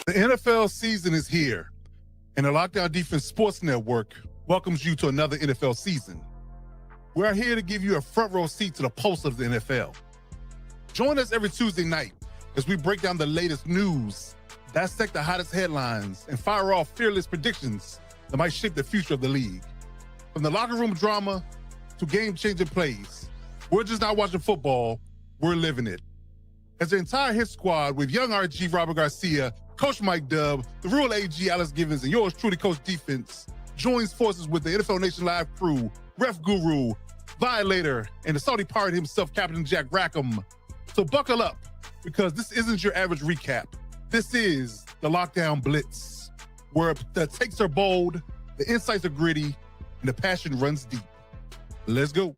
The NFL season is here, and the Lockdown Defense Sports Network welcomes you to another NFL season. We're here to give you a front row seat to the pulse of the NFL. Join us every Tuesday night as we break down the latest news, dissect the hottest headlines, and fire off fearless predictions that might shape the future of the league. From the locker room drama to game-changing plays, we're just not watching football, we're living it. As the entire hit squad with young RG Robert Garcia, Coach Mike Dub, the real AG Alex Givens, and yours truly, Coach Defense, joins forces with the NFL Nation Live crew, Ref Guru, Violator, and the Saudi pirate himself, Captain Jack Rackham. So buckle up, because this isn't your average recap. This is the Lockdown Blitz, where the takes are bold, the insights are gritty, and the passion runs deep. Let's go.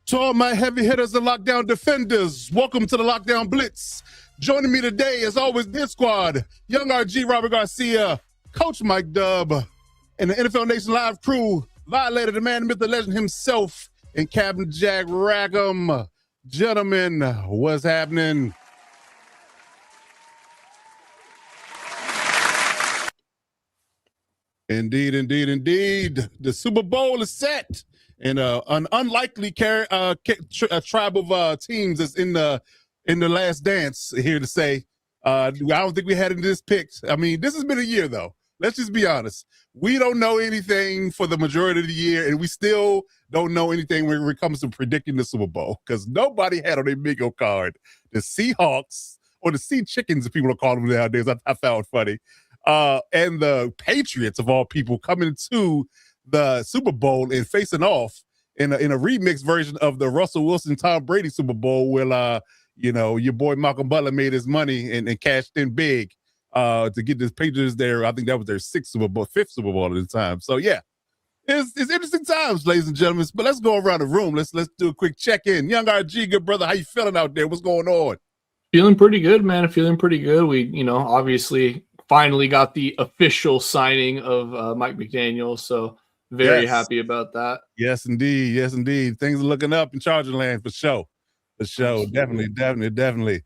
To all my heavy hitters and lockdown defenders, welcome to the Lockdown Blitz. Joining me today, as always, this squad, young RG Robert Garcia, Coach Mike Dub, and the NFL Nation Live crew, Violator, the man, the myth, the legend himself, and Captain Jack Rackham. Gentlemen, what's happening? Indeed, indeed, indeed. The Super Bowl is set. And an unlikely tribe of teams is in the last dance here to say. I don't think we had in this pick. I mean, this has been a year, though. Let's just be honest. We don't know anything for the majority of the year, and we still don't know anything when it comes to predicting the Super Bowl, because nobody had on their bingo card the Seahawks, or the Sea Chickens, as people are calling them nowadays. I found funny. And the Patriots, of all people, coming to the Super Bowl and facing off in a remix version of the Russell Wilson Tom Brady Super Bowl, where your boy Malcolm Butler made his money and cashed in big to get the Patriots there. I think that was their fifth Super Bowl at the time. So yeah, it's interesting times, ladies and gentlemen. But let's go around the room. Let's do a quick check in. Young RG, good brother, how you feeling out there? What's going on? Feeling pretty good, man. Feeling pretty good. We obviously finally got the official signing of Mike McDaniel. So. Very happy about that. Yes, indeed. Yes, indeed. Things are looking up in Charger land for sure. For sure. Definitely.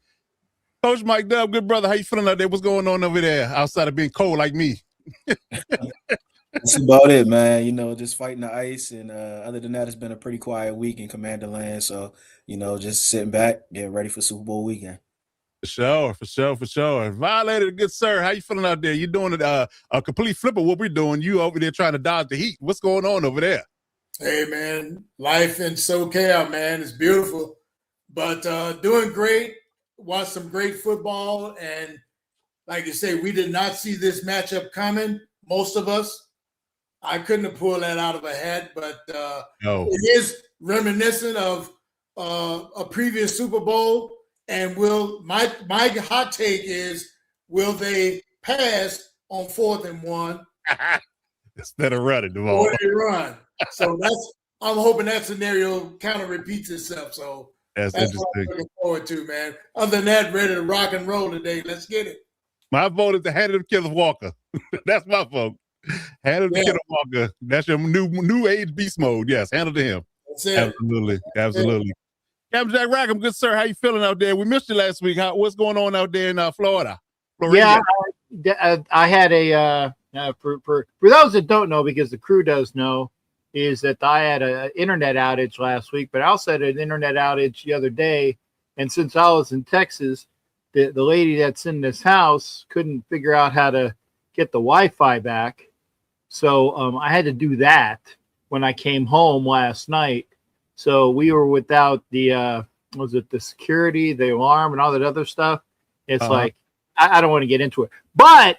Coach Mike Dub, good brother. How you feeling out there? What's going on over there outside of being cold like me? That's about it, man. Just fighting the ice. And other than that, it's been a pretty quiet week in Commander Land. So, just sitting back, getting ready for Super Bowl weekend. For sure. Violator, good sir. How you feeling out there? You doing it a complete flip of what we're doing. You over there trying to dodge the heat. What's going on over there? Hey, man. Life in SoCal, man. It's beautiful. But doing great. Watched some great football. And like you say, we did not see this matchup coming, most of us. I couldn't have pulled that out of a hat. But No. It is reminiscent of a previous Super Bowl. And my hot take is, will they pass on 4th and 1 instead of running the ball? Or they run. So I'm hoping that scenario kind of repeats itself. So that's what I'm looking forward to, man. Other than that, ready to rock and roll today. Let's get it. My vote is to hand it to Kenneth Walker. That's my vote. Hand it to Kenneth Walker. That's your new age beast mode. Yes, hand it to him. That's it. Absolutely. Captain Jack Rackham, good sir. How you feeling out there? We missed you last week. What's going on out there in Florida? Yeah, I had a for those that don't know, because the crew does know, is that I had an internet outage last week, but I also had an internet outage the other day. And since I was in Texas, the lady that's in this house couldn't figure out how to get the Wi-Fi back. So I had to do that when I came home last night. So we were without the the security, the alarm, and all that other stuff. It's like I don't want to get into it, but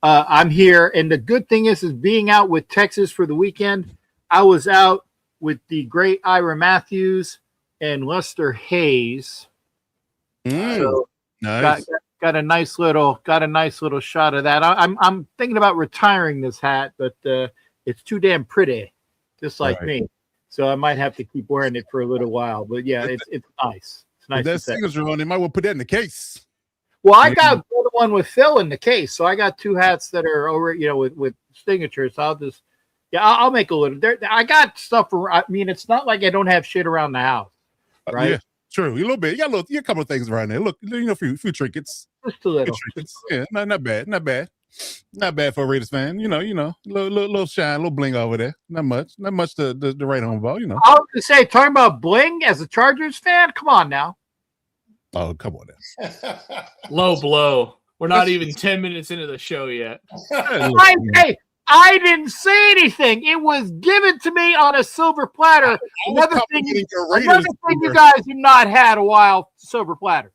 I'm here, and the good thing is being out with Texas for the weekend. I was out with the great Ira Matthews and Lester Hayes. So nice. Got a nice little shot of that. I'm thinking about retiring this hat, but it's too damn pretty, just like me. So I might have to keep wearing it for a little while. But yeah, it's nice. It's nice. That signature on it, might well put that in the case. Well, I got the one with Phil in the case, so I got 2 hats that are already, with signatures. So I'll make a little. I got stuff. I mean, it's not like I don't have shit around the house, right? Yeah, true. A little bit. You got a couple of things around there. Look, a few trinkets. Just a little. Yeah, not bad. Not bad for a Raiders fan. Little shine, little bling over there. Not much to write home about. I was gonna say, talking about bling as a Chargers fan. Come on now. Oh, come on now. Low blow. We're not even 10 minutes into the show yet. I didn't say anything. It was given to me on a silver platter. Another thing you guys have not had a while, silver platter.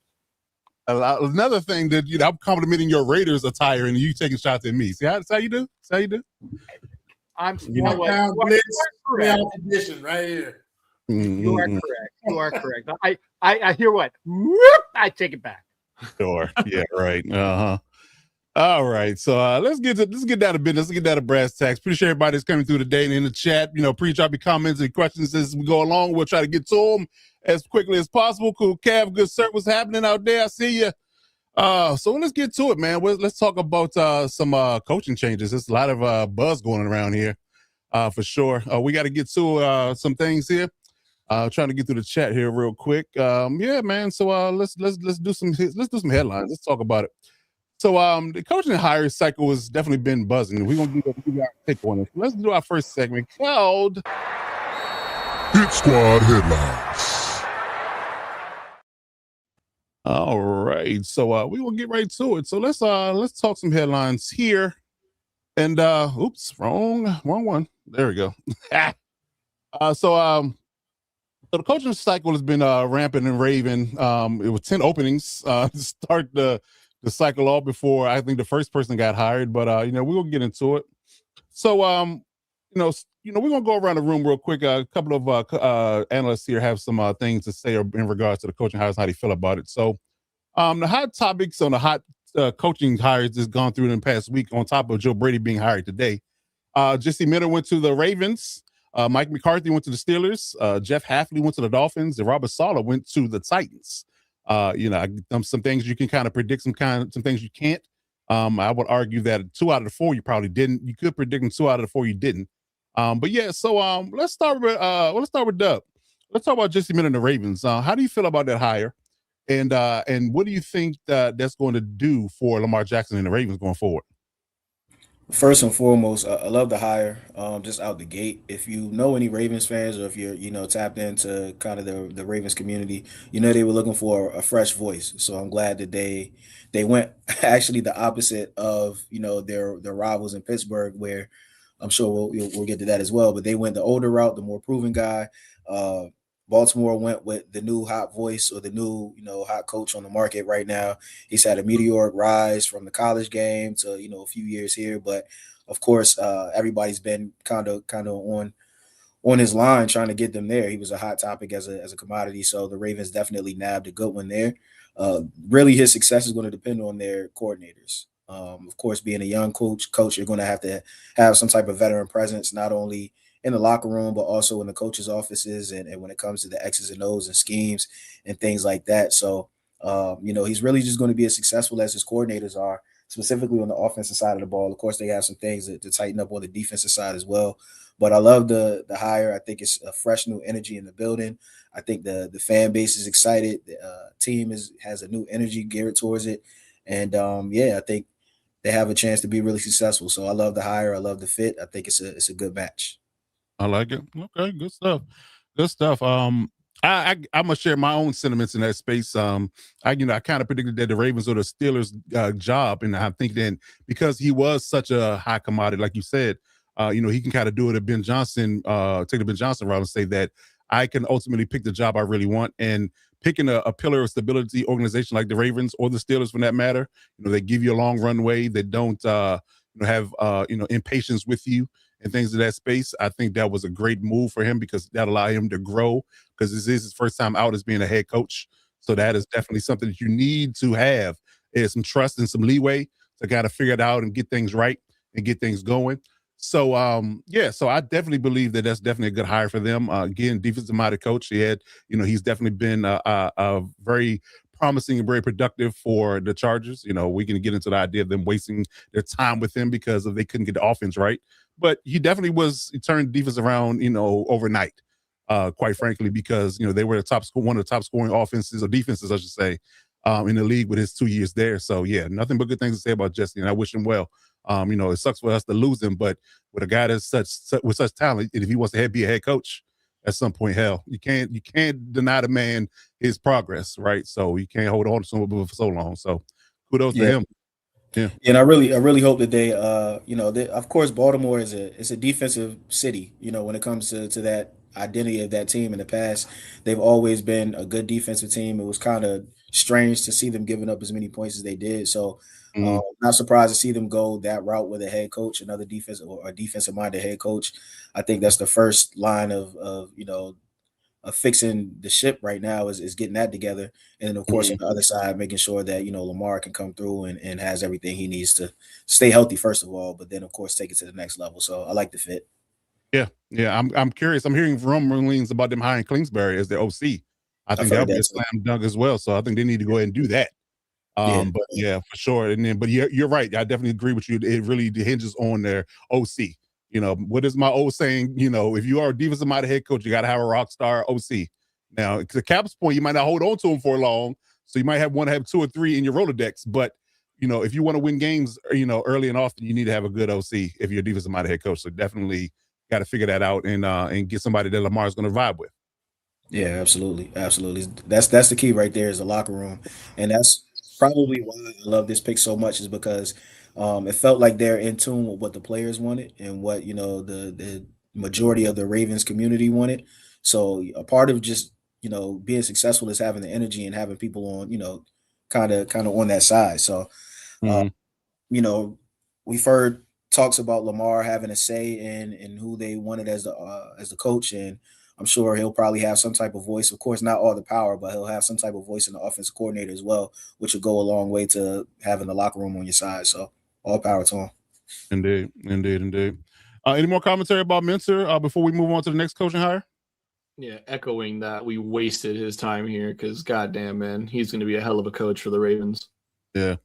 Another thing that I'm complimenting your Raiders attire and you taking shots at me. See how you do? See how you do? I'm you are correct right here. You are correct. I hear what? I take it back. Sure. Yeah, right. All right. So let's get down to business. Let's get down to brass tacks. Appreciate everybody that's coming through today and in the chat. Please drop your comments and questions as we go along. We'll try to get to them as quickly as possible. Cool, Cav, good sir. What's happening out there? I see you. So let's get to it, man. Let's talk about some coaching changes. There's a lot of buzz going around here, for sure. We got to get to some things here. Trying to get through the chat here real quick. Yeah, man. So let's do some headlines. Let's talk about it. So the coaching and hiring cycle has definitely been buzzing. We're gonna give our take on it. Let's do our first segment called Hit Squad Headlines. All right. So we will get right to it. So let's talk some headlines here. And oops, wrong one. There we go. So the coaching cycle has been rampant and raving. It was 10 openings to start the cycle off before I think the first person got hired, but we'll get into it. So we're gonna go around the room real quick. A couple of analysts here have some things to say in regards to the coaching hires, how they feel about it. So the hot topics on the hot coaching hires that's gone through in the past week, on top of Joe Brady being hired today. Jesse Miller went to the Ravens. Mike McCarthy went to the Steelers. Jeff Hafley went to the Dolphins, and Robert Saleh went to the Titans. Some things you can kind of predict, some things you can't. I would argue that 2 out of the 4 you probably didn't. You could predict them 2 out of the 4 you didn't. But yeah, so let's start with Dub. Let's talk about Jesse Miller and the Ravens. How do you feel about that hire? And what do you think that's going to do for Lamar Jackson and the Ravens going forward? First and foremost, I love the hire just out the gate. If you know any Ravens fans, or if you're tapped into kind of the Ravens community, they were looking for a fresh voice. So I'm glad that they went actually the opposite of their rivals in Pittsburgh, where I'm sure we'll get to that as well. But they went the older route, the more proven guy. Baltimore went with the new hot voice, or the new hot coach on the market right now. He's had a meteoric rise from the college game to a few years here, but of course everybody's been kind of on his line trying to get them there. He was a hot topic as a commodity, so the Ravens definitely nabbed a good one there. Really, his success is going to depend on their coordinators. Of course, being a young coach, you're going to have some type of veteran presence, not only in the locker room, but also in the coaches' offices, and when it comes to the X's and O's and schemes and things like that. So, he's really just going to be as successful as his coordinators are, specifically on the offensive side of the ball. Of course, they have some things to tighten up on the defensive side as well. But I love the hire. I think it's a fresh new energy in the building. I think the fan base is excited. The team has a new energy geared towards it. And, I think they have a chance to be really successful. So I love the hire. I love the fit. I think it's a good match. I like it. Okay, good stuff. Good stuff. I'm gonna share my own sentiments in that space. I kind of predicted that the Ravens or the Steelers job, and I think then because he was such a high commodity, like you said, he can kind of do it at Ben Johnson, take the Ben Johnson route and say that I can ultimately pick the job I really want. And picking a pillar of stability organization like the Ravens or the Steelers, for that matter, they give you a long runway. They don't, have impatience with you and things of that space. I think that was a great move for him because that allowed him to grow, because this is his first time out as being a head coach. So that is definitely something that you need to have, is some trust and some leeway to kind of figure it out and get things right and get things going. So so I definitely believe that that's definitely a good hire for them. Again, defensive minded coach. He's definitely been a very promising and very productive for the Chargers. We can get into the idea of them wasting their time with him because they couldn't get the offense right. But he definitely he turned defense around, overnight, quite frankly, because, they were one of the top scoring offenses or defenses, I should say, in the league with his 2 years there. So, yeah, nothing but good things to say about Jesse, and I wish him well. It sucks for us to lose him, but with a guy that's with such talent, if he wants to be a head coach at some point, hell, you can't deny the man his progress, right? So you can't hold on to someone for so long. So kudos to him. Yeah, and I really hope that they, of course, Baltimore is a defensive city. When it comes to that identity of that team in the past, they've always been a good defensive team. It was kind of strange to see them giving up as many points as they did. So, not surprised to see them go that route with a head coach, another defensive or a defensive minded head coach. I think that's the first line of fixing the ship right now is getting that together. And then, of course, on the other side, making sure that, Lamar can come through and has everything he needs to stay healthy, first of all, but then, of course, take it to the next level. So I like the fit. Yeah. I'm curious. I'm hearing rumblings about them hiring Kingsbury as their OC. I think that'll be a slam dunk as well. So I think they need to go ahead and do that. But yeah, for sure. But you're right. I definitely agree with you. It really hinges on their OC. What is my old saying? If you are a defensive minded head coach, you got to have a rock star OC. Now, to Cap's point, you might not hold on to him for long, so you might have 2 or 3 in your Rolodex. But if you want to win games, early and often, you need to have a good OC if you're a defensive minded head coach. So definitely got to figure that out and get somebody that Lamar is going to vibe with. Yeah, absolutely. That's the key right there, is the locker room, and that's probably why I love this pick so much, is because it felt like they're in tune with what the players wanted and what the majority of the Ravens community wanted. So a part of just being successful is having the energy and having people on kind of on that side. So we've heard talks about Lamar having a say in who they wanted as the coach, and I'm sure he'll probably have some type of voice. Of course, not all the power, but he'll have some type of voice in the offensive coordinator as well, which will go a long way to having the locker room on your side. So all power to him. Indeed. Any more commentary about Minter before we move on to the next coaching hire? Yeah, echoing that, we wasted his time here because, goddamn, man, he's going to be a hell of a coach for the Ravens. Yeah,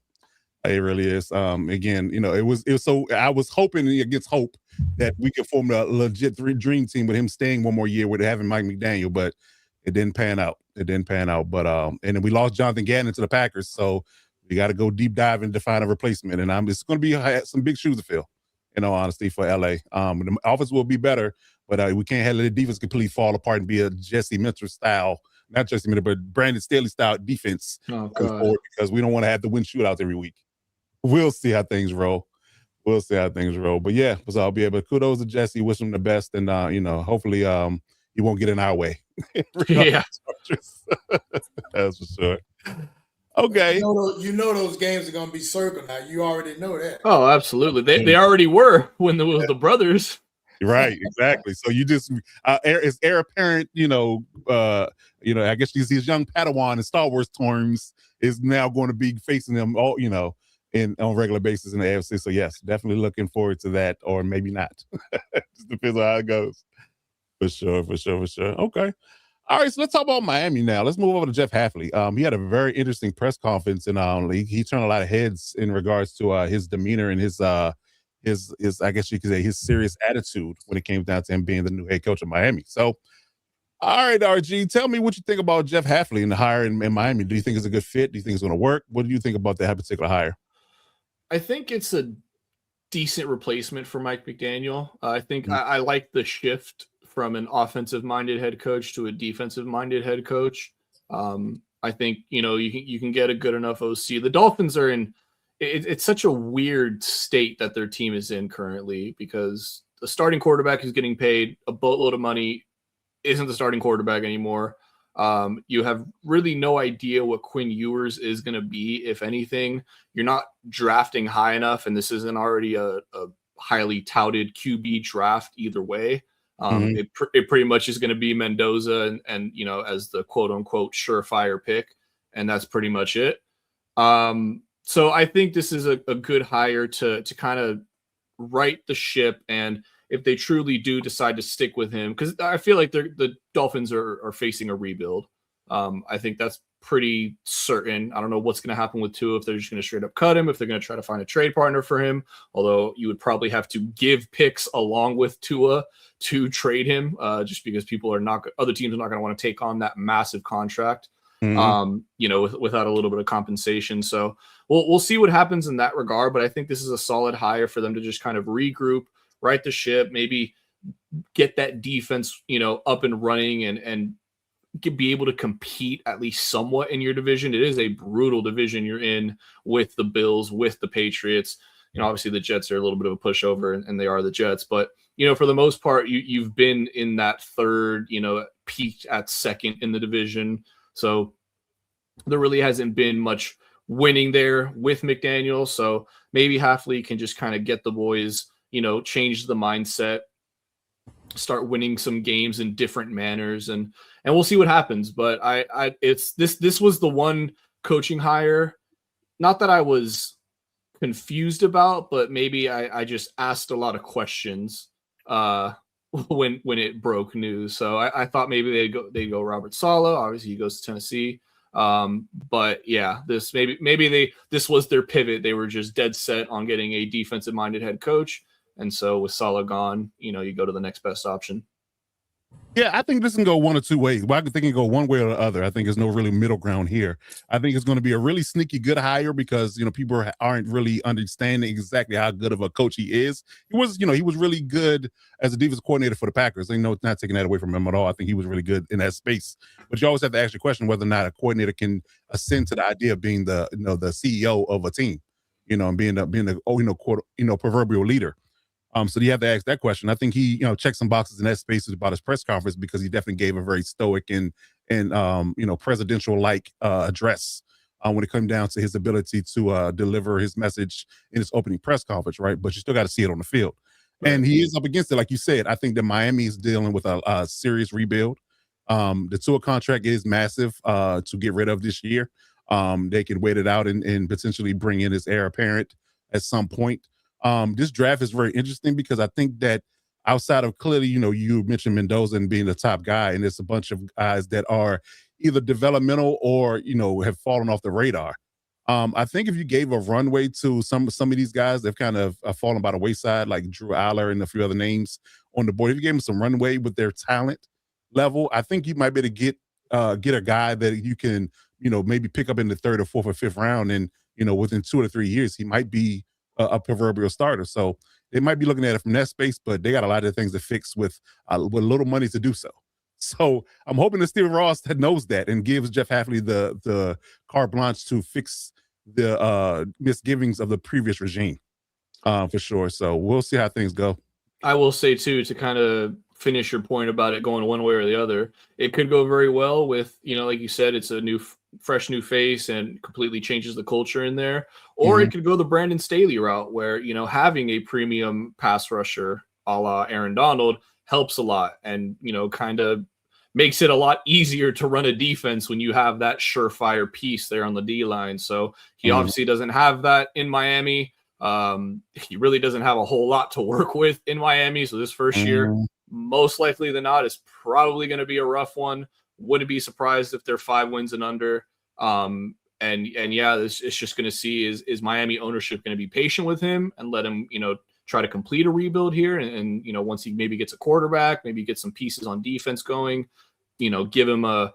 it really is. Again, it was so I was hoping against hope that we could form a legit dream team with him staying one more year with having Mike McDaniel, but it didn't pan out. But and then we lost Jonathan Gannon to the Packers, so we got to go deep dive and find a replacement. And it's going to be some big shoes to fill, in all honesty, for LA. The offense will be better, but we can't have the defense completely fall apart and be a Jesse Minter style, not Jesse Minter, but Brandon Staley style defense forward, because we don't want to have to win shootouts every week. We'll see how things roll. But yeah, so I'll be able to kudos to Jesse, wish him the best, and hopefully he won't get in our way. Yeah. That's for sure. Okay. You know those games are gonna be circled now. You already know that. Oh, absolutely. They already were when there was the brothers. Right, exactly. So you just it's heir apparent, I guess his young Padawan in Star Wars terms is now going to be facing them all, on a regular basis in the AFC. So yes, definitely looking forward to that, or maybe not. Just depends on how it goes. For sure. Okay. All right, so let's talk about Miami now. Let's move over to Jeff Hafley. He had a very interesting press conference, and he turned a lot of heads in regards to his demeanor and his I guess you could say his serious attitude when it came down to him being the new head coach of Miami. So, all right, RG, tell me what you think about Jeff Hafley and the hire in Miami. Do you think it's a good fit? Do you think it's going to work? What do you think about that particular hire? I think it's a decent replacement for Mike McDaniel. I think I like the shift from an offensive-minded head coach to a defensive-minded head coach. I think, you can get a good enough OC. The Dolphins are in it's such a weird state that their team is in currently, because the starting quarterback who's getting paid a boatload of money isn't the starting quarterback anymore. You have really no idea what Quinn Ewers is going to be. If anything, you're not drafting high enough, and this isn't already a highly touted QB draft either way. It pretty much is going to be Mendoza and as the quote unquote surefire pick, and that's pretty much it. So I think this is a good hire to kind of right the ship, and if they truly do decide to stick with him, because I feel like the Dolphins are facing a rebuild. I think that's pretty certain. I don't know what's going to happen with Tua, if they're just going to straight up cut him, if they're going to try to find a trade partner for him, although you would probably have to give picks along with Tua to trade him, just because other teams are not going to want to take on that massive contract, without a little bit of compensation. So we'll see what happens in that regard, but I think this is a solid hire for them to just kind of regroup, right the ship, maybe get that defense, up and running and be able to compete at least somewhat in your division. It is a brutal division you're in with the Bills, with the Patriots. Obviously the Jets are a little bit of a pushover, and they are the Jets, but for the most part, you've been in that third, peaked at second in the division. So there really hasn't been much winning there with McDaniel. So maybe Hafley can just kind of get the boys, change the mindset, start winning some games in different manners, and we'll see what happens. But this was the one coaching hire, not that I was confused about, but maybe I just asked a lot of questions when it broke news. So I thought maybe they'd go Robert Saleh. Obviously he goes to Tennessee. But yeah, this was their pivot. They were just dead set on getting a defensive minded head coach. And so with Saleh gone, you go to the next best option. Yeah, I think this can go one or two ways. Well, I think it can go one way or the other. I think there's no really middle ground here. I think it's going to be a really sneaky good hire because, people aren't really understanding exactly how good of a coach he is. He was really good as a defensive coordinator for the Packers. Not taking that away from him at all. I think he was really good in that space. But you always have to ask your question whether or not a coordinator can ascend to the idea of being the CEO of a team, and being the proverbial leader. So you have to ask that question. I think he, checked some boxes in that space about his press conference because he definitely gave a very stoic and presidential-like address when it comes down to his ability to deliver his message in his opening press conference, right? But you still got to see it on the field. Right. And he is up against it, like you said. I think that Miami is dealing with a serious rebuild. The Tua contract is massive to get rid of this year. They can wait it out and potentially bring in his heir apparent at some point. This draft is very interesting because I think that outside of clearly, you mentioned Mendoza and being the top guy, and there's a bunch of guys that are either developmental or, have fallen off the radar. I think if you gave a runway to some of these guys, they've kind of fallen by the wayside, like Drew Aller and a few other names on the board. If you gave them some runway with their talent level, I think you might be able to get a guy that you can, maybe pick up in the third or fourth or fifth round. And, within 2 or 3 years, he might be a proverbial starter. So they might be looking at it from that space, but they got a lot of things to fix with little money to do so. So I'm hoping that Stephen Ross knows that and gives Jeff Hafley the carte blanche to fix the misgivings of the previous regime for sure. So we'll see how things go. I will say too, to kind of finish your point about it going one way or the other, it could go very well with, like you said, it's a fresh new face and completely changes the culture in there. Or it could go the Brandon Staley route where, having a premium pass rusher a la Aaron Donald helps a lot and, kind of makes it a lot easier to run a defense when you have that surefire piece there on the D line. So he obviously doesn't have that in Miami. He really doesn't have a whole lot to work with in Miami. So this first year, most likely than not, is probably going to be a rough one. Wouldn't be surprised if they're 5 wins and under. And yeah, it's just going to see is Miami ownership going to be patient with him and let him, try to complete a rebuild here. And once he maybe gets a quarterback, maybe get some pieces on defense going, give him I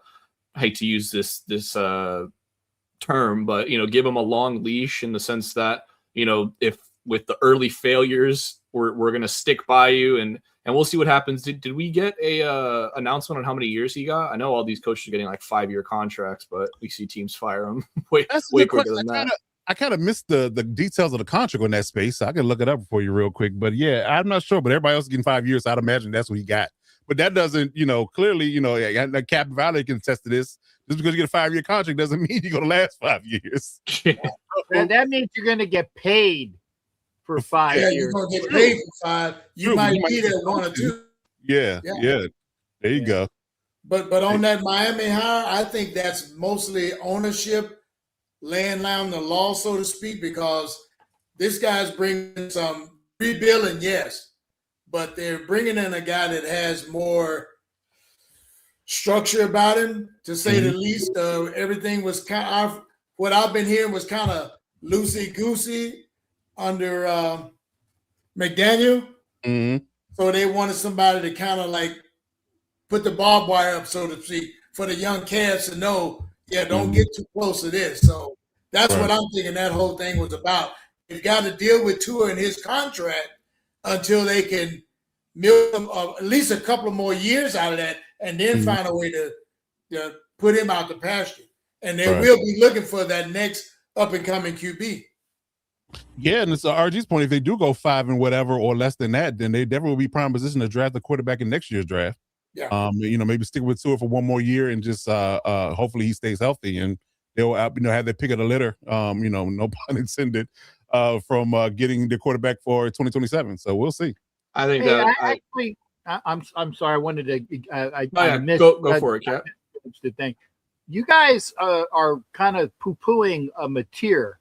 hate to use this term, but, give him a long leash in the sense that, if with the early failures, we're gonna stick by you, and we'll see what happens. Did we get a announcement on how many years he got? I know all these coaches are getting like 5-year contracts, but we see teams fire them way quicker than that. I kind of missed the details of the contract on that space. So I can look it up for you real quick. But yeah, I'm not sure. But everybody else is getting 5 years. So I'd imagine that's what he got. But that doesn't, clearly, Cap Valley can attest to this. Just because you get a 5-year contract doesn't mean you're going to last 5 years. That means you're going to get paid for 5 years. You're going to get paid for 5. You might be there 1 or 2. Yeah. There you go. But on that Miami hire, I think that's mostly ownership laying down the law, so to speak, because this guy's bringing some rebuilding, yes, but they're bringing in a guy that has more structure about him, to say the least. Everything was what I've been hearing was kind of loosey-goosey under McDaniel. So they wanted somebody to kind of like put the barbed wire up, so to speak, for the young cats to know, don't get too close to this. So that's what I'm thinking that whole thing was about. You've got to deal with Tua and his contract until they can milk him at least a couple of more years out of that, and then find a way to put him out the pasture. And they will be looking for that next up-and-coming QB. Yeah, and it's RG's point. If they do go 5 and whatever or less than that, then they definitely will be prime position to draft the quarterback in next year's draft. Yeah. Maybe stick with Tua for 1 more year and just hopefully he stays healthy and they'll have their pick of the litter. No pun intended, from getting the quarterback for 2027. So we'll see. I think I'm sorry. I wanted to. I missed. Go for it, Cap. The thing, you guys are kind of poo-pooing a Mateer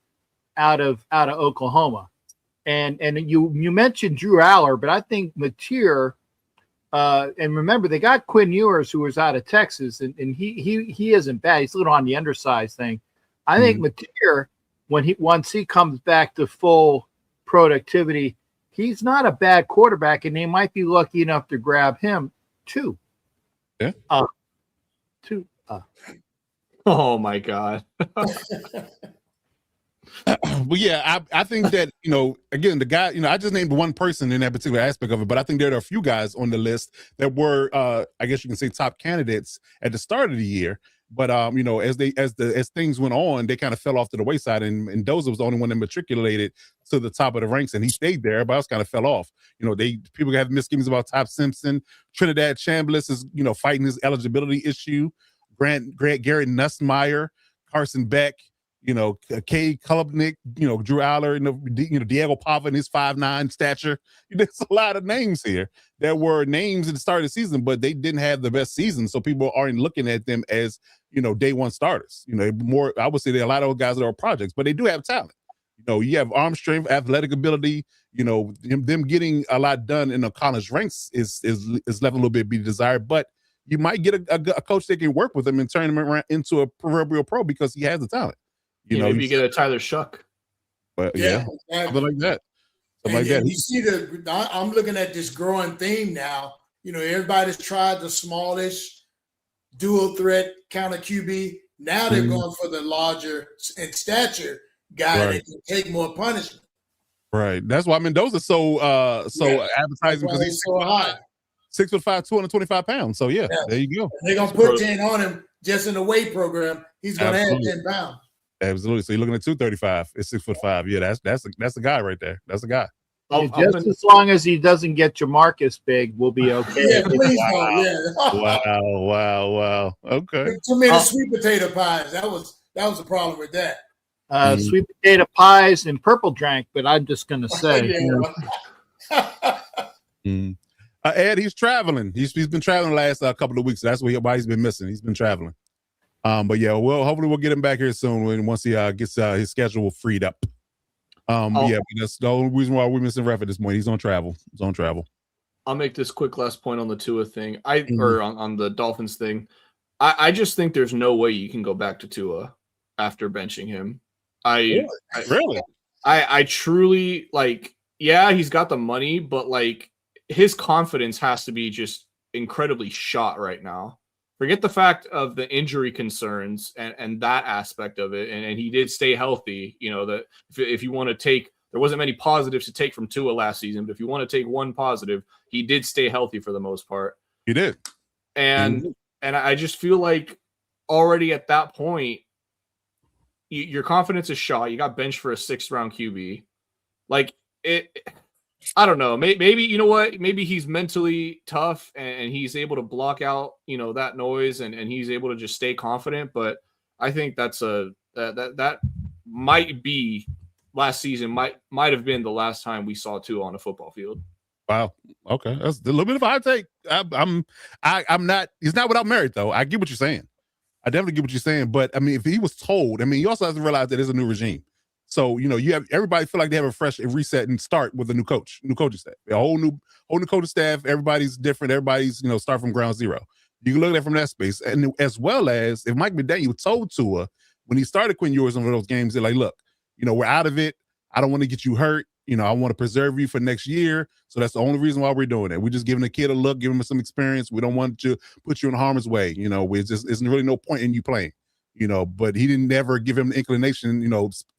out of Oklahoma, and you mentioned Drew Aller, but I think Mateer. And remember, they got Quinn Ewers, who was out of Texas, and he isn't bad. He's a little on the undersized thing. I think Mateer, once he comes back to full productivity, he's not a bad quarterback, and they might be lucky enough to grab him too. Yeah. Oh my God. But yeah, I think that, again, the guy, I just named one person in that particular aspect of it, but I think there are a few guys on the list that were, I guess you can say, top candidates at the start of the year. But as things went on, they kind of fell off to the wayside, and Doza was the only one that matriculated to the top of the ranks, and he stayed there. Everybody else kind of fell off. People have misgivings about Top Simpson. Trinidad Chambliss is fighting his eligibility issue. Garrett Nussmeier, Carson Beck. Kay Klubnik, Drew Aller, Diego Pava in his 5'9" stature. There's a lot of names here. There were names at the start of the season, but they didn't have the best season, so people aren't looking at them as day one starters. More, I would say there are a lot of guys that are projects, but they do have talent. You have arm strength, athletic ability. Them getting a lot done in the college ranks is left a little bit to be desired, but you might get a coach that can work with him and turn him around into a proverbial pro because he has the talent. Maybe you get a Tyler Shuck. But exactly. Something like that. You see I'm looking at this growing theme now. Everybody's tried the smallish dual threat kind of QB. Now they're going for the larger in stature guy that can take more punishment. Right. That's why Mendoza's so advertising, because he's so high. 6'5", 225 pounds. So there you go. They're gonna put 10 on him just in the weight program. He's gonna have 10 pounds. Absolutely. So you're looking at 235. It's 6'5". Yeah, that's the guy right there. That's the guy. Just as long as he doesn't get Jamarcus big, we'll be okay. Yeah, please don't. Yeah. Wow. Okay. Too many sweet potato pies. That was the problem with that. Sweet potato pies and purple drank, but I'm just gonna say. Ed, he's traveling. He's been traveling the last couple of weeks. So that's why he's been missing. He's been traveling. But yeah, hopefully we'll get him back here soon once he gets his schedule freed up. Yeah, but that's the only reason why we're missing Ref at this point. He's on travel. I'll make this quick last point on the Tua thing. Or on the Dolphins thing. I just think there's no way you can go back to Tua after benching him. I truly he's got the money, but his confidence has to be just incredibly shot right now. Forget the fact of the injury concerns and that aspect of it. And he did stay healthy. That if you want to take there wasn't many positives to take from Tua last season. But if you want to take one positive, he did stay healthy for the most part. He did. And I just feel like already at that point, your confidence is shot. You got benched for a 6th round QB. Like I don't know. Maybe you know what? Maybe he's mentally tough and he's able to block out, that noise and he's able to just stay confident. But I think that might be last season. Might have been the last time we saw Tua on a football field. Wow. Okay, that's a little bit of a hot take. I'm not. He's not without merit, though. I get what you're saying. I definitely get what you're saying. But I mean, if he was told, you also have to realize that there's a new regime. So you have everybody feel like they have a fresh reset and start with a new coaching staff, a whole new coaching staff. Everybody's different. Everybody's start from ground zero. You can look at it from that space, and as well as if Mike McDaniel told Tua when he started Quinn Ewers over those games, they're like, look, we're out of it. I don't want to get you hurt. I want to preserve you for next year. So that's the only reason why we're doing it. We're just giving the kid a look, giving him some experience. We don't want to put you in harm's way. There's really no point in you playing. But he didn't never give him the inclination.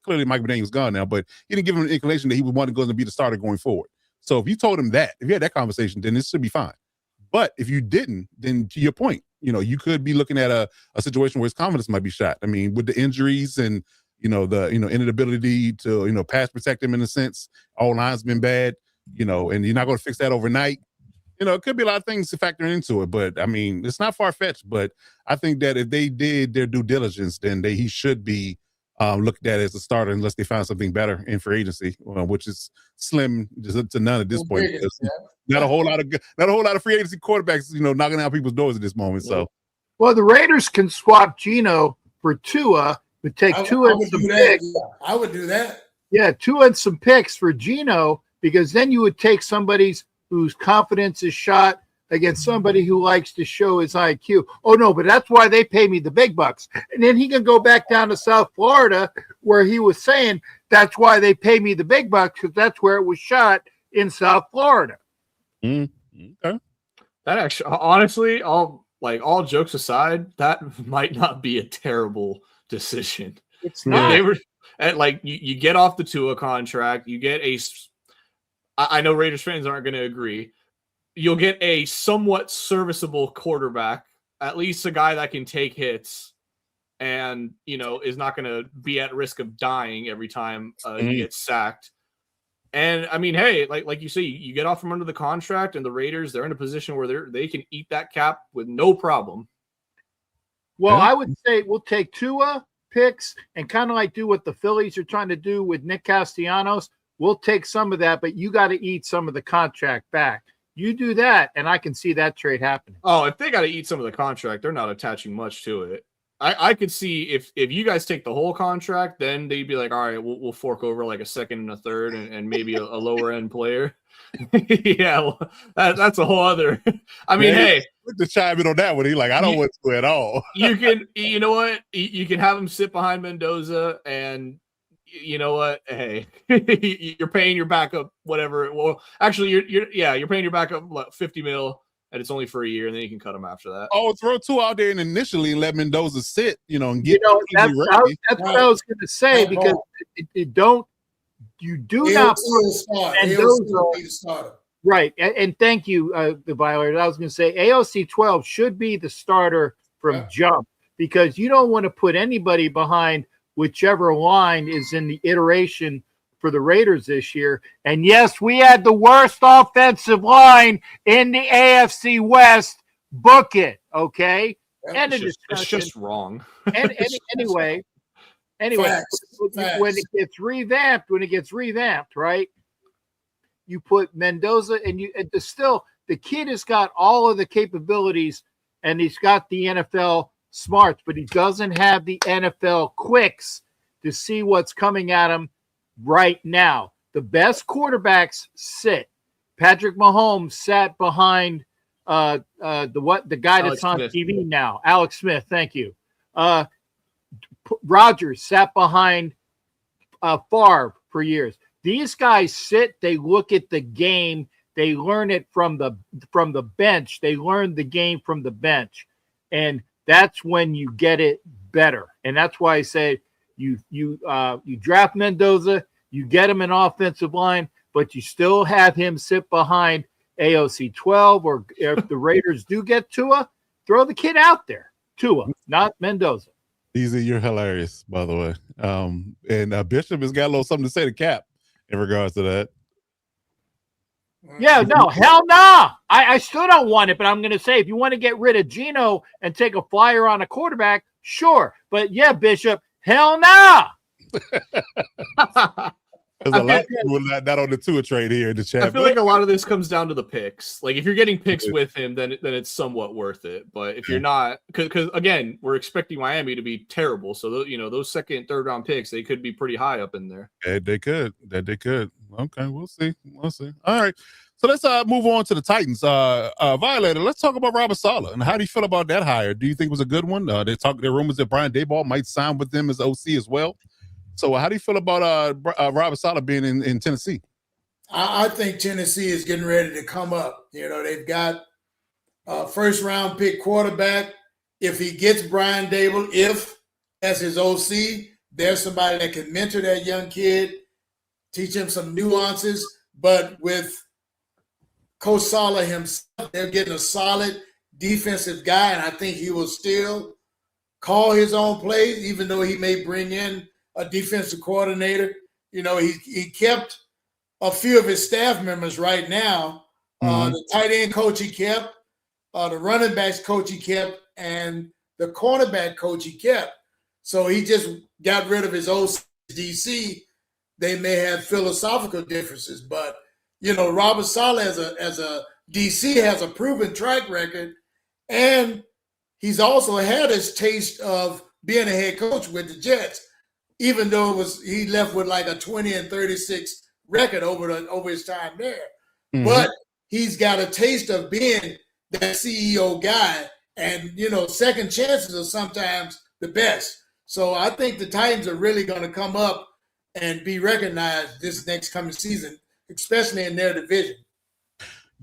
Clearly Mike McDaniel's gone now, but he didn't give him an inclination that he would want to go and be the starter going forward. So if you told him that, if you had that conversation, then this should be fine. But if you didn't, then to your point, you could be looking at a situation where his confidence might be shot. I mean, with the injuries and the inability to pass protect him in a sense, all lines been bad, and you're not going to fix that overnight. It could be a lot of things to factor into it, but I mean, it's not far fetched. But I think that if they did their due diligence, then he should be looked at as a starter unless they find something better in free agency, which is slim to none at this point. Not a whole lot of free agency quarterbacks, knocking out people's doors at this moment. So, well, the Raiders can swap Geno for Tua, but take Tua and some picks. I would do that. Yeah, Tua and some picks for Geno, because then you would take somebody's whose confidence is shot against somebody who likes to show his IQ. Oh, no, but that's why they pay me the big bucks. And then he can go back down to South Florida where he was saying that's why they pay me the big bucks, because that's where it was shot in South Florida. Okay. That actually, honestly, all jokes aside, that might not be a terrible decision. It's not. They were you get off the Tua contract, you get I know Raiders fans aren't going to agree. You'll get a somewhat serviceable quarterback, at least a guy that can take hits and, is not going to be at risk of dying every time he gets sacked. And I mean, hey, like you say, you get off from under the contract and the Raiders, they're in a position where they can eat that cap with no problem. Well, I would say we'll take Tua picks and kind of do what the Phillies are trying to do with Nick Castellanos. We'll take some of that, but you got to eat some of the contract back. You do that, and I can see that trade happening. Oh, if they got to eat some of the contract, they're not attaching much to it. I could see if you guys take the whole contract, then they'd be like, all right, we'll fork over like a second and a third and maybe a lower end player. Yeah, well, that's a whole other. I mean, hey, look to chime in on that one. He I don't want to at all. You know what? You can have him sit behind Mendoza, and you know what? Hey, you're paying your backup whatever. Well, actually, you're paying your backup $50 million. And it's only for a year, and then you can cut him after that. Oh, throw Tua out there and initially and let Mendoza sit, and get. That's what I was going to say, because you do not put Mendoza. Right, and thank you, the Violators. I was going to say AOC 12 should be the starter from jump, because you don't want to put anybody behind whichever line is in the iteration for the Raiders this year. And yes, we had the worst offensive line in the AFC West. Book it, okay? It's just wrong. And anyway, when it gets revamped, right? You put Mendoza and the kid has got all of the capabilities and he's got the NFL smarts, but he doesn't have the NFL quicks to see what's coming at him right now. The best quarterbacks sit. Patrick Mahomes sat behind the guy that's on TV now, Alex Smith. Thank you. Rodgers sat behind Favre for years. These guys sit. They look at the game. They learn it from the bench. They learn the game from the bench, and that's when you get it better. And that's why I say you draft Mendoza. You get him an offensive line, but you still have him sit behind AOC 12, or if the Raiders do get Tua, throw the kid out there. Tua, not Mendoza. Easy, you're hilarious, by the way. And Bishop has got a little something to say to Cap in regards to that. Yeah, no, hell nah. I still don't want it, but I'm going to say if you want to get rid of Geno and take a flyer on a quarterback, sure. But yeah, Bishop, hell nah. There's a lot of people not on the Tua trade here in the chat. I feel like a lot of this comes down to the picks. Like if you're getting picks with him, then it's somewhat worth it. But if you're not, because again, we're expecting Miami to be terrible. So those second and third round picks, they could be pretty high up in there. They could. Okay, we'll see. All right. So let's move on to the Titans. Violator, let's talk about Robert Saleh. And how do you feel about that hire? Do you think it was a good one? There are rumors that Brian Daboll might sign with them as OC as well. So how do you feel about Robert Saleh being in Tennessee? I think Tennessee is getting ready to come up. They've got a first-round pick quarterback. If he gets Brian Daboll, if as his OC, there's somebody that can mentor that young kid, teach him some nuances. But with Coach Saleh himself, they're getting a solid defensive guy, and I think he will still call his own plays, even though he may bring in a defensive coordinator. He kept a few of his staff members right now. The tight end coach he kept, the running backs coach he kept, and the cornerback coach he kept. So he just got rid of his OCDC. They may have philosophical differences, but Robert Saleh as a DC has a proven track record, and he's also had his taste of being a head coach with the Jets, even though he left with like a 20-36 record over his time there. Mm-hmm. But he's got a taste of being that CEO guy, and second chances are sometimes the best. So I think the Titans are really going to come up and be recognized this next coming season, especially in their division.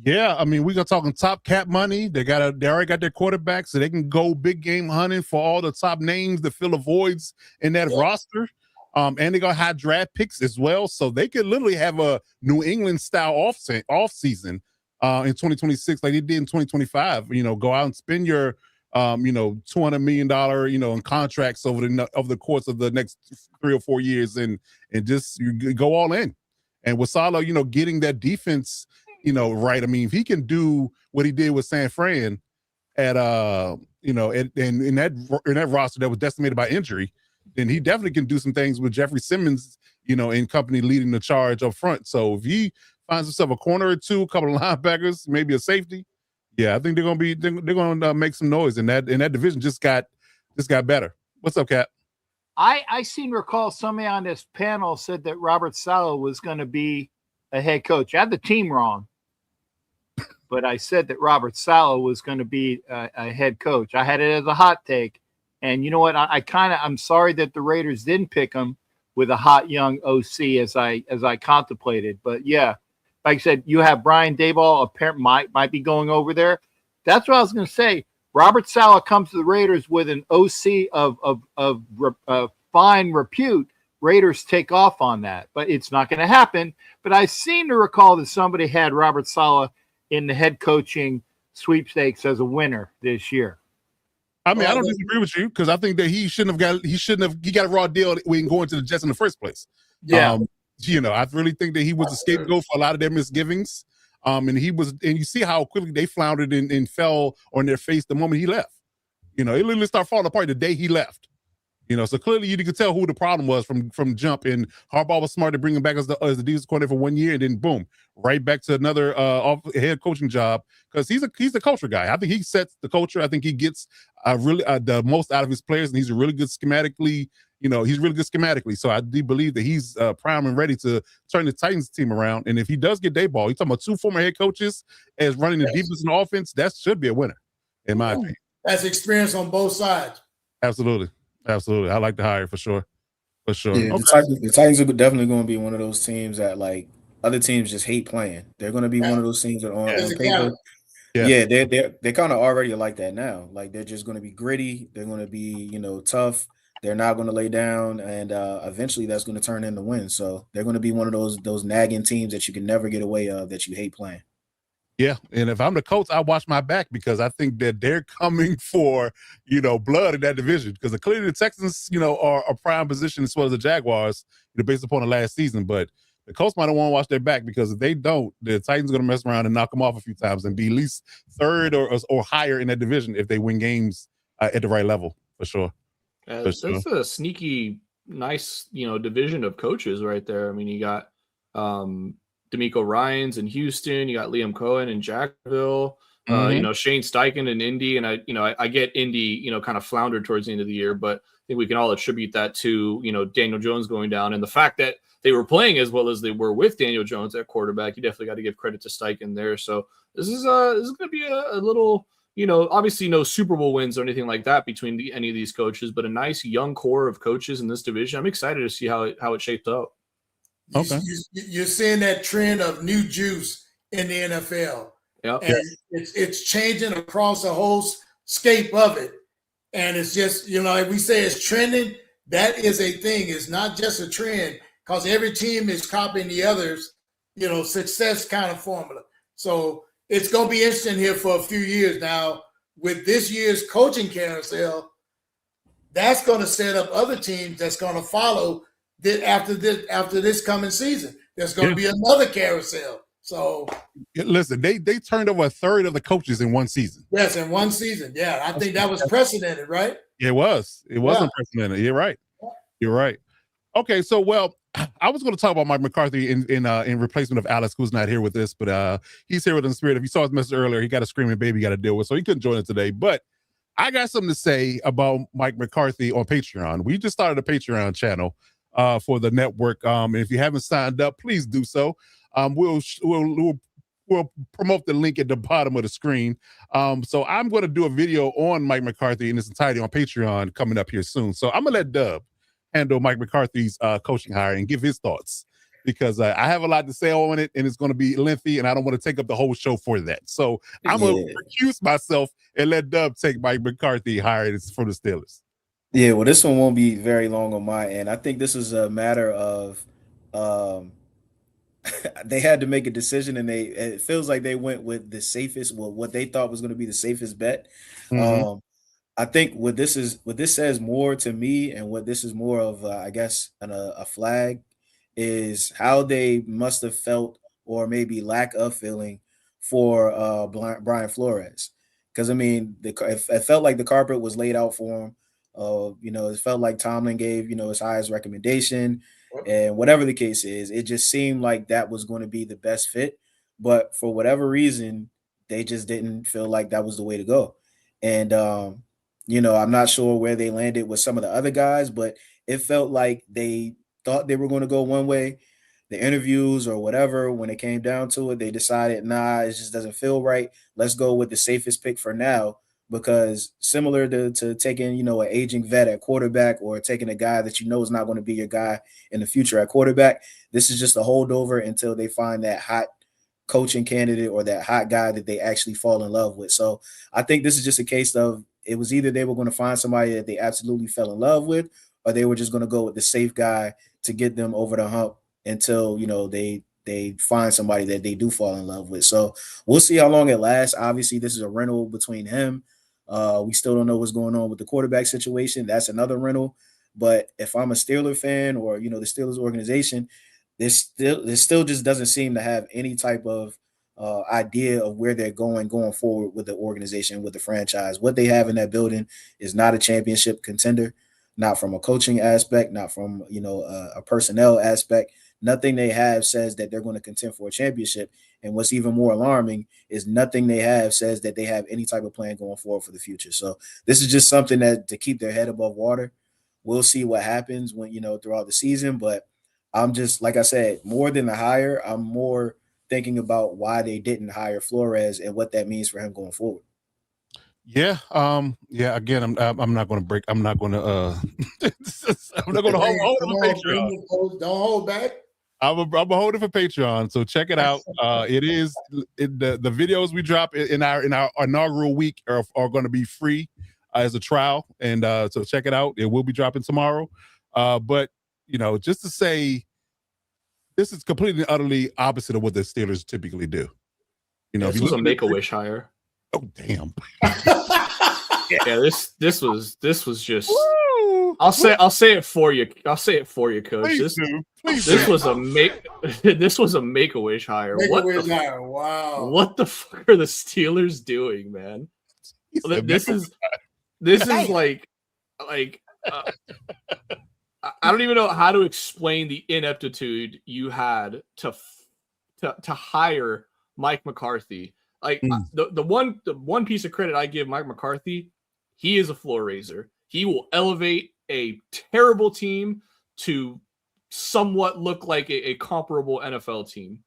Yeah, I mean, we're talking top cap money. They already got their quarterback, so they can go big game hunting for all the top names to fill the voids in that roster. And they got high draft picks as well, so they could literally have a New England style off season in 2026, like they did in 2025. Go out and spend your $200 million, in contracts over the course of the next 3 or 4 years, and just you go all in. And with Saleh, getting that defense, right. I mean, if he can do what he did with San Fran at in that roster that was decimated by injury, then he definitely can do some things with Jeffrey Simmons, and company leading the charge up front. So if he finds himself a corner or two, a couple of linebackers, maybe a safety, yeah, I think they're gonna make some noise. And that division just got better. What's up, Cap? I seem to recall somebody on this panel said that Robert Saleh was going to be a head coach. I had the team wrong, but I said that Robert Saleh was going to be a head coach. I had it as a hot take. And you know what? I'm sorry that the Raiders didn't pick him with a hot young OC as I contemplated. But yeah, like I said, you have Brian Daboll might be going over there. That's what I was going to say. Robert Saleh comes to the Raiders with an OC of fine repute. Raiders take off on that, but it's not going to happen. But I seem to recall that somebody had Robert Saleh in the head coaching sweepstakes as a winner this year. I mean, I don't disagree with you, because I think that he got a raw deal when going to the Jets in the first place. Yeah. I really think that he was a scapegoat for a lot of their misgivings. And you see how quickly they floundered and fell on their face the moment he left. It literally started falling apart the day he left. So clearly you could tell who the problem was from jump. And Harbaugh was smart to bring him back as the defensive coordinator for 1 year, and then boom, right back to another head coaching job, because he's a culture guy. I think he sets the culture. I think he gets really the most out of his players, and he's really good schematically. He's really good schematically. So I do believe that he's prime and ready to turn the Titans team around. And if he does get Daboll, you're talking about 2 former head coaches as running the defense and offense, that should be a winner, in my opinion. That's experience on both sides. Absolutely. I like the hire for sure. Yeah, okay. The Titans are definitely going to be one of those teams that like other teams just hate playing. They're going to be one of those teams that on paper. Yeah, they're kind of already like that now. Like they're just going to be gritty. They're going to be tough. They're not going to lay down, and eventually that's going to turn into wins. So they're going to be one of those nagging teams that you can never get away of, that you hate playing. Yeah, and if I'm the coach, I watch my back because I think that they're coming for, blood in that division. Because clearly the Texans, are a prime position as well as the Jaguars, based upon the last season. But the coach might want to watch their back, because if they don't, the Titans are going to mess around and knock them off a few times and be at least third or higher in that division if they win games at the right level, for sure. That's a sneaky, nice, division of coaches right there. I mean, you got D'Amico Ryans in Houston, you got Liam Cohen in Jacksonville, Shane Steichen in Indy, and I get Indy, kind of floundered towards the end of the year, but I think we can all attribute that to Daniel Jones going down, and the fact that they were playing as well as they were with Daniel Jones at quarterback. You definitely got to give credit to Steichen there. So this is going to be a little, obviously no Super Bowl wins or anything like that between any of these coaches, but a nice young core of coaches in this division. I'm excited to see how it shaped up. Okay. You're seeing that trend of new juice in the NFL. Yep. And it's changing across the whole scape of it. And it's just, like we say, it's trending. That is a thing. It's not just a trend, because every team is copying the others, success kind of formula. So it's going to be interesting here for a few years now with this year's coaching carousel. That's going to set up other teams that's going to follow after this coming season. There's going to be another carousel. So listen, they turned over a third of the coaches in one season. Yes, in one season. Yeah, I think that was precedented, right? It was. It wasn't precedented. You're right. You're right. Okay, so I was going to talk about Mike McCarthy in replacement of Alex, who's not here with us, but he's here with us in spirit. If you saw his message earlier, he got a screaming baby he got to deal with, so he couldn't join us today. But I got something to say about Mike McCarthy on Patreon. We just started a Patreon channel for the network. And if you haven't signed up, please do so. We'll promote the link at the bottom of the screen. So I'm going to do a video on Mike McCarthy in its entirety on Patreon coming up here soon. So I'm going to let Dub handle Mike McCarthy's coaching hire and give his thoughts, because I have a lot to say on it, and it's going to be lengthy, and I don't want to take up the whole show for that. So I'm going to recuse myself and let Dub take Mike McCarthy hire from the Steelers. Yeah, well, this one won't be very long on my end. I think this is a matter of they had to make a decision, and it feels like they went with the safest, what they thought was going to be the safest bet. Mm-hmm. I think what this says more to me, and what this is more of, I guess, a flag, is how they must have felt, or maybe lack of feeling, for Brian Flores. Because I mean, it felt like the carpet was laid out for him. It felt like Tomlin gave his highest recommendation, and whatever the case is, it just seemed like that was going to be the best fit. But for whatever reason, they just didn't feel like that was the way to go. And I'm not sure where they landed with some of the other guys, but it felt like they thought they were going to go one way. The interviews or whatever, when it came down to it, they decided, nah, it just doesn't feel right. Let's go with the safest pick for now, because similar to taking, an aging vet at quarterback, or taking a guy that is not going to be your guy in the future at quarterback, this is just a holdover until they find that hot coaching candidate or that hot guy that they actually fall in love with. So I think this is just a case of, it was either they were going to find somebody that they absolutely fell in love with, or they were just going to go with the safe guy to get them over the hump until, they find somebody that they do fall in love with. So we'll see how long it lasts. Obviously, this is a rental between him. We still don't know what's going on with the quarterback situation. That's another rental. But if I'm a Steeler fan, or, the Steelers organization, this still just doesn't seem to have any type of idea of where they're going forward with the organization, with the franchise. What they have in that building is not a championship contender, not from a coaching aspect, not from, a personnel aspect. Nothing they have says that they're going to contend for a championship. And what's even more alarming is nothing they have says that they have any type of plan going forward for the future. So this is just something that to keep their head above water. We'll see what happens when, throughout the season. But I'm just, like I said, more than the hire, I'm more thinking about why they didn't hire Flores and what that means for him going forward. Yeah. Again, I'm not going to break. I'm not going to. I'm not going to hold on to Patreon. Don't hold back. I'm holding for Patreon, so check it out. The videos we drop in our inaugural week are going to be free. as a trial, and so check it out. It will be dropping tomorrow. But just to say, this is completely and utterly opposite of what the Steelers typically do. This was a Make-A-Wish hire. Oh damn! Yeah, this was just. Woo! I'll say it for you. I'll say it for you, Coach. This was a Make-A-Wish hire. Make-A-Wish hire. Wow. What the fuck are the Steelers doing, man? This is like I don't even know how to explain the ineptitude you had to hire Mike McCarthy. Like the one piece of credit I give Mike McCarthy, he is a floor raiser. He will elevate a terrible team to somewhat look like a comparable NFL team.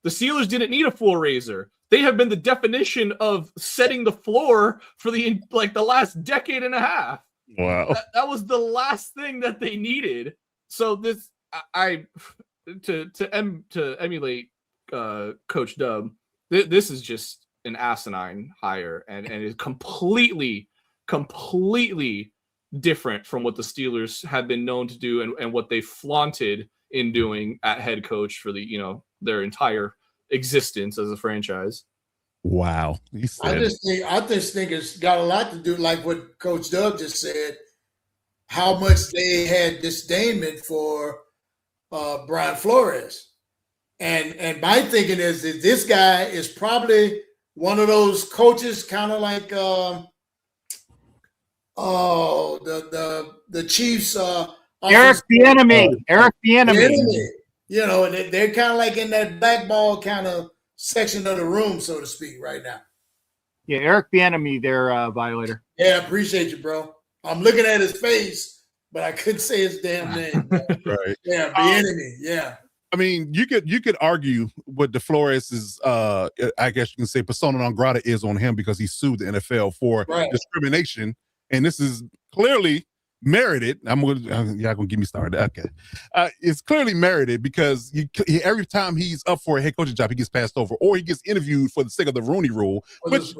The Steelers didn't need a floor raiser. They have been the definition of setting the floor for the last decade and a half. Wow. That was the last thing that they needed. So this, to emulate Coach Dub, this is just an asinine hire and is completely different from what the Steelers have been known to do and what they flaunted in doing at head coach for their entire existence as a franchise. Wow. I just think it's got a lot to do, like what Coach Dub just said, how much they had disdainment for Brian Flores. And my thinking is that this guy is probably one of those coaches, kind of like the Chiefs. Eric Bieniemy. Eric Bieniemy. And they're kind of like in that blackball kind of section of the room, so to speak, right now. Yeah, Eric Bieniemy, their violator. Yeah, I appreciate you, bro. I'm looking at his face, but I couldn't say his damn name. Right. Yeah, Bieniemy. Yeah. I mean, you could argue what the Flores is, I guess you can say persona non grata is on him because he sued the NFL for discrimination, and this is clearly merited. Y'all gonna get me started. Okay, it's clearly merited because every time he's up for a head coaching job, he gets passed over or he gets interviewed for the sake of the Rooney Rule, which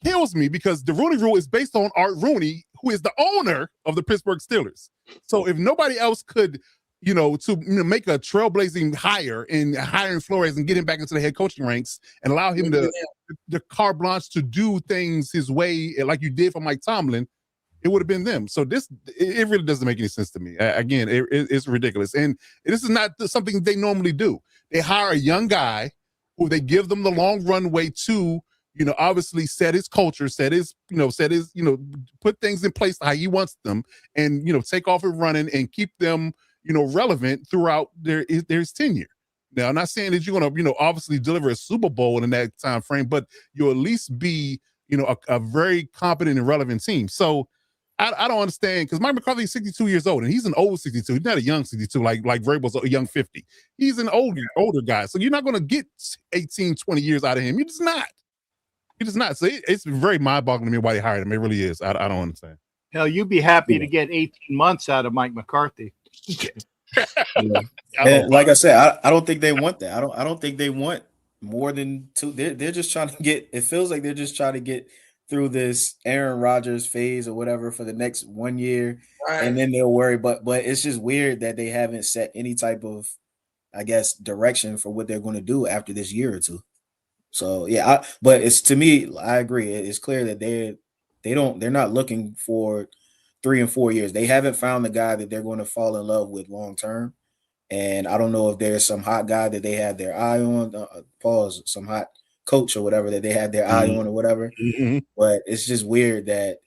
kills me because the Rooney Rule is based on Art Rooney, who is the owner of the Pittsburgh Steelers. So if nobody else could, to make a trailblazing hire in hiring Flores and get him back into the head coaching ranks and allow him the carte blanche to do things his way, like you did for Mike Tomlin, it would have been them. So it really doesn't make any sense to me. Again, it's ridiculous. And this is not something they normally do. They hire a young guy who they give them the long runway to, obviously set his culture, put things in place how he wants them and, take off and running and keep them, relevant throughout their tenure. Now, I'm not saying that you're going to, obviously deliver a Super Bowl in that time frame, but you'll at least be, a very competent and relevant team. So I don't understand because Mike McCarthy is 62 years old and he's an old 62. He's not a young 62 like Vrabel's a young 50. He's an older guy. So you're not going to get 18, 20 years out of him. You're just not. So it's very mind-boggling to me why they hired him. It really is. I don't understand. Hell, you'd be happy to get 18 months out of Mike McCarthy. And like I said, I don't think they want that. I don't think they want more than two. They're just trying to get. It feels like they're just trying to get through this Aaron Rodgers phase or whatever for the next 1 year, and then they'll worry. But it's just weird that they haven't set any type of, I guess, direction for what they're going to do after this year or two. So yeah, but it's, to me, I agree. It's clear that they're not looking for 3 and 4 years. They haven't found the guy that they're going to fall in love with long term. And I don't know if there's some hot guy that they have their eye on, some hot coach or whatever that they have their eye on or whatever. Mm-hmm. But it's just weird that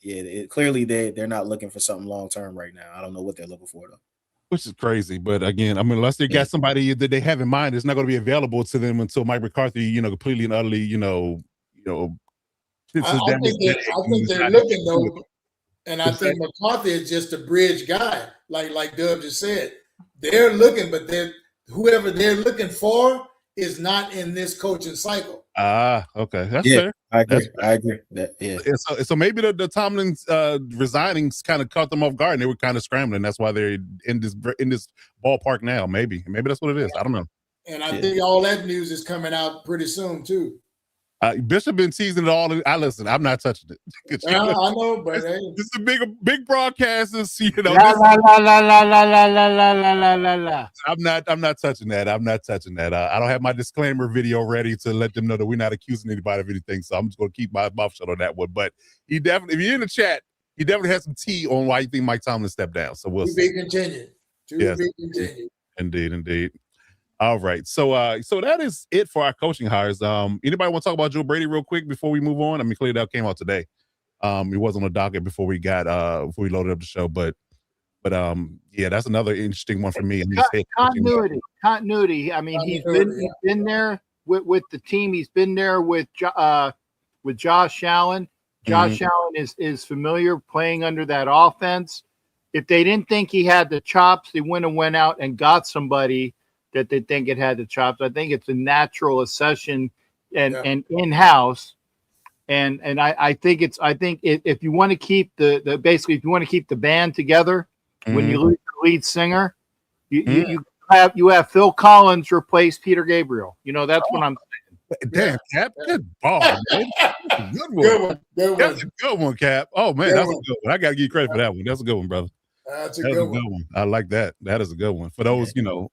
clearly they're not looking for something long term right now. I don't know what they're looking for though. Which is crazy, but again, I mean, unless they got somebody that they have in mind, it's not going to be available to them until Mike McCarthy, completely and utterly, I think they're looking though, and I think McCarthy is just a bridge guy, like Dub just said. They're looking, but whoever they're looking for is not in this coaching cycle. Okay, that's fair. I agree. So maybe the Tomlin's resigning kind of caught them off guard, and they were kind of scrambling. That's why they're in this ballpark now. Maybe that's what it is. I don't know. And I think all that news is coming out pretty soon too. Bishop been teasing it all. I listen. I'm not touching it. I know, but hey. This is big broadcasters. You know, La la la la la la la la la la la la. I'm not touching that. I'm not touching that. I don't have my disclaimer video ready to let them know that we're not accusing anybody of anything. So I'm just going to keep my mouth shut on that one. But he definitely, if you're in the chat, he definitely has some tea on why you think Mike Tomlin stepped down. So we'll see. Be continued. Yes, Be continued. Indeed. All right. So that is it for our coaching hires. Anybody want to talk about Joe Brady real quick before we move on? I mean, clearly that came out today. He was on the docket before we loaded up the show, but yeah, that's another interesting one for me. Continuity. I mean, he's been there with the team. He's been there with Josh Allen. Josh Allen is familiar playing under that offense. If they didn't think he had the chops, they went out and got somebody that they think it had the chops. I think it's a natural accession and in-house. And I think if you want to keep if you want to keep the band together, when you lose your lead singer, you have Phil Collins replace Peter Gabriel. You know, that's what I'm saying. Damn, Cap, good ball, man. Good one. That's a good one, Cap. Oh man, that's a good one. I gotta give you credit for that one. That's a good one, brother. That's a good one. I like that. That is a good one. For those, for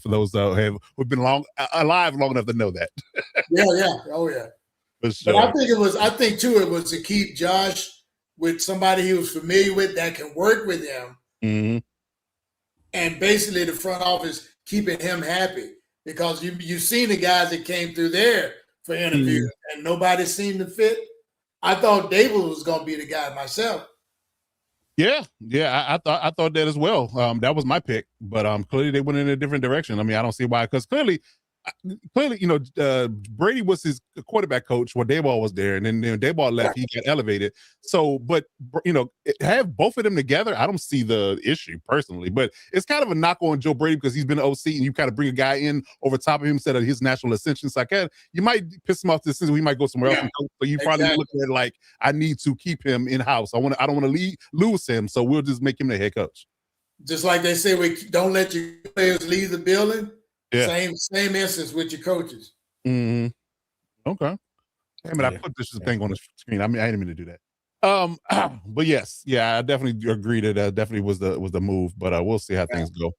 those who've been alive long enough to know that. Yeah. Oh yeah. For sure. But I think too, it was to keep Josh with somebody he was familiar with that can work with him. Mm-hmm. And basically the front office keeping him happy, because you've seen the guys that came through there for interviews and nobody seemed to fit. I thought Dable was going to be the guy myself. Yeah, I thought that as well. That was my pick, but clearly they went in a different direction. I mean, I don't see why, because clearly, Brady was his quarterback coach when Daboll was there, and then Daboll left, he got elevated. So, but have both of them together, I don't see the issue personally. But it's kind of a knock on Joe Brady because he's been an OC, and you kind of bring a guy in over top of him instead of his natural ascension. So you might piss him off this season. He might go somewhere else. And coach, so you probably look at it like, I need to keep him in house. I don't want to lose him, so we'll just make him the head coach. Just like they say, we don't let your players leave the building. Yeah. Same instance with your coaches. Mm-hmm. Okay. Damn it, I put this thing on the screen. I mean, I didn't mean to do that. But yes, I definitely agree that definitely was the move. But we'll see how things go.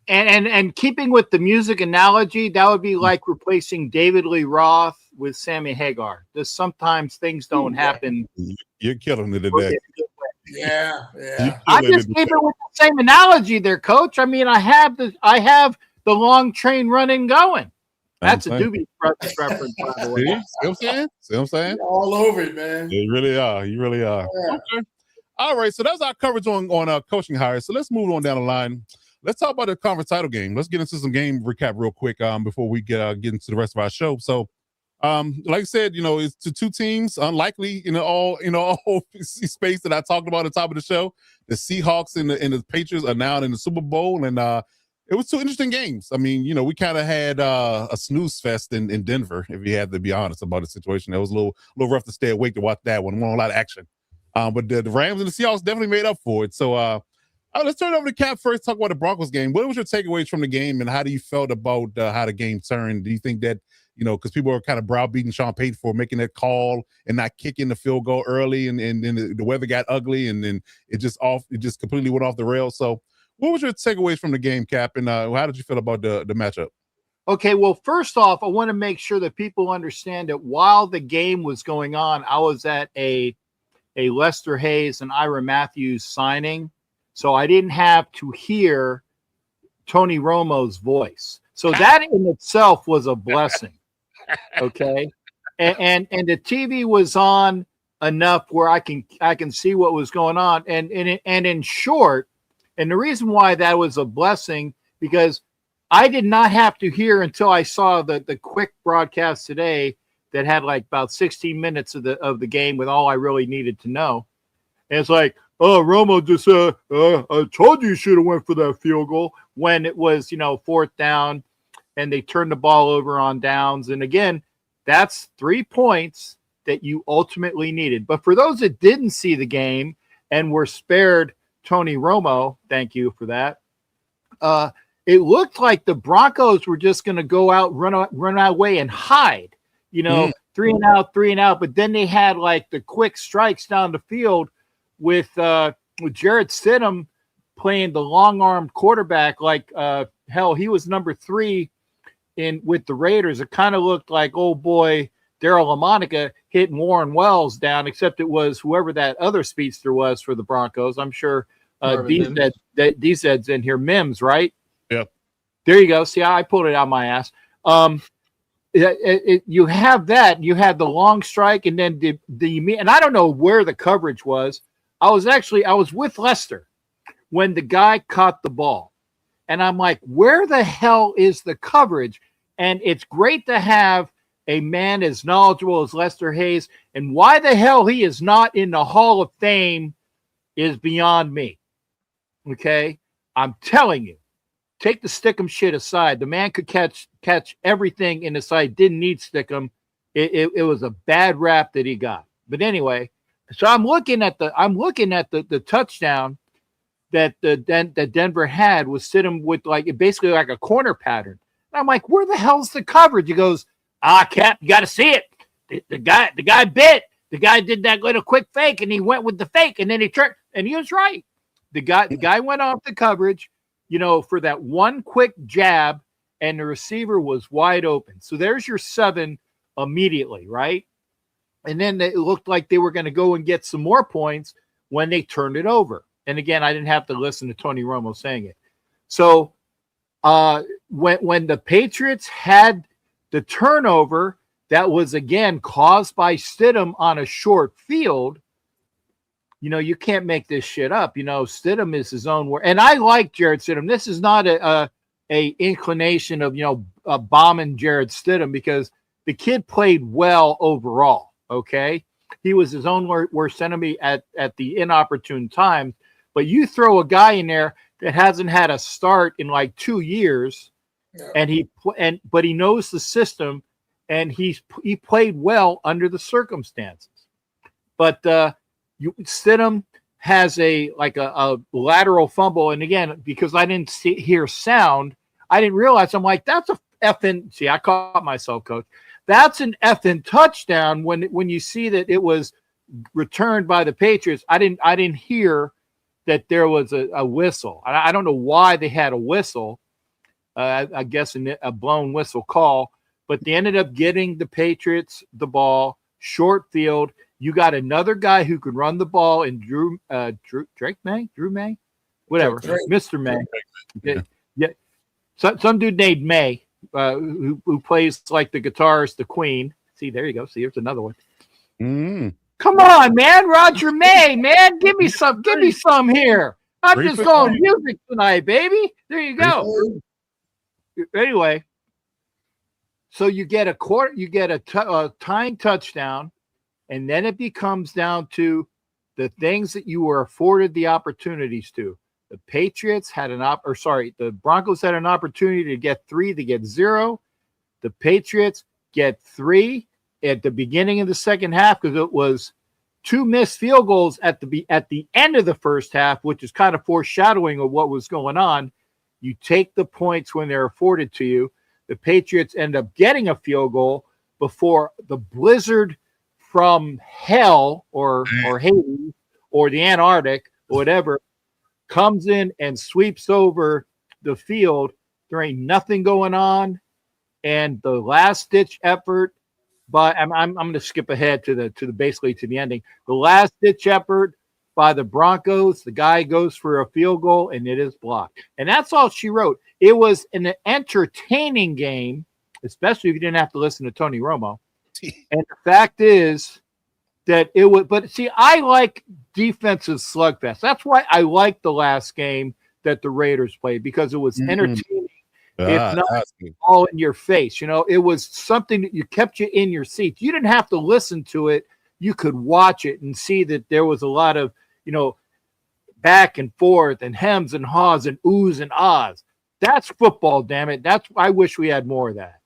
And keeping with the music analogy, that would be like replacing David Lee Roth with Sammy Hagar. Just sometimes things don't happen. You're killing it today. Yeah. I just keep it with the same analogy there, Coach. I mean, I have the long train running going. That's a Doobie reference, by the way. See what I'm saying? You're all over it, man. You really are. Yeah. Okay. All right. So that's our coverage on coaching hires. So let's move on down the line. Let's talk about the conference title game. Let's get into some game recap real quick before we get into the rest of our show. So, like I said, it's to two teams, unlikely all space that I talked about at the top of the show. The Seahawks and the Patriots are now in the Super Bowl, and it was two interesting games. I mean, we kind of had a snooze fest in Denver, if you had to be honest about the situation. It was a little rough to stay awake to watch that one. Wasn't a lot of action. But the Rams and the Seahawks definitely made up for it. So let's turn it over to Cap first, talk about the Broncos game. What was your takeaways from the game, and how do you felt about how the game turned? Do you think that, because people are kind of browbeating Sean Payton for making that call and not kicking the field goal early, and then the weather got ugly, and then it just completely went off the rails. So what was your takeaways from the game, Cap, and how did you feel about the matchup? Okay, well, first off, I want to make sure that people understand that while the game was going on, I was at a Lester Hayes and Ira Matthews signing, so I didn't have to hear Tony Romo's voice. So that in itself was a blessing. Okay, and the TV was on enough where I can see what was going on, and in short. And the reason why that was a blessing, because I did not have to hear until I saw the quick broadcast today that had like about 16 minutes of the game with all I really needed to know. And it's like, oh, Romo just I told you should have went for that field goal, when it was, fourth down and they turned the ball over on downs. And again, that's 3 points that you ultimately needed. But for those that didn't see the game and were spared Tony Romo, thank you for that. It looked like the Broncos were just going to go out, run away, and hide. 3 and out, 3 and out. But then they had like the quick strikes down the field with Jarrett Stidham playing the long-armed quarterback. Like hell, he was number 3 with the Raiders. It kind of looked like old boy Daryl LaMonica hitting Warren Wells down, except it was whoever that other speedster was for the Broncos. I'm sure DZ's in here. Mims, right? Yep. There you go. See, I pulled it out my ass. You have that. You had the long strike, and then and I don't know where the coverage was. I was with Lester when the guy caught the ball, and I'm like, where the hell is the coverage? And it's great to have a man as knowledgeable as Lester Hayes, and why the hell he is not in the Hall of Fame is beyond me. Okay, I'm telling you. Take the Stickum shit aside. The man could catch everything in the side. Didn't need Stickum. It was a bad rap that he got. But anyway, so I'm looking at the touchdown that Denver had was sitting with basically like a corner pattern. And I'm like, where the hell's the coverage? He goes, Cap, you got to see it. The guy bit. The guy did that little quick fake, and he went with the fake, and then he turned, and he was right. The guy went off the coverage, for that one quick jab, and the receiver was wide open. So there's your 7 immediately, right? And then it looked like they were going to go and get some more points when they turned it over. And again, I didn't have to listen to Tony Romo saying it. So when the Patriots had the turnover that was, again, caused by Stidham on a short field, you can't make this shit up. Stidham is his own word. And I like Jarrett Stidham. This is not a inclination of, bombing Jarrett Stidham, because the kid played well overall, okay? He was his own worst enemy at the inopportune times. But you throw a guy in there that hasn't had a start in like 2 years, but he knows the system, and he played well under the circumstances. But Stidham has a lateral fumble, and again, because I didn't hear sound, I didn't realize. I'm like, that's a effing. See, I caught myself, Coach. That's an effing touchdown. When you see that it was returned by the Patriots, I didn't hear that there was a whistle. I don't know why they had a whistle. I guess a blown whistle call, but they ended up getting the Patriots the ball, short field. You got another guy who could run the ball in Drew May, whatever, Mr. May. Yeah. Some dude named May, who plays like the guitarist, the Queen. See, there you go. See, here's another one. Come on, man, Roger May, man, give me some here. I'm just going music tonight, baby. There you go. Anyway, so you get a tying touchdown. And then it becomes down to the things that you were afforded the opportunities to. The Patriots had the Broncos had an opportunity to get 3, to get 0. The Patriots get 3 at the beginning of the second half, because it was 2 missed field goals at the end of the first half, which is kind of foreshadowing of what was going on. You take the points when they're afforded to you. The Patriots end up getting a field goal before the blizzard from hell or Hades or the Antarctic or whatever comes in and sweeps over the field. There ain't nothing going on, and the last ditch effort. But I'm going to skip ahead to the ending. The last ditch effort by the Broncos. The guy goes for a field goal, and it is blocked. And that's all she wrote. It was an entertaining game, especially if you didn't have to listen to Tony Romo. And the fact is that it was, but see, I like defensive slugfest. That's why I like the last game that the Raiders played, because it was entertaining. If not all in your face, it was something that you kept you in your seats. You didn't have to listen to it. You could watch it and see that there was a lot of, back and forth and hems and haws and oohs and ahs. That's football, damn it. I wish we had more of that.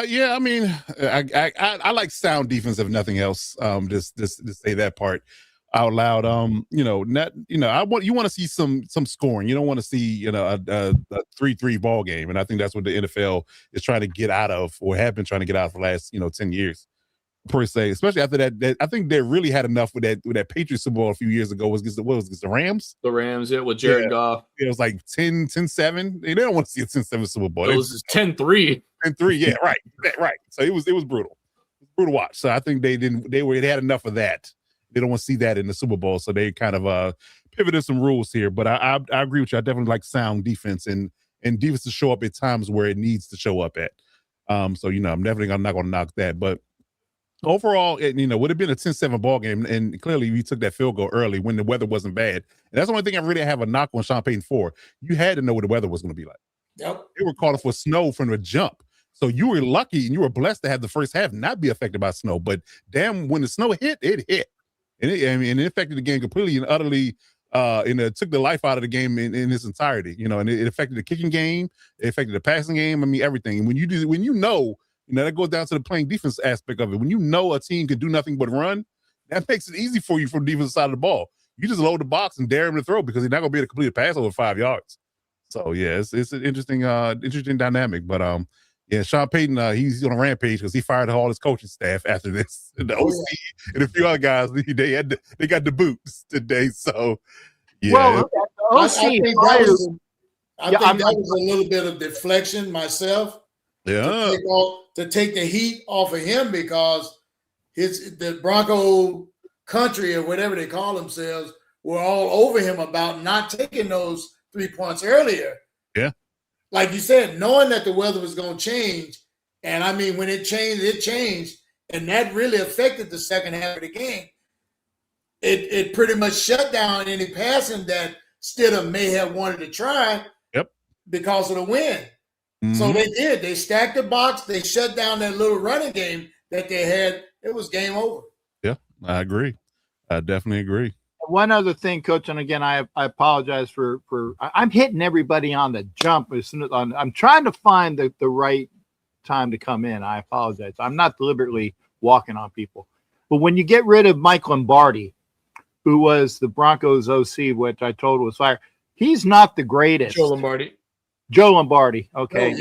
Yeah. I mean, I like sound defense if nothing else. Just to say that part. out loud. You want to see some scoring. You don't want to see a 3-3 ball game, and I think that's what the NFL is trying to get out of, or have been trying to get out of for the last 10 years per se. Especially after that I think they really had enough with that Patriots Super Bowl a few years ago. Was against the Rams? The Rams, with Jared Goff. It was like 10-7. They don't want to see a 10-7 Super Bowl. It was 10-3. 10-3. Yeah, right. So it was brutal. Brutal watch. So I think they had enough of that. They don't want to see that in the Super Bowl, so they kind of pivoted some rules here. But I agree with you. I definitely like sound defense and defense to show up at times where it needs to show up at. I'm definitely not going to knock that. But overall, it would have been a 10-7 ball game, and clearly we took that field goal early when the weather wasn't bad. And that's the only thing I really have a knock on Sean Payton for. You had to know what the weather was going to be like. Yep. They were calling for snow from the jump. So you were lucky and you were blessed to have the first half not be affected by snow. But damn, when the snow hit, it hit. And it affected the game completely and utterly, and it took the life out of the game in its entirety. And it affected the kicking game, it affected the passing game. I mean, everything. And when that goes down to the playing defense aspect of it. When you know a team can do nothing but run, that makes it easy for you from the defensive side of the ball. You just load the box and dare him to throw because he's not going to be able to complete a pass over 5 yards. So yeah, it's an interesting dynamic. But yeah, Sean Payton, he's on a rampage because he fired all his coaching staff after this. And the OC and a few other guys, they got the boots today. So yeah. Well, I think that was a little bit of deflection myself. Yeah. To take the heat off of him because the Bronco country or whatever they call themselves were all over him about not taking those 3 points earlier. Yeah. Like you said, knowing that the weather was going to change. And I mean, when it changed. And that really affected the second half of the game. It pretty much shut down any passing that Stidham may have wanted to try. Yep. Because of the wind. Mm-hmm. So they did. They stacked the box. They shut down that little running game that they had. It was game over. Yeah, I agree. I definitely agree. One other thing, Coach, and again, I apologize for I'm hitting everybody on the jump as soon as I'm trying to find the right time to come in. I apologize. I'm not deliberately walking on people. But when you get rid of Mike Lombardi, who was the Broncos OC, which I told was fire, he's not the greatest. Joe Lombardi. Okay.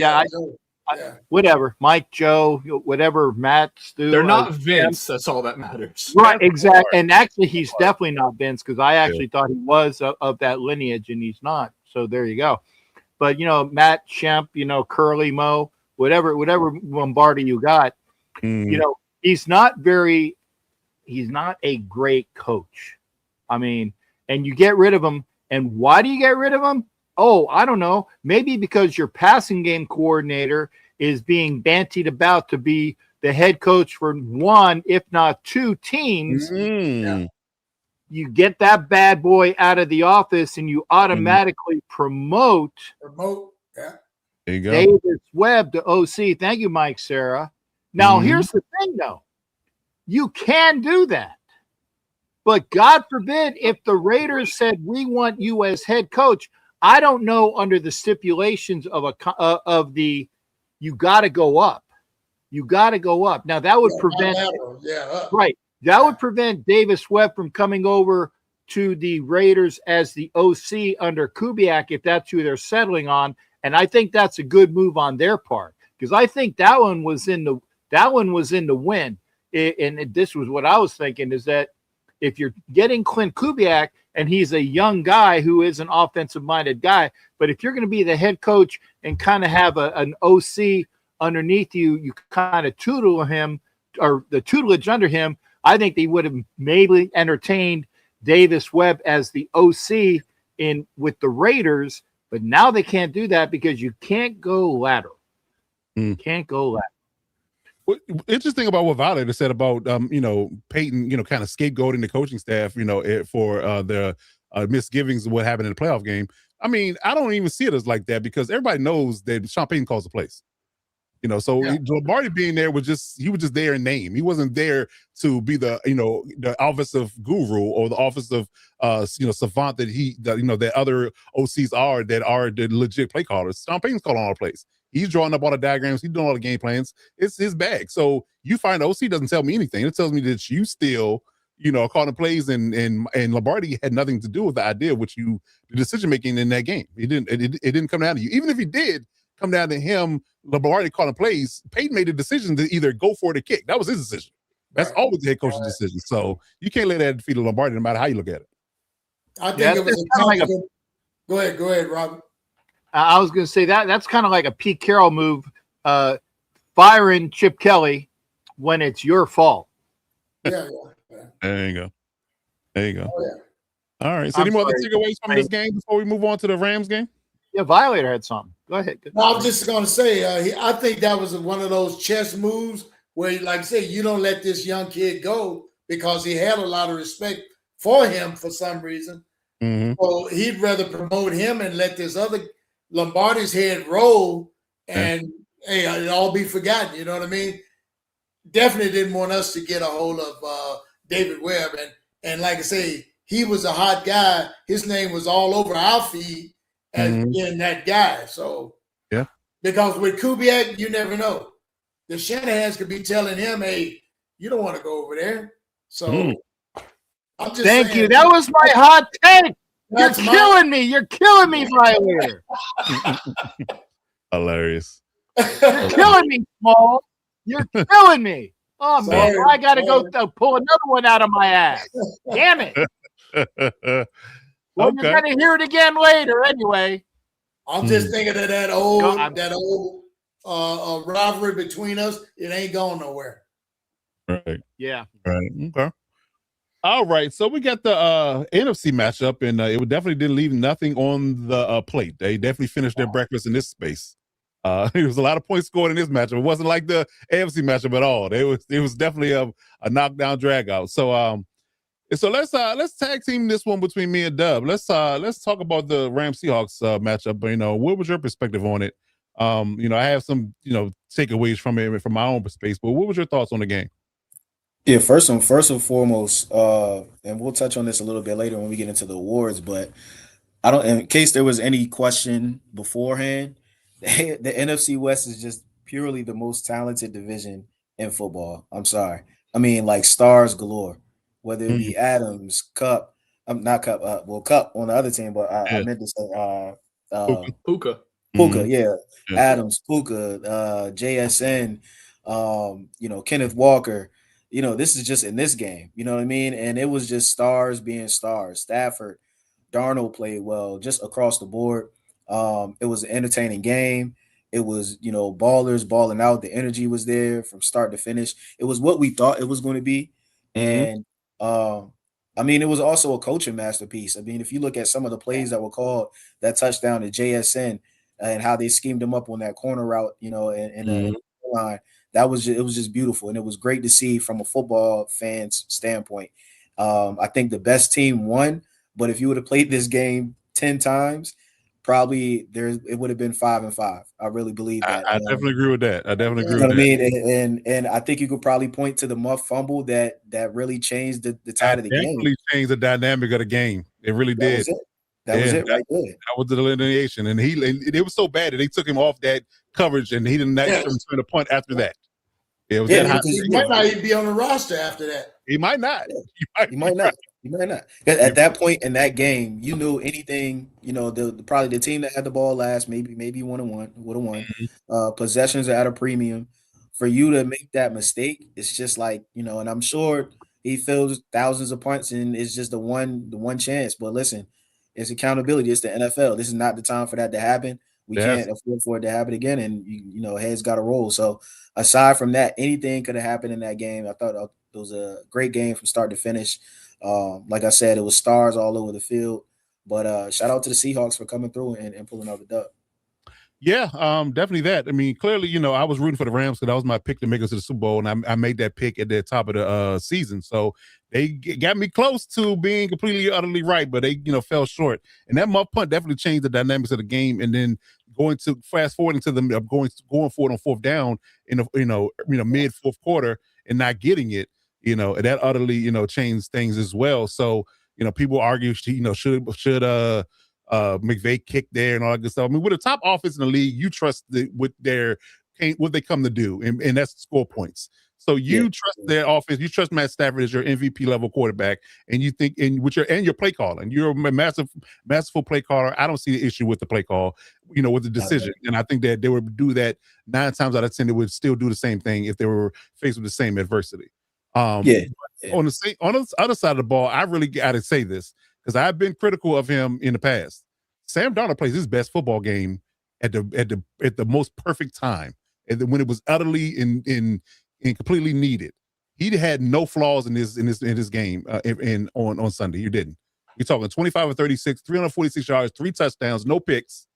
Whatever. Mike, Joe, whatever, Matt, Stu. They're not Vince. That's all that matters. Right, exactly. And actually, he's definitely not Vince because I actually thought he was of that lineage, and he's not. So there you go. But, Matt, Shemp, Curly, Mo, whatever Lombardi you got, he's not a great coach. I mean, and you get rid of him. And why do you get rid of him? Oh, I don't know. Maybe because your passing game coordinator is being bantied about to be the head coach for one, if not two teams. Mm. You get that bad boy out of the office and you automatically promote. Yeah. There you go. Davis Webb to OC. Thank you, Mike Sarah. Now, here's the thing, though. You can do that. But God forbid if the Raiders said, we want you as head coach. I don't know under the stipulations of you got to go up. You got to go up. Now that would prevent right. That would prevent Davis Webb from coming over to the Raiders as the OC under Kubiak if that's who they're settling on. And I think that's a good move on their part because I think that one was in the win. And this was what I was thinking is that if you're getting Clint Kubiak and he's a young guy who is an offensive-minded guy, but if you're going to be the head coach and kind of have an OC underneath you, you kind of tutor him or the tutelage under him, I think they would have maybe entertained Davis Webb as the OC with the Raiders, but now they can't do that because you can't go lateral. Can't go lateral. Interesting about what Violet said about Peyton, kind of scapegoating the coaching staff, for the misgivings of what happened in the playoff game. I mean, I don't even see it as like that because everybody knows that Sean Payton calls the plays. Lombardi being there was just there in name. He wasn't there to be the offensive guru or the office of savant that other OCs are that are the legit play callers. Sean Payton's calling all the plays. He's drawing up all the diagrams. He's doing all the game plans. It's his bag. So you find OC doesn't tell me anything. It tells me that you still, calling plays, and Lombardi had nothing to do with the idea, the decision making in that game. It didn't come down to you. Even if he did come down to him, Lombardi calling plays, Peyton made a decision to either go for it or kick. That was his decision. That's always the head coach's decision. So you can't let that defeat Lombardi, no matter how you look at it. I think it was go ahead, Robert. I was going to say that's kind of like a Pete Carroll move, firing Chip Kelly when it's your fault. Yeah. There you go. Oh, yeah. All right. So I'm any more other sorry. takeaways from this game before we move on to the Rams game? Yeah, Violator had something. Go ahead. No, I'm just going to say, I think that was one of those chess moves where, like I say, you don't let this young kid go because he had a lot of respect for him for some reason. Mm-hmm. So he'd rather promote him and let this other Lombardi's head roll and hey, it all be forgotten. You know what I mean? Definitely didn't want us to get a hold of David Webb. And like I say, he was a hot guy. His name was all over our feed as being that guy. So yeah, because with Kubiak, you never know. The Shanahans could be telling him, hey, you don't want to go over there. So I'm just Thank saying, you. That was my hot take. You're killing me. You're killing me, Violator. Hilarious. You're killing me, Small. You're killing me. Oh, man. I got to go pull another one out of my ass. Damn it. Well, you're going to hear it again later anyway. I'm just thinking of that old rivalry between us. It ain't going nowhere. Right. Yeah. Right. Okay. All right. So we got the NFC matchup, and it definitely didn't leave nothing on the plate. They definitely finished their breakfast in this space. There was a lot of points scored in this matchup. It wasn't like the AFC matchup at all. It was definitely a knockdown drag out. So let's tag team this one between me and Dub. Let's talk about the Rams Seahawks matchup. What was your perspective on it? I have some takeaways from it from my own perspective. But what was your thoughts on the game? Yeah, first and foremost, and we'll touch on this a little bit later when we get into the awards, but in case there was any question beforehand, the NFC West is just purely the most talented division in football. I'm sorry. I mean, like stars galore, whether it be Adams, Cup, not Cup, Cup on the other team, but I meant to say Puka. Yeah. Adams, Puka, JSN, Kenneth Walker. This is just in this game, you know what I mean? And it was just stars being stars. Stafford, Darnold played well just across the board. It was an entertaining game. It was, ballers balling out. The energy was there from start to finish. It was what we thought it was going to be. And it was also a coaching masterpiece. I mean, if you look at some of the plays that were called, that touchdown to JSN and how they schemed him up on that corner route, in the line, it was just beautiful. And it was great to see from a football fan's standpoint. I think the best team won, but if you would have played this game 10 times, probably it would have been 5-5. I really believe that. I definitely agree with that. I mean, and I think you could probably point to the muff fumble that really changed the tide of the game. Definitely changed the dynamic of the game. It really did. That was it right there. That was the delineation, and it was so bad that they took him off that coverage, and he didn't return a punt after that. It was he might not even be on the roster after that. He might not. He might not. At that point in that game, you knew anything. Probably the team that had the ball last, maybe would have won. Possessions are at a premium. For you to make that mistake, it's just like and I'm sure he feels thousands of punts, and it's just the one chance. But listen, it's accountability. It's the NFL. This is not the time for that to happen. We can't afford for it to happen again, and heads got to roll. So aside from that, anything could have happened in that game. I thought it was a great game from start to finish. Like I said, it was stars all over the field. But shout out to the Seahawks for coming through and pulling out the dub. Yeah, definitely that. I mean, clearly, I was rooting for the Rams because that was my pick to make us to the Super Bowl, and I made that pick at the top of the season. So they got me close to being completely, utterly right, but they, fell short. And that muff punt definitely changed the dynamics of the game. And then fast forward into them going for it on fourth down in the mid fourth quarter and not getting it, that utterly, changed things as well. So people argue, should McVay kick there and all that good stuff. I mean, with the top offense in the league, you trust what they come to do, and that's score points. So you trust their offense. You trust Matt Stafford as your MVP level quarterback, and you think with your play calling. You're a masterful play caller. I don't see the issue with the play call, with the decision. And I think that they would do that 9 times out of 10. They would still do the same thing if they were faced with the same adversity. On the other side of the ball, I really got to say this because I've been critical of him in the past. Sam Darnold plays his best football game at the most perfect time, and when it was utterly and completely needed. He had no flaws in this game on Sunday. You didn't. You're talking 25 or 36, 346 yards, 3 touchdowns, no picks.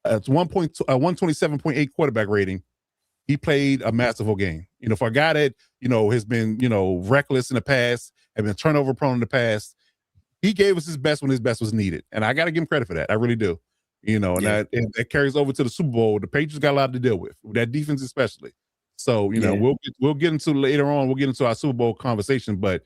It's 127.8 quarterback rating. He played a masterful game. For a guy that has been reckless in the past, have been turnover prone in the past, he gave us his best when his best was needed, and I got to give him credit for that. I really do. And that carries over to the Super Bowl. The Patriots got a lot to deal with that defense, especially. So we'll get into later on. We'll get into our Super Bowl conversation, but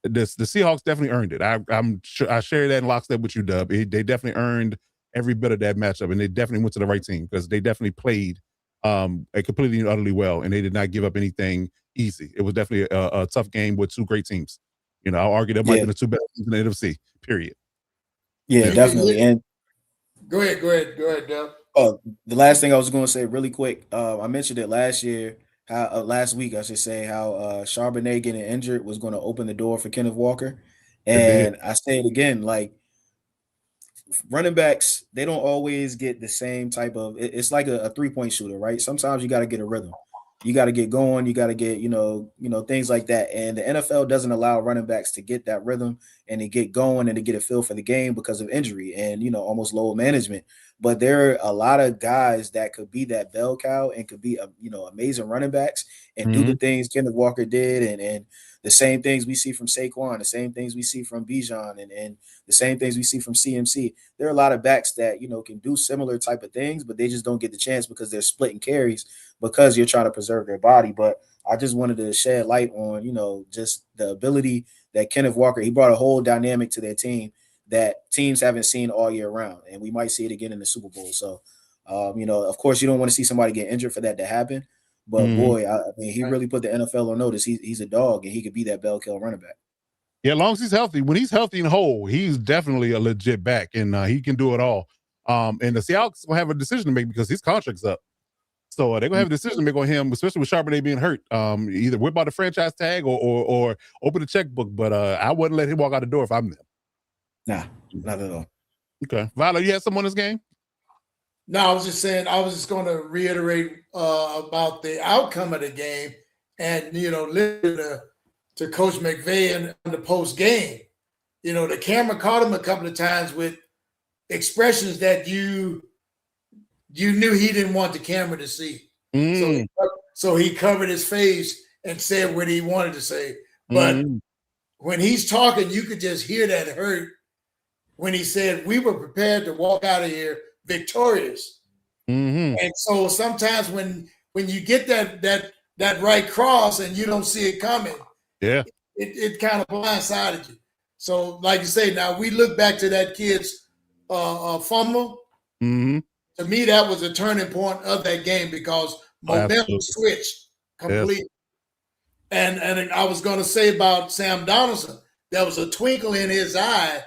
the Seahawks definitely earned it. I'm sure I share that in lockstep with you, Dub. They definitely earned every bit of that matchup, and they definitely went to the right team because they definitely played completely and utterly well, and they did not give up anything easy. It was definitely a tough game with 2 great teams. I'll argue that might have been the 2 best teams in the NFC. Period. Yeah, definitely. And go ahead, Dub. Oh, the last thing I was going to say really quick. I mentioned it last week, I should say, how Charbonnet getting injured was going to open the door for Kenneth Walker. And I say it again, like running backs, they don't always get the same type of, it's like a 3-point shooter, right? Sometimes you got to get a rhythm. You got to get going. You got to get, things like that. And the NFL doesn't allow running backs to get that rhythm and to get going and to get a feel for the game because of injury and, almost low management. But there are a lot of guys that could be that bell cow and could be, amazing running backs and do the things Kenneth Walker did and the same things we see from Saquon, the same things we see from Bijan and the same things we see from CMC. There are a lot of backs that, can do similar type of things, but they just don't get the chance because they're splitting carries because you're trying to preserve their body. But I just wanted to shed light on, just the ability that Kenneth Walker, he brought a whole dynamic to their team that teams haven't seen all year round. And we might see it again in the Super Bowl. So, of course, you don't want to see somebody get injured for that to happen. But boy, he really put the NFL on notice. He's a dog, and he could be that bell cow running back. Yeah, as long as he's healthy. When he's healthy and whole, he's definitely a legit back, and he can do it all. And the Seahawks will have a decision to make because his contract's up. So they're gonna have a decision to make on him, especially with Charbonnet being hurt. Either whip out the franchise tag or open the checkbook. But I wouldn't let him walk out the door if I'm them. Nah, not at all. Okay, Viola, you had someone in this game? No, I was just saying. I was just going to reiterate about the outcome of the game, and listen to Coach McVay in the post game. The camera caught him a couple of times with expressions that you knew he didn't want the camera to see. So he covered his face and said what he wanted to say. But when he's talking, you could just hear that hurt when he said, we were prepared to walk out of here victorious. And so sometimes when you get that right cross and you don't see it coming, it kind of blindsided you. So like you say, now we look back to that kid's fumble. To me, that was a turning point of that game because momentum switched completely. And I was going to say about Sam Donaldson, there was a twinkle in his eye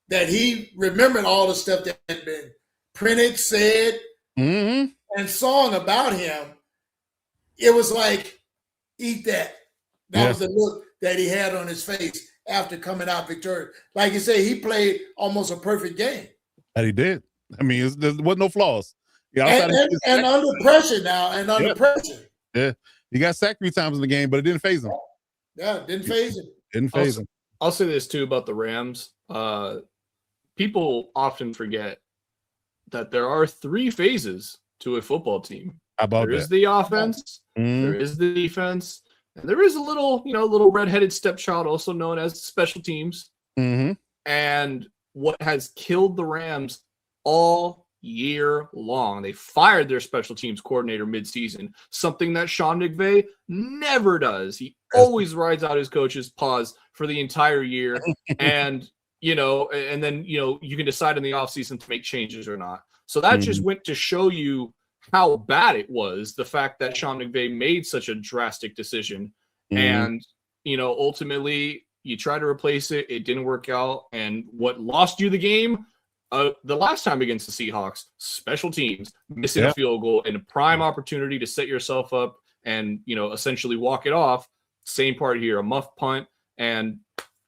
that he remembered all the stuff that had been printed, said, and song about him. It was like, eat that. That was the look that he had on his face after coming out victorious. Like you say, he played almost a perfect game. And he did. I mean, there wasn't no flaws. Yeah, and under pressure now, under pressure. Yeah, he got sacked 3 times in the game, but it didn't phase him. Yeah, it didn't phase him. Didn't phase him. I'll say this too about the Rams. People often forget that there are 3 phases to a football team. How about there is the offense, there is the defense, and there is a little redheaded stepchild, also known as special teams. And what has killed the Rams all year long, they fired their special teams coordinator midseason, something that Sean McVay never does. He always rides out his coach's paws for the entire year. And and then you can decide in the offseason to make changes or not. So that just went to show you how bad it was, the fact that Sean McVay made such a drastic decision. And, ultimately you try to replace it. It didn't work out. And what lost you the game the last time against the Seahawks, special teams, missing a field goal and a prime opportunity to set yourself up and, essentially walk it off. Same part here, a muff punt. And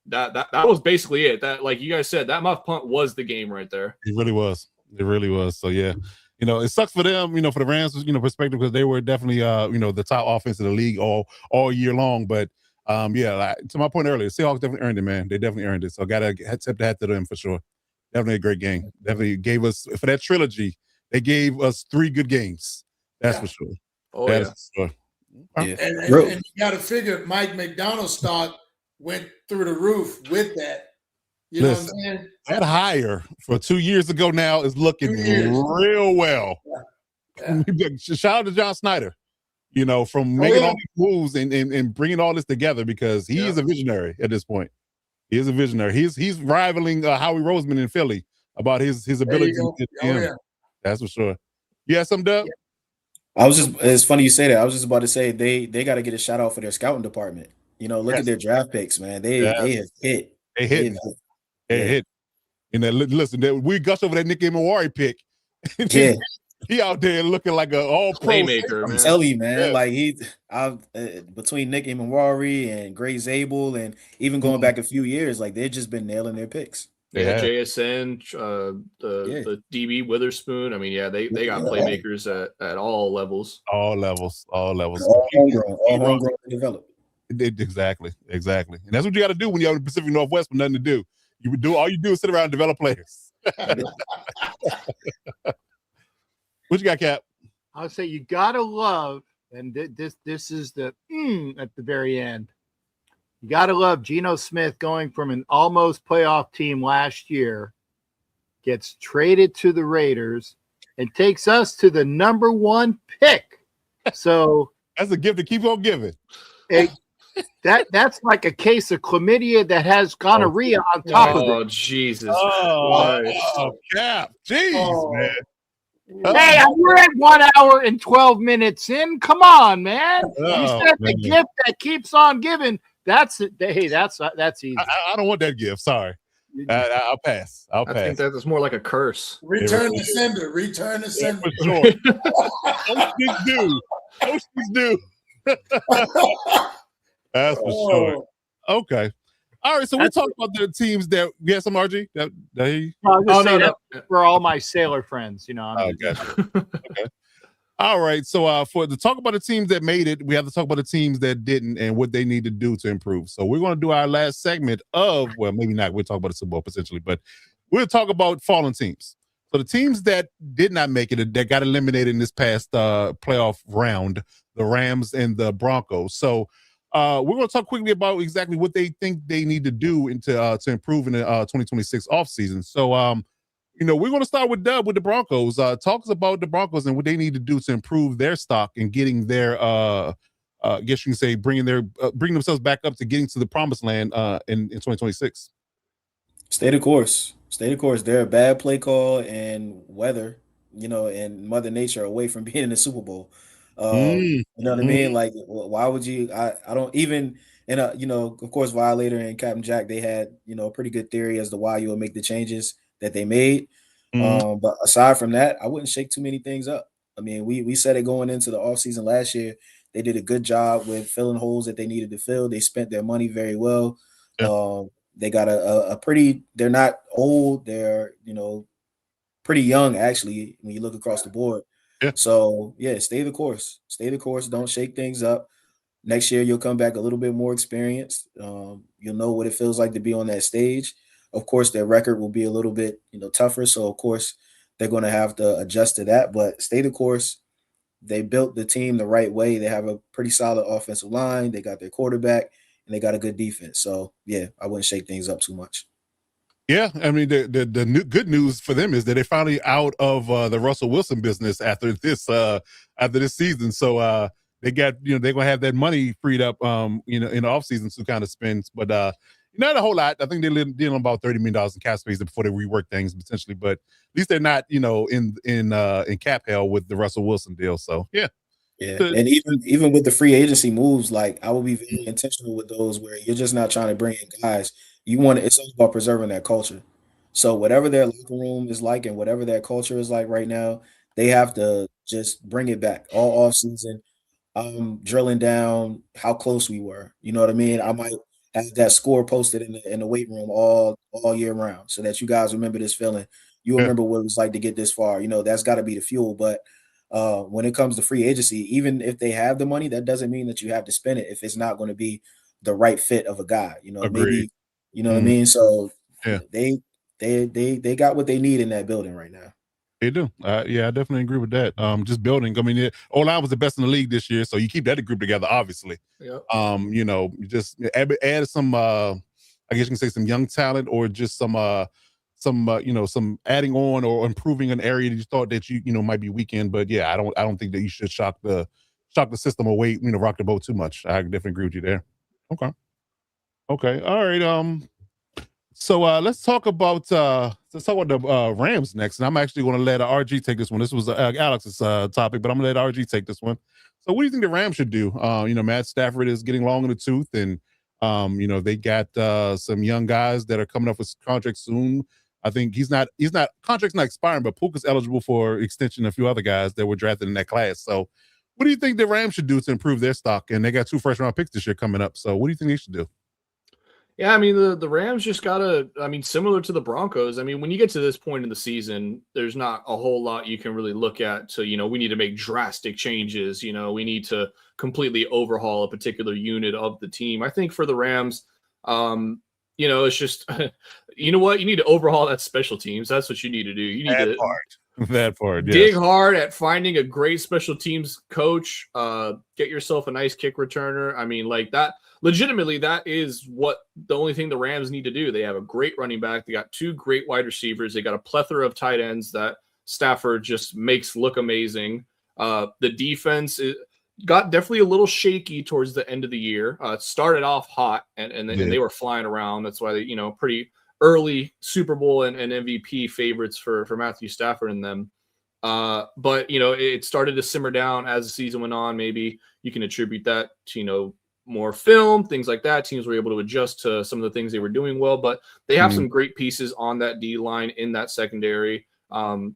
that was basically it. That, like you guys said, that muff punt was the game right there. It really was. It really was. So yeah, it sucks for them, for the Rams, perspective, because they were definitely, the top offense in the league all year long. But to my point earlier, Seahawks definitely earned it, man. They definitely earned it. So gotta tip the hat to them for sure. Definitely a great game. Definitely gave us, for that trilogy, they gave us 3 good games. That's for sure. Oh, That's for sure. Yeah. And you got to figure Mike McDonald's stock went through the roof with that. You know what I'm saying? That hire for 2 years ago now is looking real well. Yeah. Shout out to John Snyder, from making all these moves and bringing all this together, because he is a visionary at this point. He is a visionary. He's rivaling Howie Roseman in Philly about his ability. That's for sure. You have some, Dub? It's funny you say that. I was just about to say they got to get a shout out for their scouting department. Look at their draft picks, man. They have hit. They hit. And listen, we gushed over that Nick Emenwari pick. Yeah. He out there looking like an all-pro playmaker. I'm telling you, man. Like between Nick Emenwari and Gray Zabel, and even going back a few years, like they've just been nailing their picks. Yeah, JSN, the DB Witherspoon. I mean, they got playmakers at all levels. All levels. All homegrown developed. Exactly. And that's what you got to do when you're in the Pacific Northwest with nothing to do. All you do is sit around and develop players. What you got, Cap? I'll say you gotta love, and this is the at the very end. You gotta love Geno Smith going from an almost playoff team last year, gets traded to the Raiders, and takes us to the number 1 pick. So that's a gift to keep on giving. That's like a case of chlamydia that has gonorrhea on top of it. Oh, Jesus. Cap. Jeez, man. Hey, we're at 1 hour and 12 minutes in. Come on, man. You said the gift that keeps on giving. That's it. Hey, that's easy. I don't want that gift. Sorry. I'll pass. I think that is more like a curse. Return the sender. Return the sender. For sure. Those do. That's for sure. Okay. All right, so we talked about the teams that we had some RG. For all my sailor friends, Gotcha. Okay. All right, so for the talk about the teams that made it, we have to talk about the teams that didn't and what they need to do to improve. So we're going to do our last segment maybe not. We'll talk about the Super Bowl potentially, but we'll talk about fallen teams. So the teams that did not make it, that got eliminated in this past playoff round, the Rams and the Broncos. So we're going to talk quickly about exactly what they think they need to do to improve in the 2026 offseason. So, we're going to start with Dub with the Broncos. Talk us about the Broncos and what they need to do to improve their stock and getting their, I guess you can say, bringing themselves back up to getting to the promised land in 2026. Stay the course. They're a bad play call and weather, and Mother Nature away from being in the Super Bowl. You know what I mean? Like, why would you? I don't even. And of course, Violator and Captain Jack, they had a pretty good theory as to why you would make the changes that they made. But aside from that, I wouldn't shake too many things up. I mean, we said it going into the offseason last year. They did a good job with filling holes that they needed to fill. They spent their money very well. Yeah. They got a pretty. They're not old. They're pretty young actually when you look across the board. Yeah. So stay the course. Don't shake things up. Next year you'll come back a little bit more experienced. You'll know what it feels like to be on that stage. Of course, their record will be a little bit tougher. So of course they're going to have to adjust to that. But stay the course. They built the team the right way. They have a pretty solid offensive line. They got their quarterback and they got a good defense. So I wouldn't shake things up too much. Yeah, I mean the new good news for them is that they're finally out of the Russell Wilson business after this season. So they got they're gonna have that money freed up in the offseason to kind of spend. But Not a whole lot. I think they're dealing about $30 million in cap space before they rework things potentially, but at least they're not, in cap hell with the Russell Wilson deal. So yeah. Yeah, and even with the free agency moves, like I will be very intentional with those where you're just not trying to bring in guys. It's all about preserving that culture. So whatever their locker room is like and whatever their culture is like right now, they have to just bring it back all off season. Drilling down how close we were. You know what I mean? I might have that score posted in the weight room all year round, so that you guys remember this feeling. You Yeah. remember what it was like to get this far. That's got to be the fuel. But when it comes to free agency, even if they have the money, that doesn't mean that you have to spend it if it's not going to be the right fit of a guy. Agreed. Maybe what I mean. So Yeah. they got what they need in that building right now. They do. Yeah, I definitely agree with that. Just building. I mean, O-line was the best in the league this year, so you keep that group together, obviously. Yep. You just add some, I guess you can say some young talent, or just some adding on or improving an area that you thought that you might be weak in. But yeah, I don't think that you should shock the system away, rock the boat too much. I definitely agree with you there. Okay. All right. So let's talk about the Rams next, and I'm actually going to let RG take this one. This was Alex's topic, but I'm going to let RG take this one. So, what do you think the Rams should do? Matt Stafford is getting long in the tooth, and they got some young guys that are coming up with contracts soon. I think contract's not expiring, but Puka's eligible for extension. A few other guys that were drafted in that class. So, what do you think the Rams should do to improve their stock? And they got 2 first-round picks this year coming up. So, what do you think they should do? Yeah, I mean, the Rams just similar to the Broncos. I mean, when you get to this point in the season, there's not a whole lot you can really look at to, we need to make drastic changes. We need to completely overhaul a particular unit of the team. I think for the Rams, it's just, you know what? You need to overhaul that special teams. That's what you need to do. You need that part. Yes. Dig hard at finding a great special teams coach. Get yourself a nice kick returner. I mean, like that. Legitimately, that is what the only thing the Rams need to do. They have a great running back. They got 2 great wide receivers. They got a plethora of tight ends that Stafford just makes look amazing. The defense got definitely a little shaky towards the end of the year. It started off hot, and they were flying around. That's why they, pretty early Super Bowl and MVP favorites for Matthew Stafford and them. But, it started to simmer down as the season went on. Maybe you can attribute that to, more film, things like that. Teams were able to adjust to some of the things they were doing well, but they have some great pieces on that D line in that secondary. So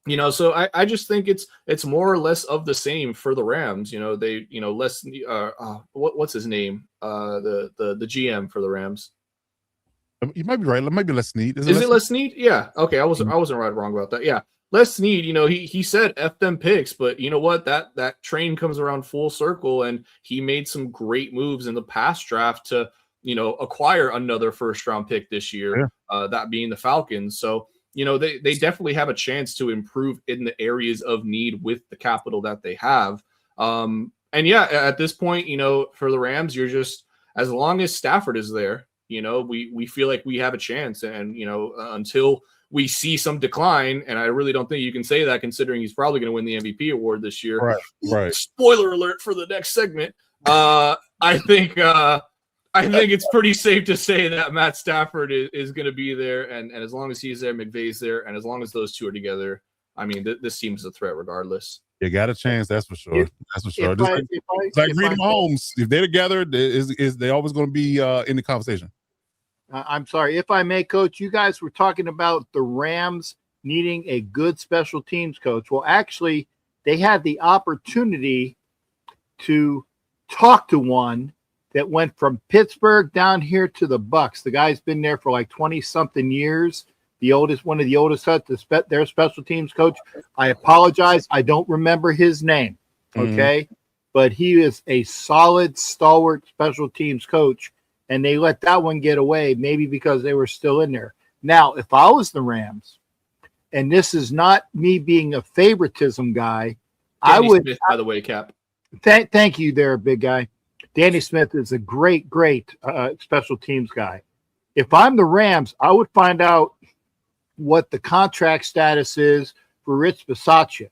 I just think it's more or less of the same for the Rams. They, less, what's his name? The GM for the Rams. You might be right. It might be Les Snead. Is it Les Snead? Yeah. Okay. I wasn't wrong about that. Yeah. Les Snead, he said F them picks, but you know what? That train comes around full circle, and he made some great moves in the past draft to, acquire another first-round pick this year, that being the Falcons. So, they definitely have a chance to improve in the areas of need with the capital that they have. And yeah, at this point, for the Rams, you're just, as long as Stafford is there, we feel like we have a chance. And, until we see some decline, and I really don't think you can say that considering he's probably going to win the MVP award this year. Right. Spoiler alert for the next segment. I think it's pretty safe to say that Matt Stafford is going to be there, and as long as he's there, McVay's there, and as long as those 2 are together, I mean, this team's a threat regardless. You got a chance, that's for sure. That's for sure. It's like Reed Mahomes. If they're together, they always going to be in the conversation. I'm sorry, if I may, Coach, you guys were talking about the Rams needing a good special teams coach. Well, actually, they had the opportunity to talk to one that went from Pittsburgh down here to the Bucs. The guy's been there for like 20-something years. One of the oldest their special teams coach. I apologize. I don't remember his name. Okay. But he is a solid, stalwart special teams coach. And they let that one get away, maybe because they were still in there. Now, if I was the Rams, and this is not me being a favoritism guy, I would. Smith, by the way, Cap. Thank you there, big guy. Danny Smith is a great special teams guy. If I'm the Rams, I would find out what the contract status is for Rich Bisaccia.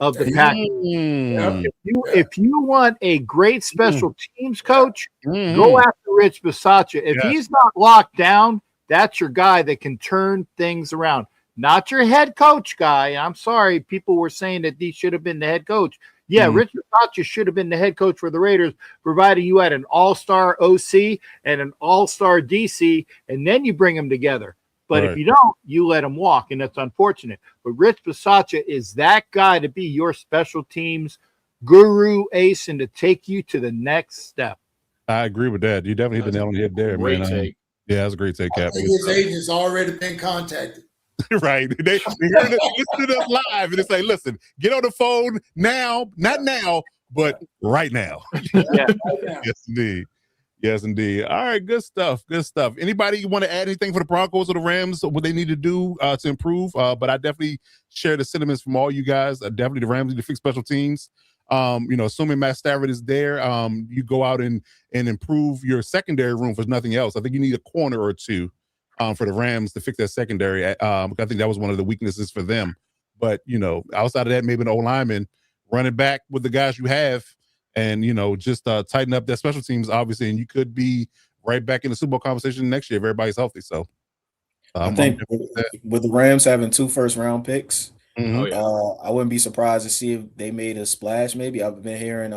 of the package. Mm. If you want a great special teams coach, Mhm. go after Rich Bisaccia. If Yes. he's not locked down, that's your guy that can turn things around. Not your head coach guy. I'm sorry, people were saying that he should have been the head coach. Yeah, Mhm. Rich Bisaccia should have been the head coach for the Raiders, provided you had an all-star OC and an all-star DC, and then you bring them together. But if Right. you don't, you let him walk, and that's unfortunate. But Rich Bisaccia is that guy to be your special teams guru ace and to take you to the next step. I agree with that. You definitely hit the nail on the head there, Great man. take. Yeah, that's a great take, I Cap. think his agent's already been contacted. Right. They hear this, listen to us live, and they say, listen, get on the phone now, not now, but right now. Yeah. Right now. Yes, indeed. Yes, indeed. All right, good stuff. Good stuff. Anybody want to add anything for the Broncos or the Rams? What they need to do to improve? But I definitely share the sentiments from all you guys. Definitely the Rams need to fix special teams. Assuming Matt Stafford is there, you go out and improve your secondary room for nothing else. I think you need a corner or two for the Rams to fix that secondary. I think that was one of the weaknesses for them. But outside of that, maybe an O lineman running back with the guys you have. And, just tighten up that special teams, obviously, and you could be right back in the Super Bowl conversation next year if everybody's healthy. So I think with the Rams having 2 first-round picks, Oh yeah. I wouldn't be surprised to see if they made a splash. Maybe I've been hearing.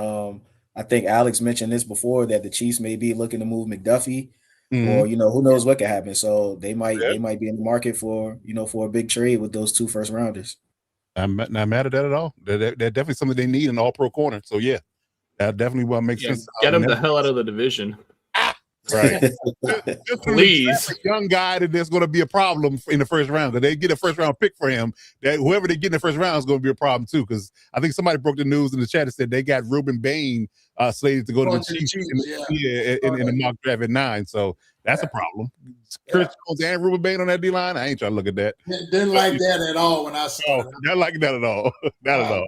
I think Alex mentioned this before that the Chiefs may be looking to move McDuffie, or who knows what could happen. So they might be in the market for for a big trade with those 2 first-rounders. I'm not mad at that at all. They're definitely something they need in all-pro corner. So yeah, that definitely will make sense. Get him the hell out of the division. Right. Just Please. a young guy that's going to be a problem in the first round. Because they get a first-round pick for him, that whoever they get in the first round is going to be a problem too. Because I think somebody broke the news in the chat and said they got Ruben Bain slated to go to the Chiefs in the mock draft at 9. So that's a problem. Chris Jones and Ruben Bain on that D-line. I ain't trying to look at that. Didn't like that at all when I saw it. Not like that at all. Not at all.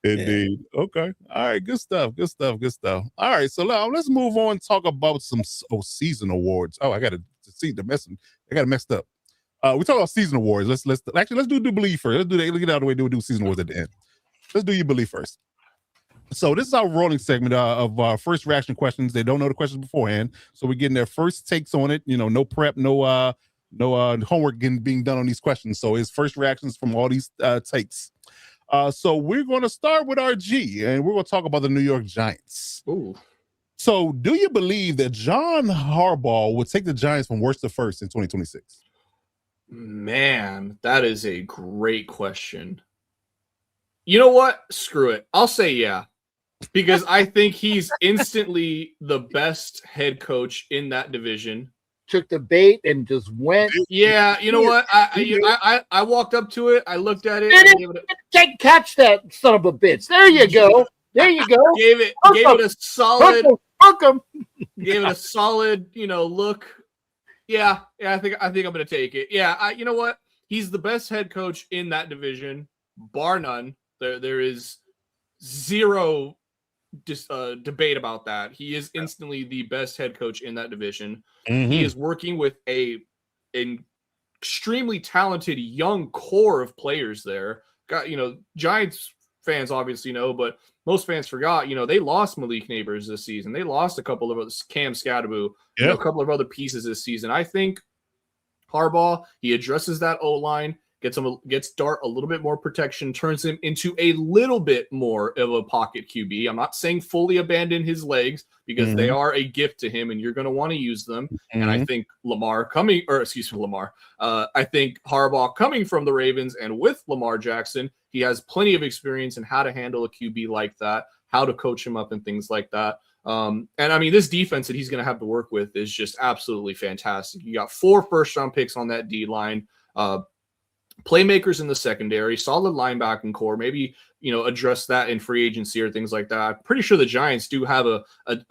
Indeed. Yeah. Okay. All right. Good stuff. Good stuff. Good stuff. All right. So now let's move on and talk about some season awards. Oh, I got to see the message. I got it messed up. We talk about season awards. Let's do believe first. Let's do that. Let's get out of the way. Do season awards at the end. Let's do you believe first. So this is our rolling segment of our first reaction questions. They don't know the questions beforehand, so we're getting their first takes on it. No prep, no homework being done on these questions. So it's first reactions from all these takes. So we're going to start with our G, and we're going to talk about the New York Giants. Ooh. So do you believe that John Harbaugh would take the Giants from worst to first in 2026? Man, that is a great question. You know what? Screw it. I'll say yeah. Because I think he's instantly the best head coach in that division. Took the bait and just went. Yeah, you know what? I walked up to it. I looked at it. And can't catch that son of a bitch. There you go. There you go. Gave it a solid. Gave it a solid, look. Yeah. I think I'm gonna take it. Yeah. You know what? He's the best head coach in that division, bar none. There is zero debate about that. He is instantly the best head coach in that division. Mm-hmm. He is working with an extremely talented young core of players there. Got Giants fans obviously know, but most fans forgot. They lost Malik Neighbors this season. They lost a couple of Cam Scadaboo, a couple of other pieces this season. I think Harbaugh, he addresses that O-line, gets Dart a little bit more protection, turns him into a little bit more of a pocket QB. I'm not saying fully abandon his legs because they are a gift to him and you're going to want to use them. And I think I think Harbaugh coming from the Ravens and with Lamar Jackson, he has plenty of experience in how to handle a QB like that, how to coach him up and things like that. And I mean, this defense that he's going to have to work with is just absolutely fantastic. You got 4 first-round picks on that D-line, playmakers in the secondary, solid linebacking core, maybe, address that in free agency or things like that. I'm pretty sure the Giants do have a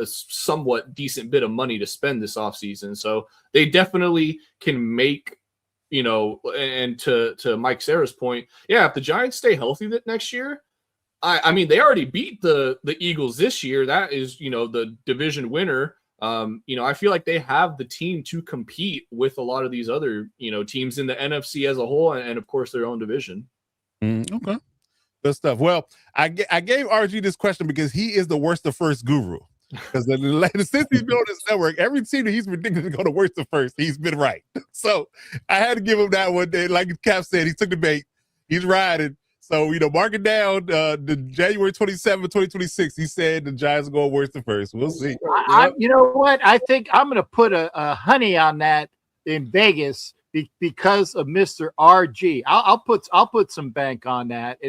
somewhat decent bit of money to spend this offseason. So they definitely can make, and to Mike Sarah's point, yeah, if the Giants stay healthy next year, I mean, they already beat the Eagles this year. That is, the division winner. I feel like they have the team to compete with a lot of these other, teams in the NFC as a whole, and of course their own division. Okay. Good stuff. Well, I gave RG this question because he is the worst of first guru. Because since he's been on this network, every team that he's predicted to go to worst of first, he's been right. So I had to give him that one day. Like Cap said, he took the bait. He's riding. So, mark it down. The January 27, 2026, he said the Giants will go worst of first. We'll see. You know what? I think I'm going to put a honey on that in Vegas because of Mr. RG. I'll put some bank on that.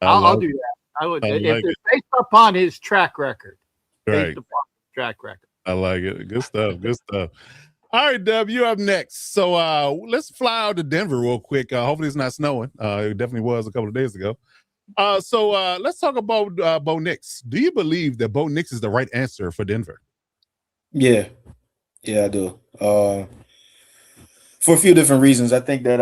I'll do that. I would if it's based upon his track record. Right. Based upon his track record. I like it. Good stuff. Good stuff. All right, Dub, you're up next. So let's fly out to Denver real quick. Hopefully it's not snowing. It definitely was a couple of days ago. So let's talk about Bo Nix. Do you believe that Bo Nix is the right answer for Denver? Yeah, I do. For a few different reasons. I think that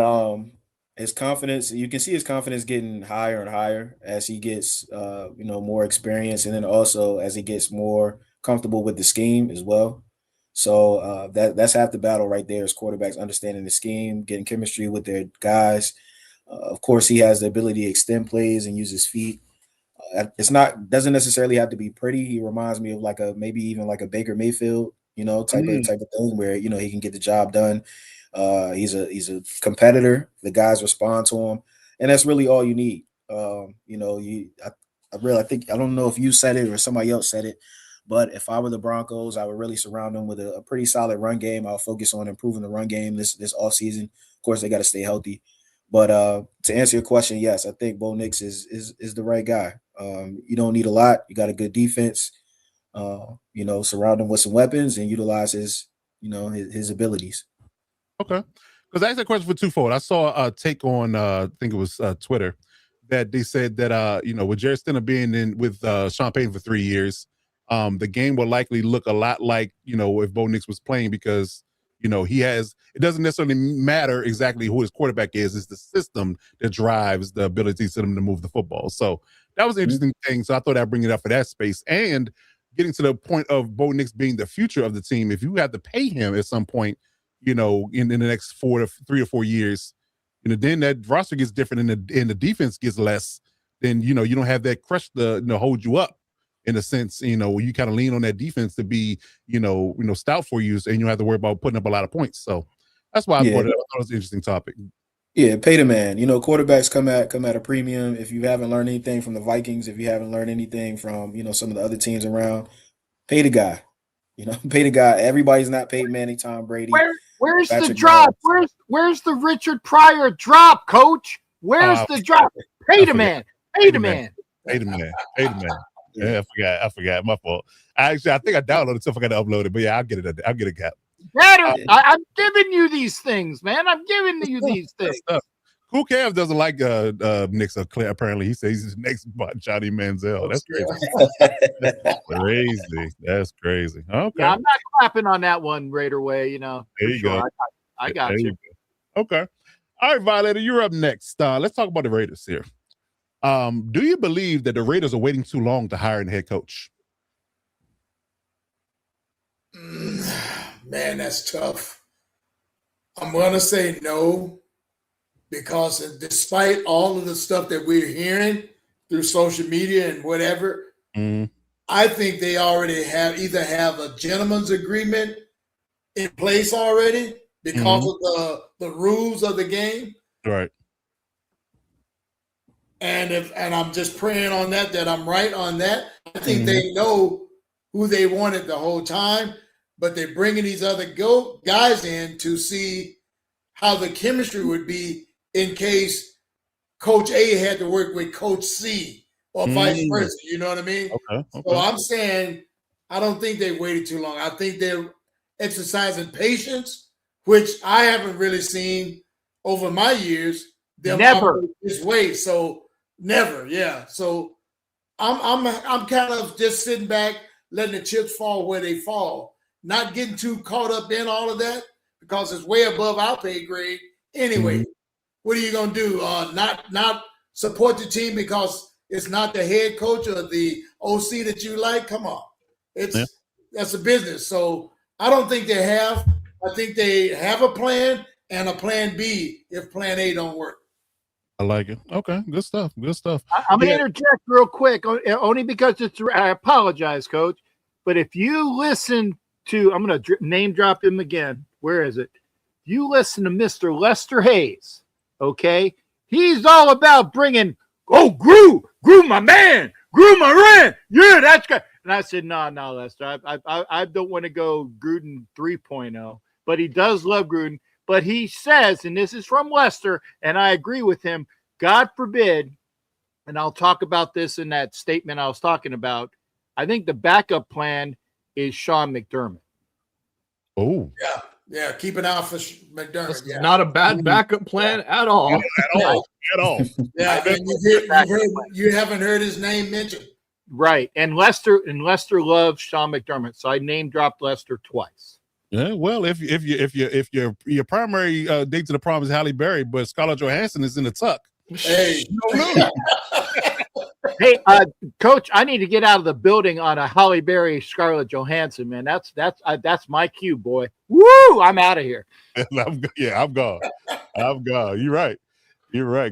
his confidence, you can see his confidence getting higher and higher as he gets more experience, and then also as he gets more comfortable with the scheme as well. So that's half the battle right there, is quarterbacks understanding the scheme, getting chemistry with their guys. Of course, he has the ability to extend plays and use his feet. Doesn't necessarily have to be pretty. He reminds me of maybe even like a Baker Mayfield, type of thing where he can get the job done. He's a competitor. The guys respond to him, and that's really all you need. I don't know if you said it or somebody else said it, but if I were the Broncos, I would really surround them with a pretty solid run game. I'll focus on improving the run game this offseason. Of course, they got to stay healthy. But to answer your question, yes, I think Bo Nix is the right guy. You don't need a lot. You got a good defense. Surround him with some weapons and utilize his abilities. Okay. Because I asked that question for twofold. I saw a take on, I think it was Twitter, that they said that, with Jarrett Stidham being in with Sean Payton for 3 years, the game will likely look a lot like, if Bo Nix was playing because, it doesn't necessarily matter exactly who his quarterback is. It's the system that drives the ability for them to move the football. So that was an interesting thing. So I thought I'd bring it up for that space. And getting to the point of Bo Nix being the future of the team, if you have to pay him at some point, in the next 3 to 4 years, then that roster gets different and the defense gets less, then, you don't have that crush to, hold you up in a sense, where you kind of lean on that defense to be, stout for you, and you don't have to worry about putting up a lot of points. So that's why I thought it was an interesting topic. Yeah, pay the man. Quarterbacks come at a premium. If you haven't learned anything from the Vikings, if you haven't learned anything from, some of the other teams around, pay the guy. Pay the guy. Everybody's not Peyton Manning, Tom Brady. Where's Patrick the drop? Where's the Richard Pryor drop, Coach? Where's the drop? Pay the man. Pay the man. Pay the man. Pay the man. Yeah, I forgot. My fault. I think I downloaded it, so I forgot to upload it. But yeah, I'll get it. I'll get a gap. Better. I'm giving you these things, man. I'm giving you these things. Cool Cav doesn't like Nix apparently. He says he's next by Johnny Manziel. That's crazy. That's crazy. Okay. Yeah, I'm not clapping on that one right away, There you go. I got you. Okay. All right, Violator, you're up next. Let's talk about the Raiders here. Do you believe that the Raiders are waiting too long to hire a head coach? Man, that's tough. I'm going to say no, because despite all of the stuff that we're hearing through social media and whatever, I think they already either have a gentleman's agreement in place already because of the rules of the game. Right. And I'm just praying on that I'm right on that. I think they know who they wanted the whole time, but they're bringing these other guys in to see how the chemistry would be in case Coach A had to work with Coach C or vice versa. You know what I mean? Okay. So I'm saying I don't think they waited too long. I think they're exercising patience, which I haven't really seen over my years. Never this way. So never, yeah. So I'm kind of just sitting back, letting the chips fall where they fall, not getting too caught up in all of that because it's way above our pay grade. Anyway, what are you gonna do? Not support the team because it's not the head coach or the OC that you like? Come on, that's a business. So I don't think they have. I think they have a plan and a plan B if plan A don't work. I like it. Okay, good stuff. Good stuff. I'm going to interject real quick, only because I apologize, Coach. But if you listen to, I'm going to name drop him again. Where is it? You listen to Mr. Lester Hayes, okay? He's all about bringing, Grew, my man, Grew, my man. Yeah, that's good. And I said, no, Lester, I don't want to go Gruden 3.0, but he does love Gruden. But he says, and this is from Lester, and I agree with him, God forbid, and I'll talk about this in that statement I was talking about, I think the backup plan is Sean McDermott. Oh. Yeah, keep an eye for McDermott. This is not a bad backup plan at all. At all. Yeah, and you haven't heard his name mentioned. Right. And Lester loves Sean McDermott. So I name dropped Lester twice. Yeah, well, if your primary date to the prom is Halle Berry, but Scarlett Johansson is in the tuck. Hey, Hey, Coach, I need to get out of the building on a Halle Berry, Scarlett Johansson, man. That's my cue, boy. Woo! I'm out of here. I'm gone. I'm gone. You're right.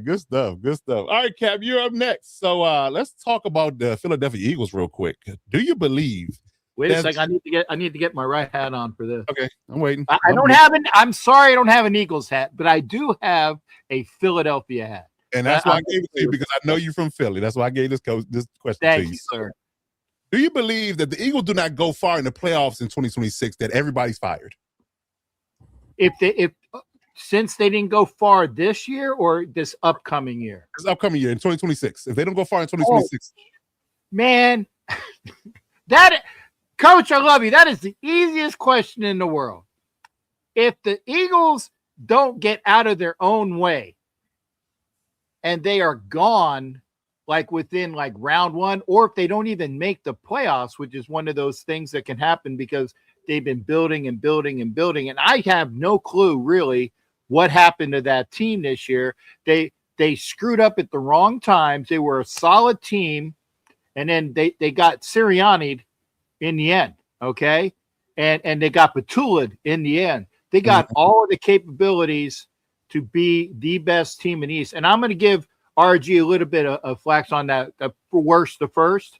Good stuff. All right, Cap, you're up next. So let's talk about the Philadelphia Eagles real quick. Do you believe? Wait a second. I need to get my right hat on for this. Okay, I'm waiting. I'm sorry, I don't have an Eagles hat, but I do have a Philadelphia hat. And that's why I gave it to you, because I know you're from Philly. That's why I gave this question to you. Thank you, sir. Do you believe that the Eagles do not go far in the playoffs in 2026, that everybody's fired? Since they didn't go far this year or this upcoming year? This upcoming year in 2026. If they don't go far in 2026. Man, Coach, I love you. That is the easiest question in the world. If the Eagles don't get out of their own way and they are gone within round one, or if they don't even make the playoffs, which is one of those things that can happen because they've been building and building and building. And I have no clue really what happened to that team this year. They screwed up at the wrong times. They were a solid team. And then they got Sirianni'd in the end. Okay. And they got Petula'd in the end. They got all of the capabilities to be the best team in the East. And I'm going to give RG a little bit of flax on that. For worse, the first.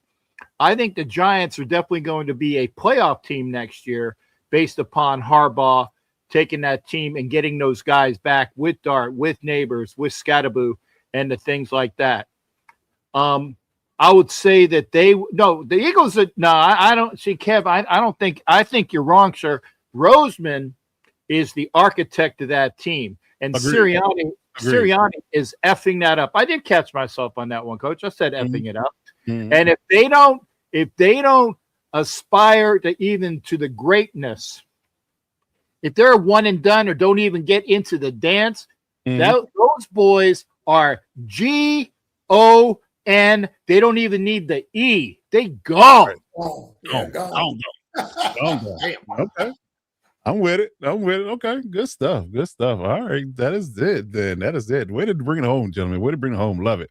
I think the Giants are definitely going to be a playoff team next year based upon Harbaugh taking that team and getting those guys back with Dart, with Neighbors, with Scatterboo, and the things like that. I would say that the Eagles. I don't see, Kev. I think you're wrong, sir. Roseman is the architect of that team. And Sirianni is effing that up. I did catch myself on that one, Coach. I said effing it up. Mm-hmm. And if they don't aspire to even to the greatness, if they're one and done or don't even get into the dance, those boys are GON. They don't even need the E. They gone. Gone. Okay. I'm with it. Okay. Good stuff. All right. That is it then. Way to bring it home, gentlemen. Way to bring it home. Love it.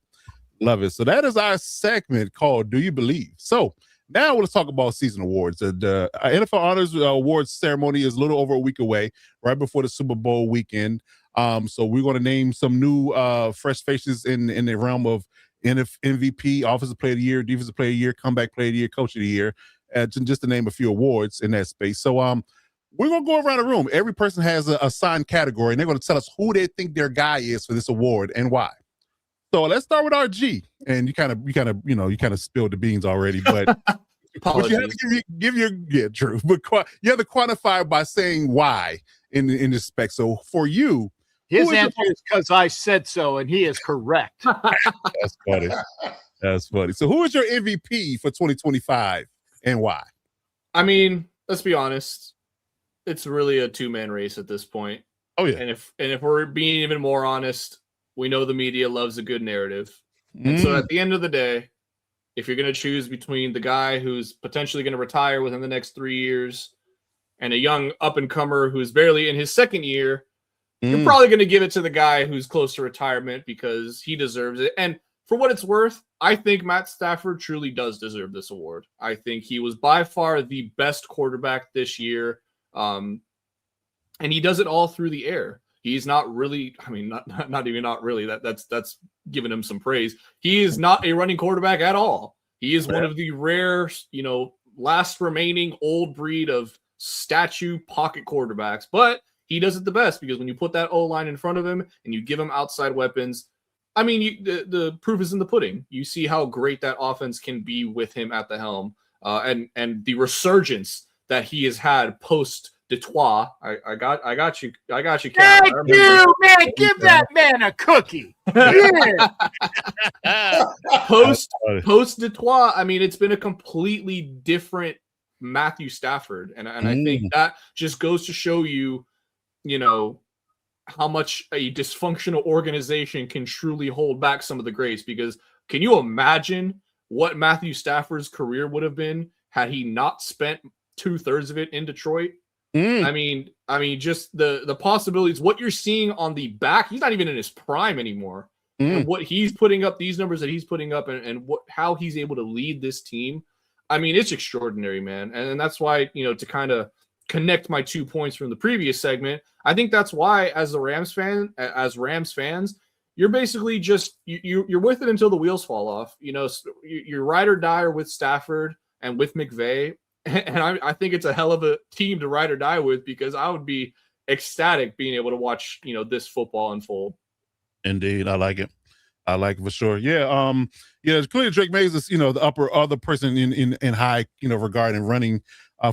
So that is our segment called Do You Believe? So now let's talk about season awards. The NFL Honors Awards ceremony is a little over a week away, right before the Super Bowl weekend. So we're going to name some new fresh faces in the realm of MVP, Offensive Player of the Year, Defensive Player of the Year, Comeback Player of the Year, Coach of the Year, just to name a few awards in that space. So we're going to go around the room. Every person has a assigned category, and they're going to tell us who they think their guy is for this award and why. So let's start with RG. And you kind of spilled the beans already, but you have to give your true. But you have to quantify by saying why in this spec. So for you, his answer is because I said so, and he is correct. That's funny. So who is your MVP for 2025 and why? I mean, let's be honest. It's really a two-man race at this point. Oh yeah. And if we're being even more honest, we know the media loves a good narrative. And so at the end of the day, if you're going to choose between the guy who's potentially going to retire within the next 3 years and a young up-and-comer who's barely in his second year, you're probably going to give it to the guy who's close to retirement because he deserves it. And for what it's worth, I think Matt Stafford truly does deserve this award. I think he was by far the best quarterback this year. And he does it all through the air. He's not really, I mean, not even not really. That's giving him some praise. He is not a running quarterback at all. He is one of the rare, last remaining old breed of statue pocket quarterbacks, but he does it the best because when you put that O-line in front of him and you give him outside weapons, I mean, the proof is in the pudding. You see how great that offense can be with him at the helm, and the resurgence that he has had post Detroit. I got you. Cap. Thank you, man. Give that man a cookie. Yeah. Post Detroit. I mean, it's been a completely different Matthew Stafford, and I think that just goes to show you, how much a dysfunctional organization can truly hold back some of the greats. Because can you imagine what Matthew Stafford's career would have been had he not spent 2/3 of it in Detroit? I mean, just the possibilities, what you're seeing on the back, he's not even in his prime anymore. And what he's putting up, these numbers that he's putting up, and how he's able to lead this team. I mean, it's extraordinary, man. And that's why, to kind of connect my 2 points from the previous segment, I think that's why as Rams fans, you're basically just you're with it until the wheels fall off. You're ride or die with Stafford and with McVay. And I think it's a hell of a team to ride or die with, because I would be ecstatic being able to watch, this football unfold. Indeed. I like it. I like it for sure. Yeah. It's clearly Drake Mays is, the other person in high, regard and running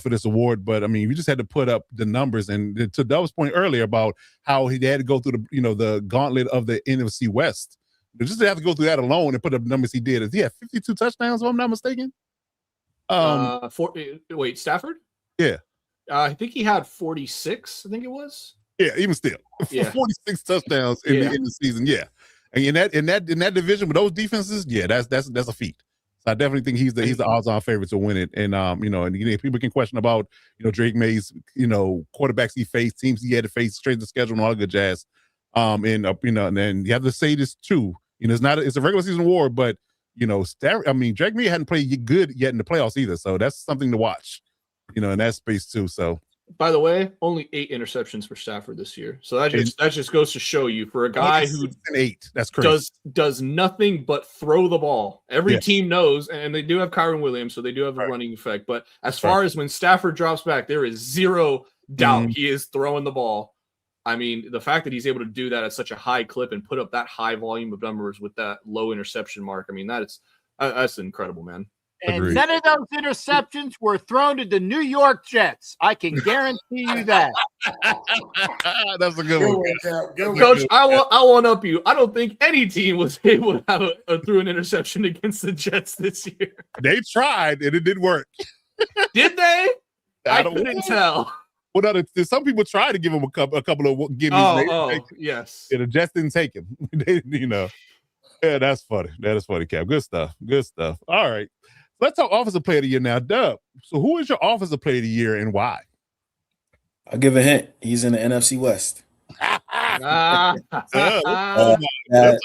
for this award. But I mean, we just had to put up the numbers, and to Dove's point earlier about how he had to go through the gauntlet of the NFC West. Just to have to go through that alone and put up the numbers he did. He had 52 touchdowns, if I'm not mistaken. Wait, Stafford? Yeah. I think he had 46, I think it was. Yeah, even still. Yeah. 46 touchdowns in the season. Yeah. And in that division with those defenses, yeah, that's a feat. So I definitely think he's the odds-on favorite to win it. And people can question about Drake Mays, quarterbacks he faced, teams he had to face, straight to schedule, and all that good jazz. And then you have to say this too. It's a regular season award, but Drake Mays hadn't played good yet in the playoffs either. So that's something to watch, in that space too. So. By the way, only 8 interceptions for Stafford this year. So that just goes to show you, for a guy who 8, that's crazy. does nothing but throw the ball. Every team knows, and they do have Kyron Williams, so they do have a running effect. But as far as when Stafford drops back, there is zero doubt he is throwing the ball. I mean, the fact that he's able to do that at such a high clip and put up that high volume of numbers with that low interception mark, I mean, that's incredible, man. And Agreed. none of those interceptions were thrown to the New York Jets. I can guarantee you that. That's a good one. Coach, I want up you. I don't think any team was able to have threw an interception against the Jets this year. They tried, and it didn't work. Did they? I couldn't tell. Well, no, some people tried to give him a couple of gimmies. Yes. And the Jets didn't take him. Yeah, that's funny. That is funny, Cap. Good stuff. All right. Let's talk Offensive Player of the Year now. Dub, so who is your Offensive Player of the Year and why? I'll give a hint. He's in the NFC West. Ah. That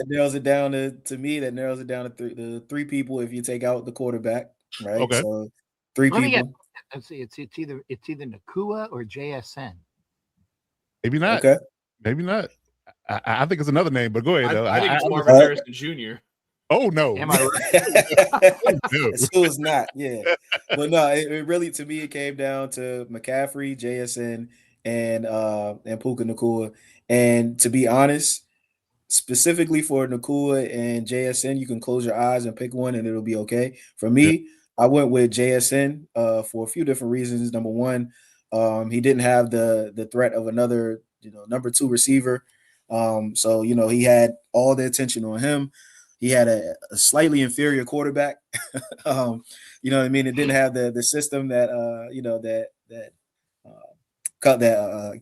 narrows it down to me. That narrows it down to the three people if you take out the quarterback, right? Okay. So 3 people. Let's see. It's either Nakua or JSN. Maybe not. Okay. Maybe not. I think it's another name, but go ahead. I think it's Marvin Harrison Jr. Oh no! Am I right? It's who is not, yeah. But no, it really, to me, it came down to McCaffrey, JSN, and Puka Nakua. And to be honest, specifically for Nakua and JSN, you can close your eyes and pick one, and it'll be okay. For me, I went with JSN for a few different reasons. Number one, he didn't have the threat of another, number 2 receiver. So he had all the attention on him. He had a slightly inferior quarterback. You know what I mean? It didn't have the system that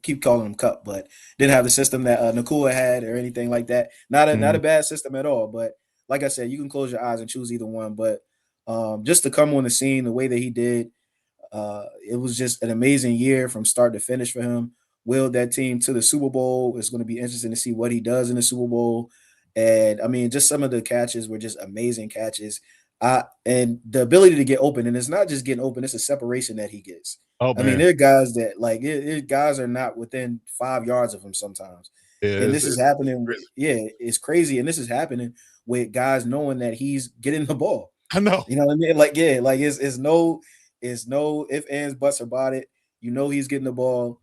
keep calling him Cup, but didn't have the system that Nakua had or anything like that. Not a bad system at all. But like I said, you can close your eyes and choose either one. But just to come on the scene the way that he did, it was just an amazing year from start to finish for him. Willed that team to the Super Bowl. It's going to be interesting to see what he does in the Super Bowl. And I mean, just some of the catches were just amazing catches. And the ability to get open, and it's not just getting open; it's a separation that he gets. Oh I mean, man, there are guys that like guys are not within 5 yards of him sometimes, yeah, and this is happening. crazy. It's crazy, and this is happening with guys knowing that he's getting the ball. I know. You know what I mean? Like like it's no if ands buts about it. You know he's getting the ball.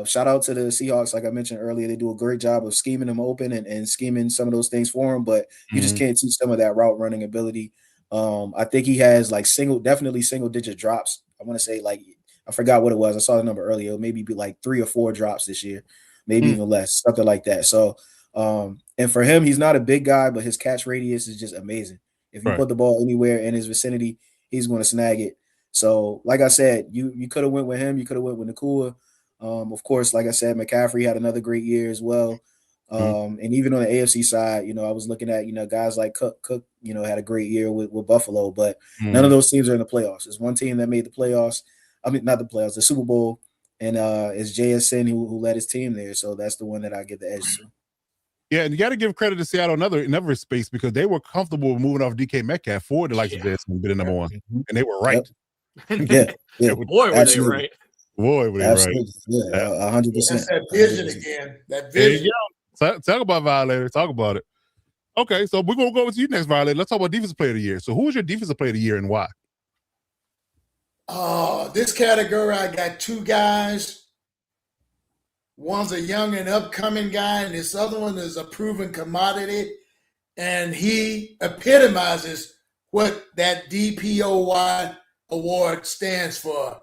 Shout out to the Seahawks, like I mentioned earlier, they do a great job of scheming him open and scheming some of those things for him, but you just can't teach some of that route running ability. I think he has like definitely single digit drops. I want to say like I forgot what it was. I saw the number earlier. Maybe be like 3 or 4 drops this year, maybe even less, something like that. So, and for him, he's not a big guy, but his catch radius is just amazing. If you put the ball anywhere in his vicinity, he's going to snag it. So, like I said, you could have went with him. You could have went with Nakua. Of course, like I said, McCaffrey had another great year as well. And even on the AFC side, I was looking at, guys like Cook, had a great year with Buffalo, but none of those teams are in the playoffs. There's one team that made the playoffs. I mean, not the playoffs, the Super Bowl, and it's JSN who led his team there. So that's the one that I give the edge to. Yeah, and you got to give credit to Seattle another space because they were comfortable moving off DK Metcalf for the likes of JSN and been number one, and they were right. Yeah. Boy, were they right. Boy, were they Absolutely. right. Yeah, 100%. That's that vision again. That There vision. you go. Talk about Violator. Talk about it. Okay, so we're going to go with you next, Violator. Let's talk about Defensive Player of the Year. So who was your Defensive Player of the Year and why? This category, I got 2 guys. One's a young and upcoming guy, and this other one is a proven commodity. And he epitomizes what that DPOY award stands for.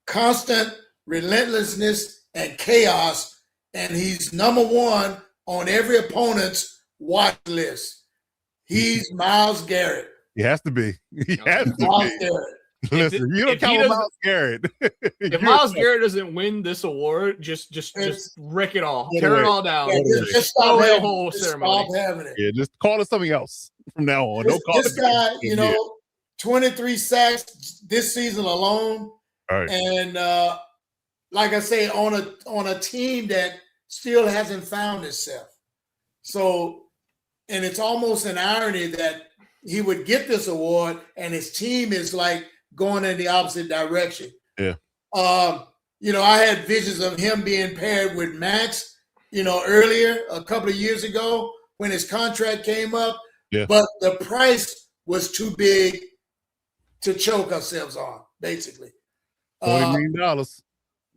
Constant relentlessness and chaos. And he's number 1 on every opponent's watch list. He's Myles Garrett. He has to be. He has to Myles be. Garrett. Listen, you don't count Myles Garrett. If Myles Garrett doesn't win this award, just wreck it all. Tear it all down. Yeah, just stop the having whole it. Just ceremony. stop having it. Yeah, just call it something else from now on. Don't call This it guy, 23 sacks this season alone. All right. And like I say, on a team that still hasn't found itself. So, and it's almost an irony that he would get this award and his team is like going in the opposite direction. Yeah. I had visions of him being paired with Max, earlier, a couple of years ago when his contract came up. Yeah. But the price was too big to choke ourselves on, basically. $40 million.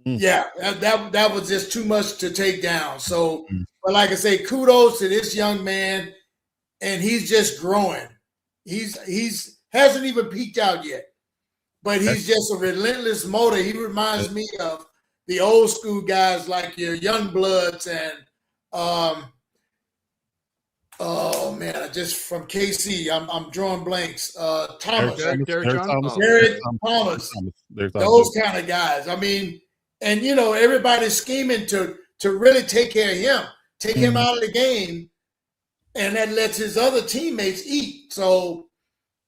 Yeah, that was just too much to take down. So, but like I say, kudos to this young man, and he's just growing. He's hasn't even peaked out yet, but he's just a relentless motor. He reminds me of the old school guys like your Youngbloods and oh man, just from KC. I'm drawing blanks. Thomas, Derek Thomas. Those kind of guys. I mean, and everybody's scheming to really take care of him, take him out of the game, and that lets his other teammates eat. So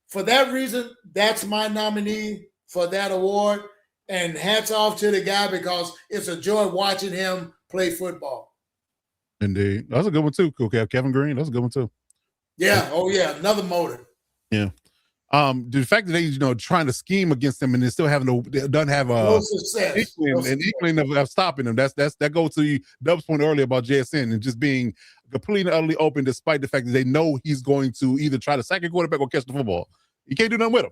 for that reason, that's my nominee for that award. And hats off to the guy because it's a joy watching him play football. Indeed. That's a good one too. Okay, Kevin Green. That's a good one too. Yeah. Oh yeah. Another motor. Yeah. The fact that they, trying to scheme against him and they still doesn't have no success. Inkling of stopping him. That goes to Dub's point earlier about JSN and just being completely and utterly open, despite the fact that they know he's going to either try to sack a quarterback or catch the football. You can't do nothing with him.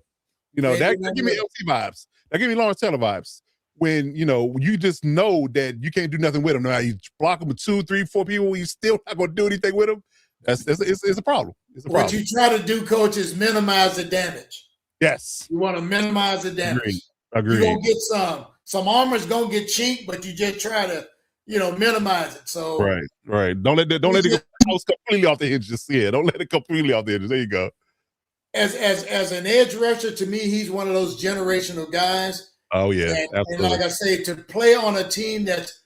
That give me LT vibes. That give me Lawrence Taylor vibes. When you just know that you can't do nothing with him. Now you block him with 2, 3, 4 people, you still not gonna do anything with him. It's a problem. What you try to do, coach, is minimize the damage. Yes. You want to minimize the damage. Agreed. You're gonna get some armor's gonna get chink, but you just try to, minimize it. So right. Don't let it go completely off the hinges. Yeah, don't let it completely off the hinges. There you go. As an edge rusher, to me, he's one of those generational guys. Oh yeah, and like I say, to play on a team that's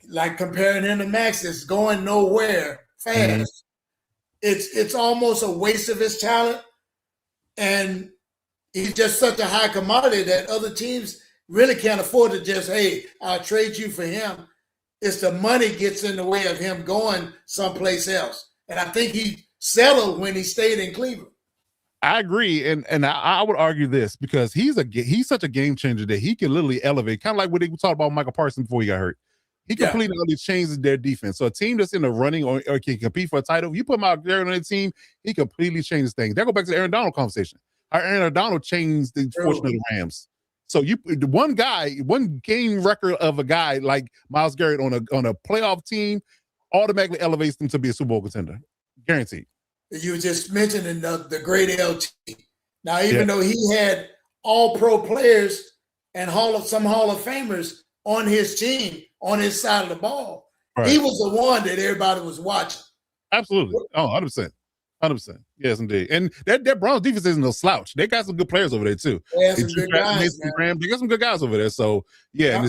like comparing him to Max, that's going nowhere fast. It's almost a waste of his talent, and he's just such a high commodity that other teams really can't afford to just, hey, I'll trade you for him. It's the money gets in the way of him going someplace else, and I think he settled when he stayed in Cleveland. I agree, and I would argue this because he's such a game changer that he can literally elevate, kind of like what they talked about Michael Parsons before he got hurt. He completely changes their defense. So a team that's in the running or can compete for a title, you put him out there on the team, he completely changes things. That go back to the Aaron Donald conversation. How Aaron Donald changed the fortune of the Rams. So one game record of a guy like Myles Garrett on a playoff team automatically elevates them to be a Super Bowl contender, guaranteed. You were just mentioning the great LT. Now, even though he had all pro players and some Hall of Famers on his team, on his side of the ball, he was the one that everybody was watching. Absolutely. Oh, 100%. 100%. Yes, indeed. And that Browns defense isn't no slouch. They got some good players over there, too. Yeah, some good guys, man. They got some good guys over there. So, yeah.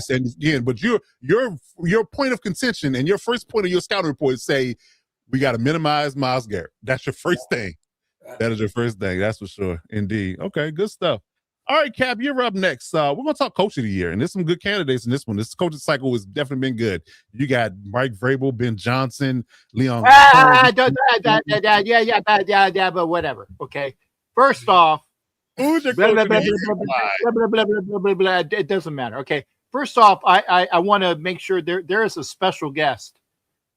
But your point of contention and your first point of your scouting report say, we got to minimize Myles Garrett. That's your first thing. That is your first thing. That's for sure. Indeed. Okay, good stuff. All right, Cap, you're up next. We're going to talk Coach of the Year, and there's some good candidates in this one. This coaching cycle has definitely been good. You got Mike Vrabel, Ben Johnson, Leon. But whatever. Okay. First off, it doesn't matter. Okay. First off, I want to make sure there is a special guest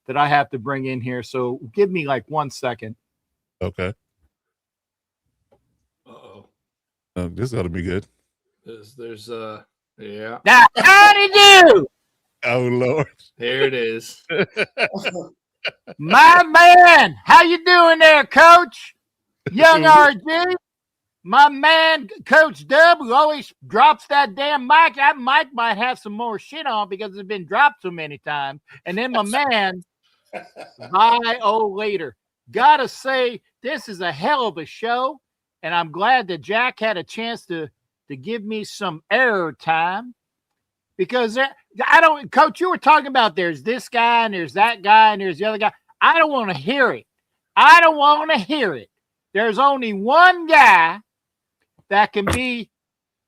that I have to bring in here. So give me like 1 second. Okay. This ought to be good. There's yeah. Now, how do you do? Oh Lord. There it is. My man, how you doing there, Coach? Young RG. My man, Coach Dub, who always drops that damn mic. That mic might have some more shit on because it's been dropped so many times. And then my man, later. Gotta say, this is a hell of a show. And I'm glad that Jack had a chance to give me some air time because Coach, you were talking about there's this guy and there's that guy and there's the other guy. I don't want to hear it. I don't want to hear it. There's only one guy that can be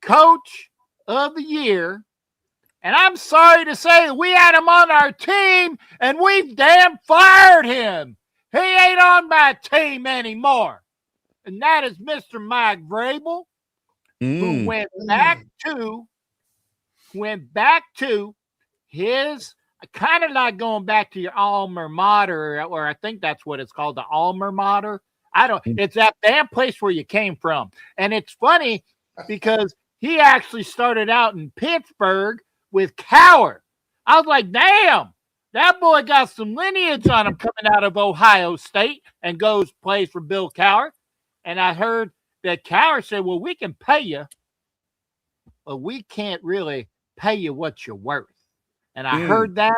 Coach of the Year. And I'm sorry to say that we had him on our team and we've damn fired him. He ain't on my team anymore. And that is Mr. Mike Vrabel, who went back to his kind of like going back to your alma mater, or I think that's what it's called, the alma mater. It's that damn place where you came from. And it's funny because he actually started out in Pittsburgh with Cowher. I was like, damn, that boy got some lineage on him coming out of Ohio State and plays for Bill Cowher. And I heard that Cowher said, well, we can pay you, but we can't really pay you what you're worth. And I heard that,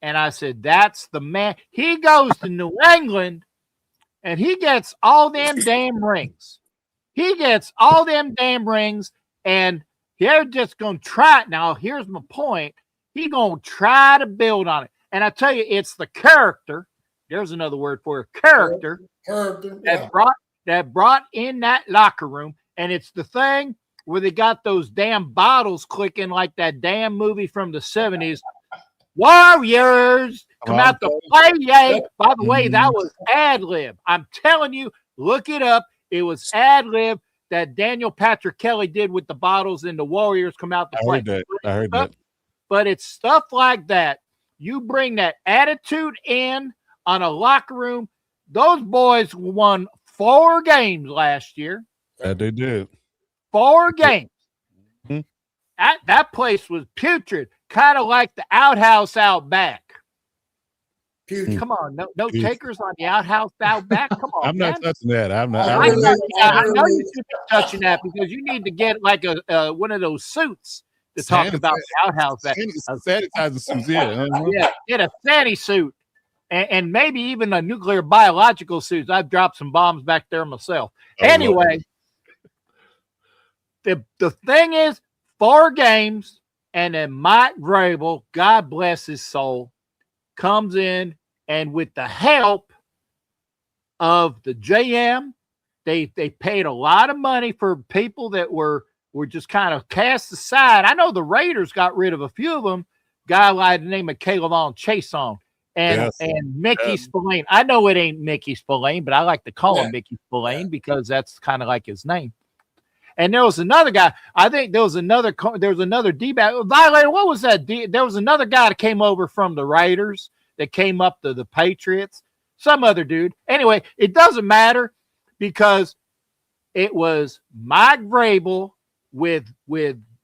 and I said, that's the man. He goes to New England, and he gets all them damn rings. He gets all them damn rings, and they're just going to try it. Now, here's my point. He's going to try to build on it. And I tell you, it's the character. There's another word for it, character. That brought in that locker room, and it's the thing where they got those damn bottles clicking like that damn movie from the 70s. Warriors come out to play. Yay. By the way, that was ad-lib. I'm telling you, look it up. It was ad-lib that Daniel Patrick Kelly did with the bottles and the Warriors come out to play. I heard that. But it's stuff like that. You bring that attitude in on a locker room. Those boys won 4 games last year. Yeah, they did. 4 games. That place was putrid, kind of like the outhouse out back. Come on, no takers on the outhouse out back. Come on, I'm not touching that. I'm not. I know you should be touching that because you need to get like a one of those suits to talk about the outhouse back. Sanitizer suits, yeah. Yeah, get a sandy suit. And maybe even a nuclear biological suit. I've dropped some bombs back there myself. Anyway, the thing is, 4 games, and then Mike Vrabel, God bless his soul, comes in, and with the help of the GM, they paid a lot of money for people that were just kind of cast aside. I know the Raiders got rid of a few of them. Guy by the name of Caleb on Chason. And Mickey Spillane. I know it ain't Mickey Spillane, but I like to call him Mickey Spillane because that's kind of like his name. And there was another guy. I think there was another D-back. Violator, what was that? There was another guy that came over from the Raiders that came up to the Patriots. Some other dude. Anyway, it doesn't matter because it was Mike Vrabel with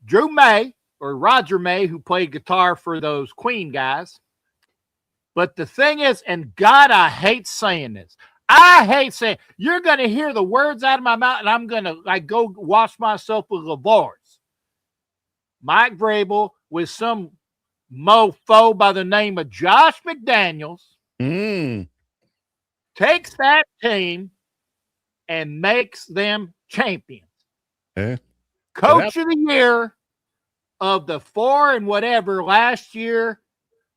Drew May or Roger May, who played guitar for those Queen guys. But the thing is, and God, I hate saying this. I hate saying you're going to hear the words out of my mouth, and I'm going to go wash myself with Lavar's. Mike Vrabel with some mofo by the name of Josh McDaniels takes that team and makes them champions. Coach of the year of the 4 and whatever last year,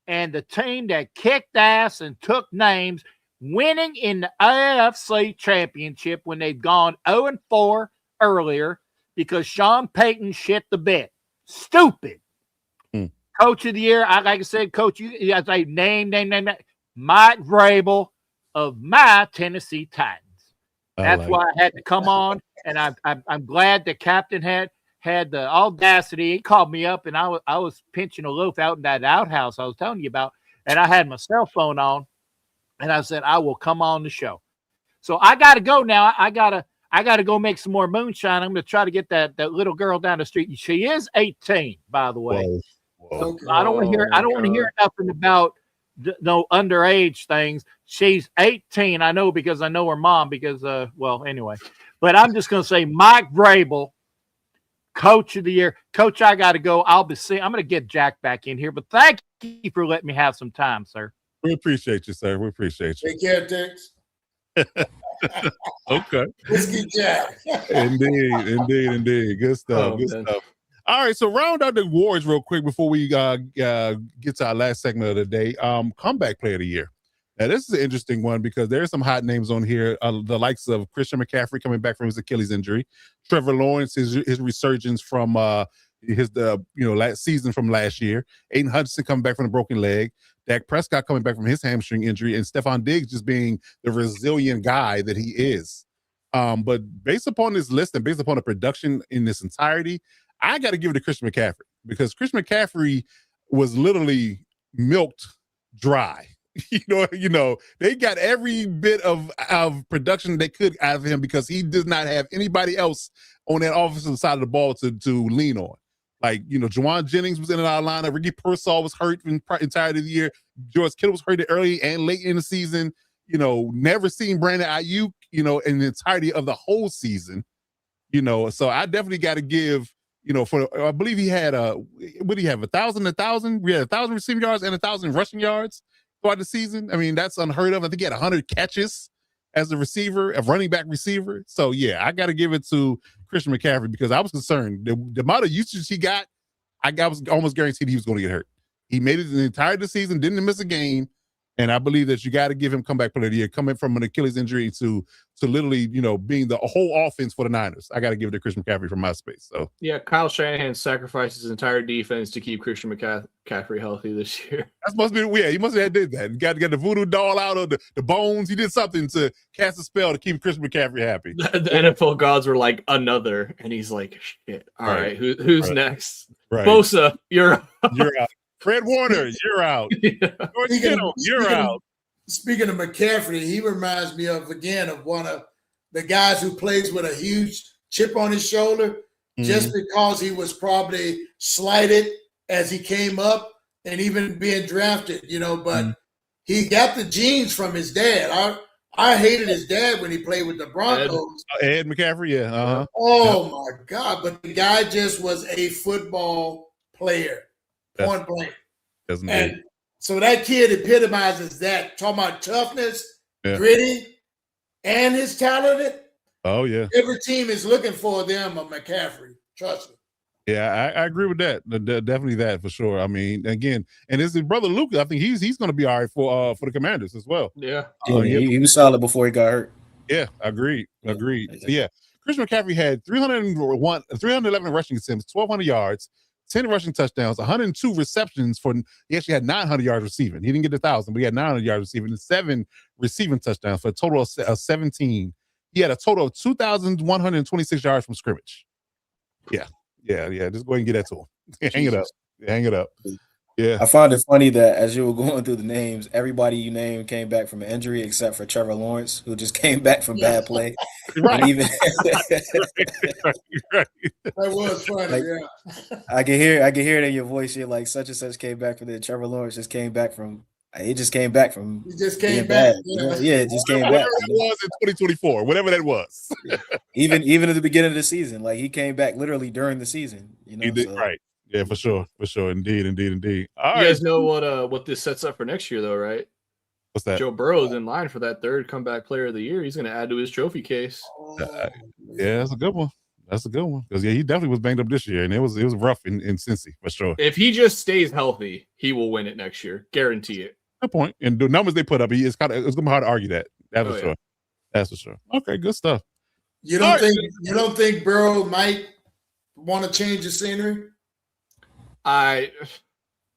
and the team that kicked ass and took names, winning in the AFC Championship when they'd gone 0-4 earlier because Sean Payton shit the bed. Stupid. Coach of the year, like I said, Coach, I say name. Mike Vrabel of my Tennessee Titans. That's why I had to come on, and I'm glad the captain had the audacity. He called me up, and I was pinching a loaf out in that outhouse I was telling you about, and I had my cell phone on. And I said, I will come on the show. So I got to go now. I gotta go make some more moonshine. I'm going to try to get that little girl down the street. She is 18, by the way. Whoa. I don't want to hear nothing about no underage things. She's 18. I know because I know her mom because, anyway. But I'm just going to say Mike Vrabel, Coach of the Year. Coach, I got to go. I'm going to get Jack back in here. But thank you for letting me have some time, sir. We appreciate you, sir. We appreciate you. Take care, Tex. Okay. Whiskey Jack. Indeed. Good stuff. Stuff. All right, so round out the awards real quick before we get to our last segment of the day. Comeback Player of the Year. Now, this is an interesting one because there's some hot names on here. The likes of Christian McCaffrey coming back from his Achilles injury, Trevor Lawrence, his resurgence from last season from last year, Aiden Hutchinson coming back from a broken leg, Dak Prescott coming back from his hamstring injury, and Stephon Diggs just being the resilient guy that he is. But based upon this list and based upon the production in this entirety, I got to give it to Christian McCaffrey because Christian McCaffrey was literally milked dry. You know, they got every bit of production they could out of him because he did not have anybody else on that offensive side of the ball to lean on. Like, Juwan Jennings was in our lineup. Ricky Pearsall was hurt in entirety of the year. George Kittle was hurt early and late in the season. Never seen Brandon Ayuk, in the entirety of the whole season. So I definitely got to give, I believe he had what do you have, 1,000? We had 1,000 receiving yards and 1,000 rushing yards throughout the season. I mean, that's unheard of. I think he had 100 catches as a receiver, a running back receiver. So yeah, I got to give it to Christian McCaffrey because I was concerned. The amount of usage he got, I was almost guaranteed he was going to get hurt. He made it the entire season, didn't miss a game. And I believe that you got to give him comeback player of the year, coming from an Achilles injury to literally, being the whole offense for the Niners. I got to give it to Christian McCaffrey from my space. So yeah, Kyle Shanahan sacrificed his entire defense to keep Christian McCaffrey healthy this year. That must be he must have did that. He got the voodoo doll out of the bones. He did something to cast a spell to keep Christian McCaffrey happy. The NFL gods were like, another, and he's like, shit. All right, who's next? Right. Bosa, you're out. Fred Warner, you're out. George Kittle, you're out. Speaking of McCaffrey, he reminds me of one of the guys who plays with a huge chip on his shoulder just because he was probably slighted as he came up and even being drafted, but he got the genes from his dad. I hated his dad when he played with the Broncos. Ed McCaffrey, yeah. Uh-huh. Oh, my God. But the guy just was a football player. Point blank. And so that kid epitomizes that. Talking about toughness, gritty, and his talented. Oh, yeah. Every team is looking for them a McCaffrey. Trust me. Yeah, I agree with that. Definitely that for sure. I mean, again, and it's his brother Luka. I think he's going to be all right for the Commanders as well. Yeah. He was solid before he got hurt. Yeah, agreed. So, yeah. Christian McCaffrey had 311 rushing attempts, 1,200 yards, 10 rushing touchdowns, 102 receptions he actually had 900 yards receiving. He didn't get 1,000, but he had 900 yards receiving and 7 receiving touchdowns for a total of 17. He had a total of 2,126 yards from scrimmage. Yeah. Just go ahead and get that to him. Hang it up. Yeah. I found it funny that as you were going through the names, everybody you named came back from an injury except for Trevor Lawrence, who just came back from bad play. Right. And even right. That was funny, yeah. I can hear it in your voice. You're like, such and such came back from the Trevor Lawrence just came back from. He just came back from. He just came being back. bad. Yeah, it just came back. Whatever it was in 2024, whatever that was. Even at the beginning of the season, like he came back literally during the season. He did, right. Yeah, for sure. Indeed. All you guys know what this sets up for next year, though, right? What's that? Joe Burrow's in line for that third comeback player of the year. He's going to add to his trophy case. Yeah, that's a good one. Because he definitely was banged up this year, and it was rough in Cincy for sure. If he just stays healthy, he will win it next year. Guarantee it. Good point. And the numbers they put up, it's going to be hard to argue that. That's for sure. That's for sure. Okay, good stuff. You don't think Burrow might want to change the scenery? Well,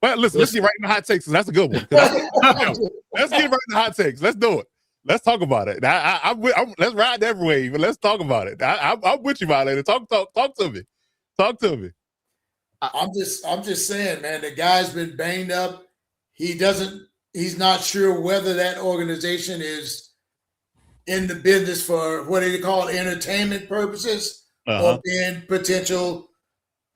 let's get right in the hot takes. That's a good one. Let's get right in the hot takes. Let's do it. Let's talk about it. Let's ride every way, but let's talk about it. I'm with you about it. Talk to me. Talk to me. I'm just saying, man. The guy's been banged up. He's not sure whether that organization is in the business for what do you call it, entertainment purposes or being potential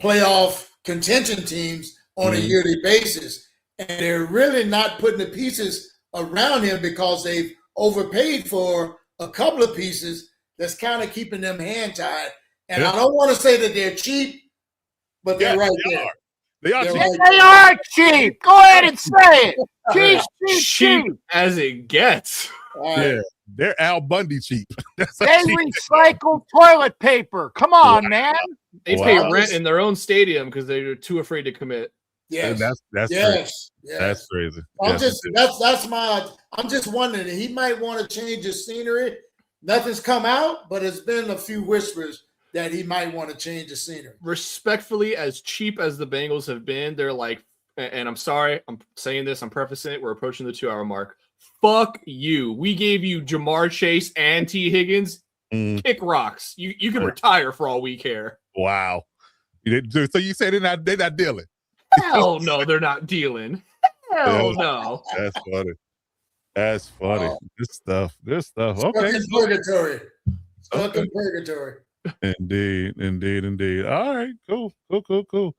playoff contention teams on a yearly basis. And they're really not putting the pieces around him because they've overpaid for a couple of pieces that's kind of keeping them hand tied. And I don't want to say that they're cheap, but they're right there. They are cheap. Right they are cheap. Go ahead and say it. Cheap. As it gets. Yeah, they're Al Bundy cheap. They recycle toilet paper. Come on, man. They pay rent in their own stadium because they're too afraid to commit. Yes, that's yes, crazy. That's crazy. I'm just wondering. He might want to change his scenery. Nothing's come out, but it's been a few whispers that he might want to change the scenery. Respectfully, as cheap as the Bengals have been, they're like, and I'm sorry, I'm saying this, I'm prefacing it. We're approaching the 2-hour mark. Fuck you. We gave you Jamar Chase and T. Higgins. Kick rocks. You can retire for all we care. Wow. So you say they're not dealing? Hell no, they're not dealing. Hell no. That's funny. Oh. Good stuff. Stuck Okay. in purgatory. Stuck in purgatory. Indeed. All right. Cool. All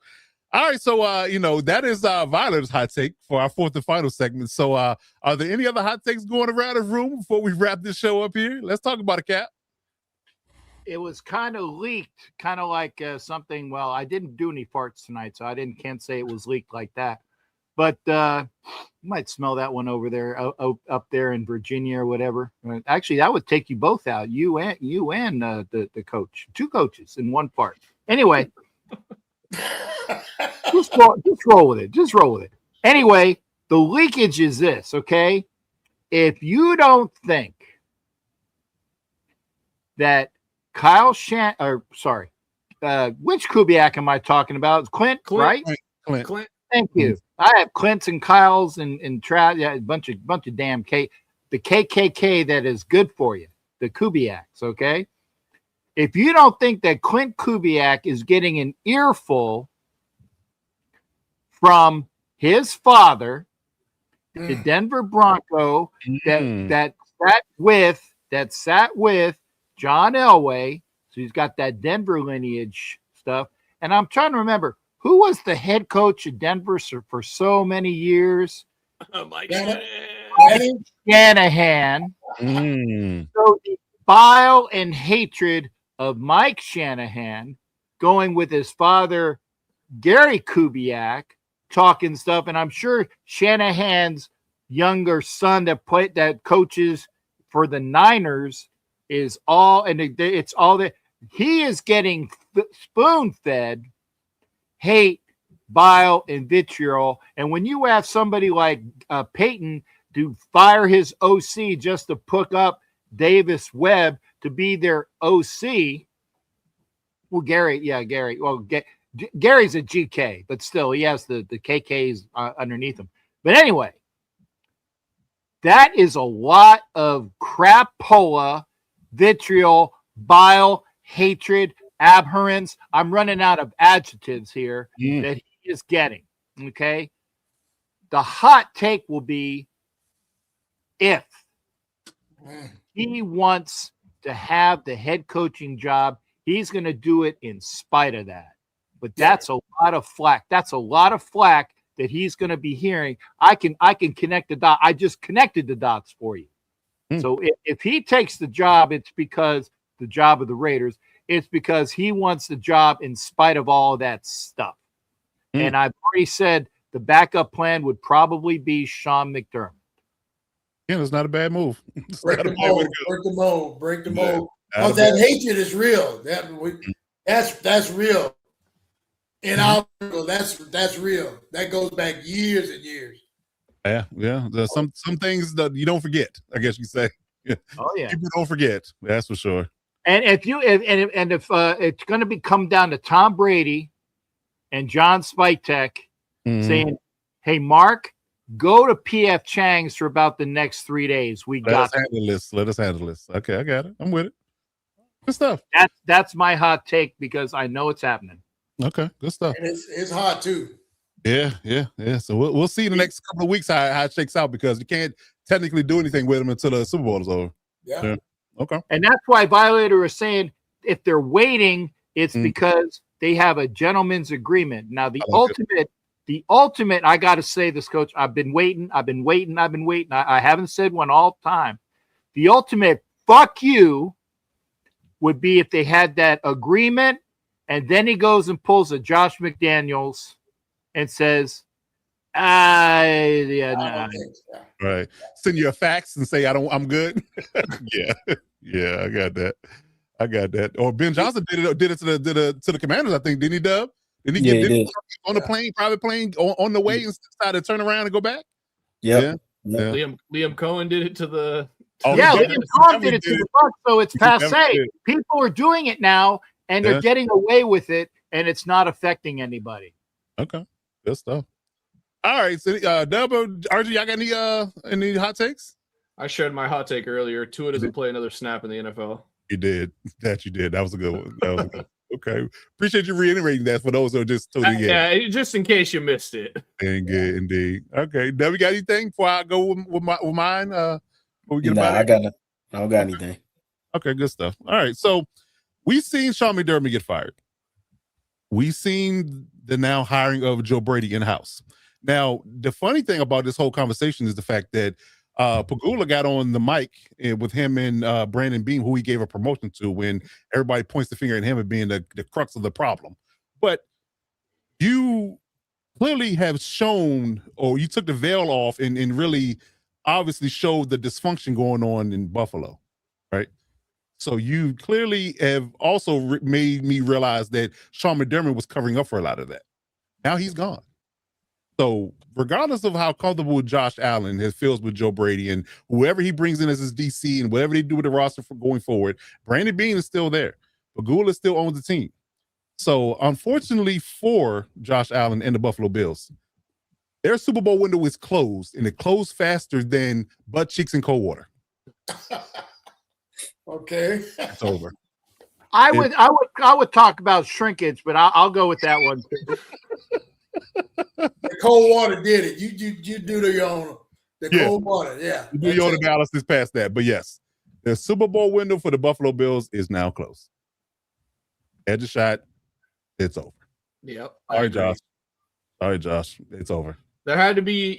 right. So, that is Violet's hot take for our fourth and final segment. So, are there any other hot takes going around the room before we wrap this show up here? Let's talk about it, Cap. It was kind of leaked, kind of like something. Well, I didn't do any farts tonight, so can't say it was leaked like that. But you might smell that one over there, up there in Virginia or whatever. Actually, that would take you both out. You and the coach, 2 coaches in one part. Anyway, just roll with it. Just roll with it. Anyway, the leakage is this. Okay, if you don't think that Kyle which Kubiak am I talking about? Clint, right? Clint. Thank you. I have Clint's and Kyle's and a bunch of damn the KKK that is good for you, the Kubiaks, okay? If you don't think that Clint Kubiak is getting an earful from his father, the Denver Bronco, that sat with John Elway, so he's got that Denver lineage stuff. And I'm trying to remember, who was the head coach of Denver for so many years? Mike Shanahan. So the bile and hatred of Mike Shanahan going with his father, Gary Kubiak, talking stuff. And I'm sure Shanahan's younger son that coaches for the Niners is all, and it's all that he is getting spoon-fed hate, bile, and vitriol. And when you have somebody like Peyton to fire his OC just to pick up Davis Webb to be their OC, well, Gary. Well, Gary's a GK, but still he has the KKs underneath him. But anyway, that is a lot of crapola, vitriol, bile, hatred, abhorrence. I'm running out of adjectives here that he is getting. Okay. The hot take will be if he wants to have the head coaching job, he's going to do it in spite of that. But that's a lot of flack. That's a lot of flack that he's going to be hearing. I can connect the dots. I just connected the dots for you. So if he takes the job, it's because the job of the Raiders, it's because he wants the job in spite of all that stuff. And I've already said the backup plan would probably be Sean McDermott. Yeah, it's not a bad move. Break the mold. Because that hatred is real. That's real. In our circle, that's real. That goes back years and years. Yeah. There's some things that you don't forget, I guess you say. Oh yeah, people don't forget. That's for sure. And if it's going to come down to Tom Brady and John Spytek saying, "Hey, Mark, go to PF Chang's for about the next 3 days. Let us handle this. Okay, I got it. I'm with it. Good stuff. That's my hot take because I know it's happening. Okay, good stuff. And it's hot too. Yeah. So we'll see in the next couple of weeks how it shakes out because you can't technically do anything with them until the Super Bowl is over. Yeah. Okay. And that's why Violator is saying if they're waiting, it's because they have a gentleman's agreement. Now the ultimate, I got to say this, Coach, I've been waiting. I haven't said one all the time. The ultimate fuck you would be if they had that agreement and then he goes and pulls a Josh McDaniels and says, right. Send you a fax and say, I'm good. Yeah, I got that. Or Ben Johnson did it to the Commanders, I think. Didn't he, Dub? Didn't he get on the plane, private plane, on the way and decided to turn around and go back? Yeah. Liam Cohen did it to the. Liam Cohen did it to the Bucs, so it's passe. People are doing it now, and they're getting away with it, and it's not affecting anybody. Okay, good stuff. All right, so Dub, RG, y'all got any hot takes? I shared my hot take earlier. Tua doesn't play another snap in the NFL. You did. That was a good one. Okay. Appreciate you reiterating that for those who are just tuning in. Yeah, just in case you missed it. Good, indeed. Okay. Dub, you got anything before I go with mine? I don't got anything. Okay, good stuff. All right. So we've seen Sean McDermott get fired. We've seen the now hiring of Joe Brady in-house. Now, the funny thing about this whole conversation is the fact that Pagula got on the mic with him and Brandon Beam, who he gave a promotion to, when everybody points the finger at him as being the crux of the problem. But you clearly have shown, or you took the veil off and really obviously showed the dysfunction going on in Buffalo, right? So you clearly have also made me realize that Sean McDermott was covering up for a lot of that. Now he's gone. So regardless of how comfortable Josh Allen feels with Joe Brady and whoever he brings in as his DC and whatever they do with the roster for going forward, Brandon Beane is still there. Pagula still owns the team. So unfortunately for Josh Allen and the Buffalo Bills, their Super Bowl window is closed, and it closed faster than butt cheeks and cold water. Okay. It's over. I would talk about shrinkage, but I'll go with that one too. The cold water did it. You do your own. Cold water, yeah. You do your own analysis past that, but yes, the Super Bowl window for the Buffalo Bills is now closed. Edge a shot, it's over. Yep. Sorry, Josh, it's over. There had to be,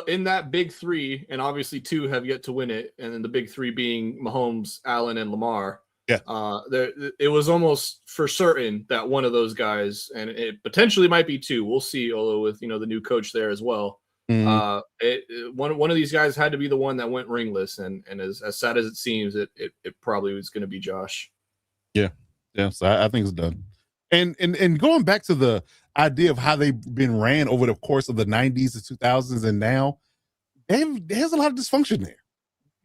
in that big three, and obviously two have yet to win it, and then the big three being Mahomes, Allen, and Lamar. Yeah. It was almost for certain that one of those guys, and it potentially might be two. We'll see, although with the new coach there as well. Mm-hmm. One of these guys had to be the one that went ringless, and as sad as it seems, it probably was going to be Josh. Yeah. So I think it's done. And going back to the idea of how they've been ran over the course of the 90s to 2000s and now, there's a lot of dysfunction there.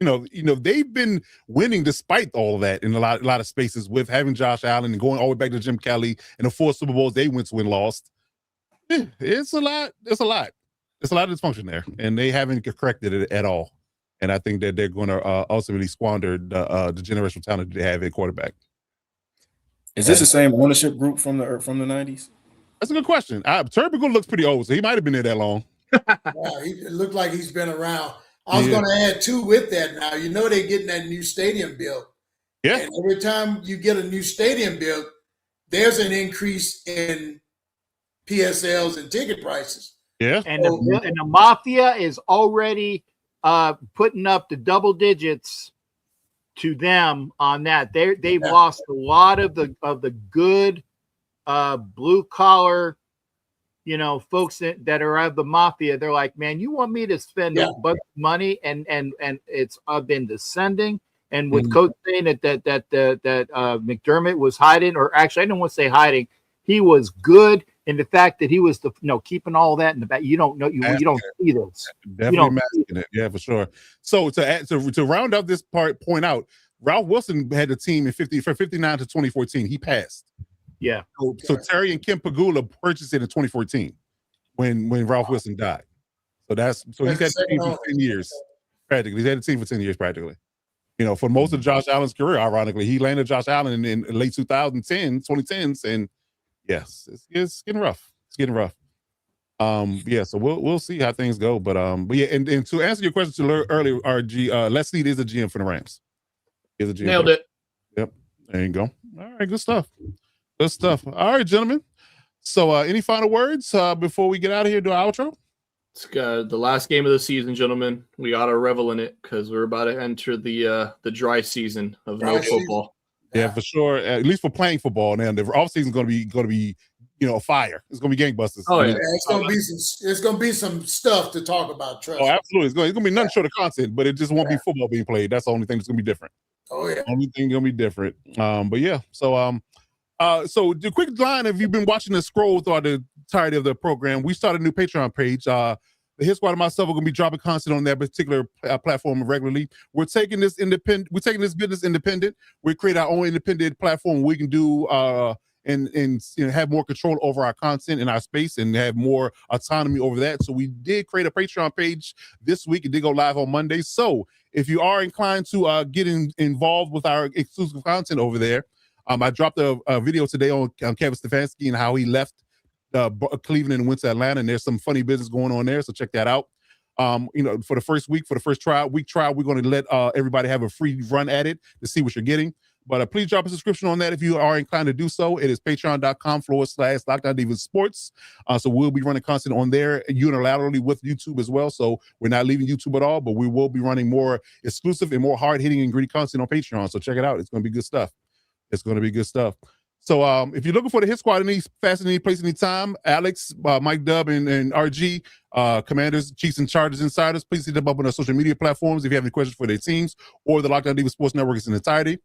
they've been winning despite all of that in a lot of spaces with having Josh Allen and going all the way back to Jim Kelly and the 4 Super Bowls they went to and lost. It's a lot. It's a lot of dysfunction there, and they haven't corrected it at all. And I think that they're going to ultimately squander the generational talent they have at quarterback. Is this the same ownership group from the 90s? That's a good question. Turbigal looks pretty old, so he might have been there that long. It looked like he's been around. I was going to add too with that. Now they're getting that new stadium built. Yeah. And every time you get a new stadium built, there's an increase in PSLs and ticket prices. Yeah. And the Mafia is already putting up the double digits to them on that. They've lost a lot of the good blue collar, folks that are of the Mafia. They're like, man, you want me to spend a bunch of money, and it's been descending. And with Coach saying that McDermott was hiding, or actually I don't want to say hiding, he was good in the fact that he was keeping all that in the back. You don't know, you don't see this. Definitely masking it. Yeah, for sure. So to round out this point out, Ralph Wilson had the team from 59 to 2014. He passed. Yeah. So Terry and Kim Pagula purchased it in 2014 when Ralph Wilson died. So he's had the team for 10 years. Practically. He's had the team for 10 years practically. For most of Josh Allen's career, ironically, he landed Josh Allen in late 2010s, and yes, it's getting rough. It's getting rough. So we'll see how things go. But yeah, and to answer your question earlier, RG, Les Snead is a GM for the Rams. Is a GM. Nailed it. Yep. There you go. All right, good stuff. Good stuff. All right, gentlemen. So any final words before we get out of here, do our outro? It's the last game of the season, gentlemen. We ought to revel in it because we're about to enter the dry season of no football. Yeah, for sure. At least for playing football. Now the offseason is going to be fire. It's going to be gangbusters. Oh yeah, it's going to be some stuff to talk about. Trust. Oh, absolutely. It's going to be nothing short of content, but it just won't be football being played. That's the only thing that's going to be different. Oh yeah, only thing going to be different. But yeah. So so the quick line, if you've been watching the scroll throughout the entirety of the program, we started a new Patreon page. The Hit Squad and myself are going to be dropping content on that particular platform regularly. We're taking this business independent. We create our own independent platform we can do and have more control over our content and our space and have more autonomy over that. So we did create a Patreon page this week. It did go live on Monday. So if you are inclined to get involved with our exclusive content over there, I dropped a video today on Kevin Stefanski and how he left Cleveland and went to Atlanta, and there's some funny business going on there, so check that out. For the first week, trial, we're going to let everybody have a free run at it to see what you're getting. But please drop a subscription on that if you are inclined to do so. It is patreon.com/Lockdown Divas Sports. So we'll be running content on there unilaterally with YouTube as well. So we're not leaving YouTube at all, but we will be running more exclusive and more hard-hitting and gritty content on Patreon. So check it out. It's going to be good stuff. So if you're looking for the Hit Squad any fast, any place, any time, Alex, Mike Dub, and RG, Commanders, Chiefs, and Chargers insiders, please hit them up on our social media platforms if you have any questions for their teams or the Lockdown Divas Sports Network in entirety.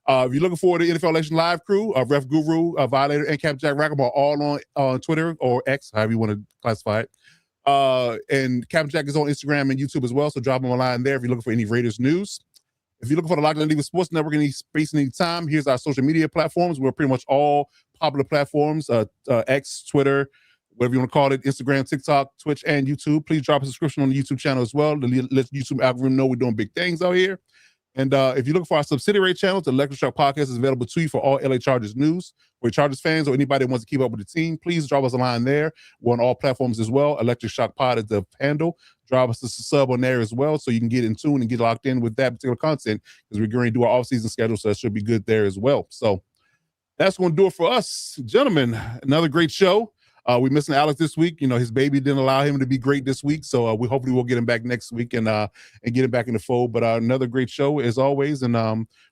If you're looking for the NFL Election Live crew, Ref Guru, Violator, and Cap Jack Rackham are all on Twitter or X, however you want to classify it. And Cap Jack is on Instagram and YouTube as well, so drop them a line there if you're looking for any Raiders news. If you're looking for the Lockdown Divas Sports Network any space, any time, here's our social media platforms. We're pretty much all popular platforms, X, Twitter, whatever you want to call it, Instagram, TikTok, Twitch, and YouTube. Please drop a subscription on the YouTube channel as well to let YouTube algorithm know we're doing big things out here. And if you're looking for our subsidiary channels, the Electric Shock Podcast is available to you for all LA Chargers news. For Chargers fans or anybody that wants to keep up with the team, please drop us a line there. We're on all platforms as well. Electric Shock Pod is the handle. Drop us a sub on there as well so you can get in tune and get locked in with that particular content because we're going to do our off-season schedule, so that should be good there as well. So that's going to do it for us. Gentlemen, another great show. We're missing Alex this week. His baby didn't allow him to be great this week, so we hopefully we'll get him back next week and get him back in the fold. But another great show as always, and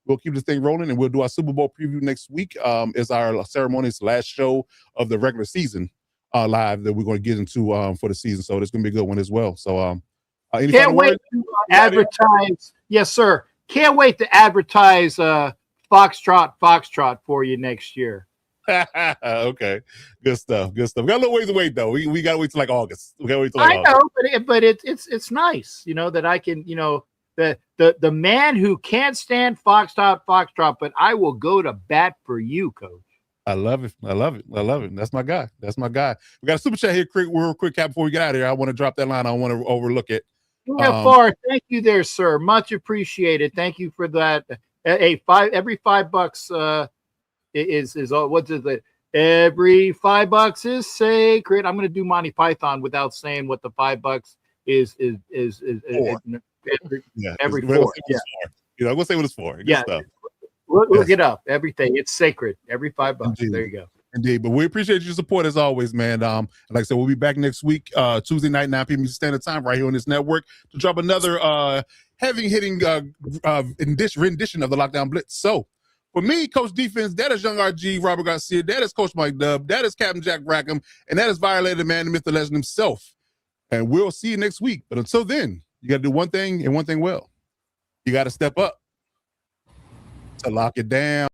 we'll keep this thing rolling, and we'll do our Super Bowl preview next week. Is our ceremony's last show of the regular season live that we're going to get into for the season. So it's going to be a good one as well. So can't wait to advertise. Yes, sir. Can't wait to advertise Foxtrot for you next year. Okay, good stuff. We got a little ways to wait though. We got to wait till like August. We got to wait till I know, but it's nice, that I can, the man who can't stand Foxtrot, but I will go to bat for you, Coach. I love it. I love it. I love it. That's my guy. That's my guy. We got a super chat here, real quick, Cap, before we get out of here. I want to drop that line. I don't want to overlook it. Far, thank you there, sir. Much appreciated. Thank you for that. Hey, every $5 is what's it? Every $5 is sacred. I'm going to do Monty Python without saying what the $5 is every four. Yeah. You know, we'll say what it's for. Good stuff. Look it up. Everything. It's sacred. Every $5. Indeed. There you go. Indeed. But we appreciate your support as always, man. Like I said, we'll be back next week, Tuesday night, 9 p.m. Standard Time, right here on this network to drop another heavy-hitting rendition of the Lockdown Blitz. So, for me, Coach Defense, that is Young RG, Robert Garcia, that is Coach Mike Dub, that is Captain Jack Rackham, and that is Violated Man, the myth, the legend himself. And we'll see you next week. But until then, you got to do one thing and one thing well. You got to step up to lock it down.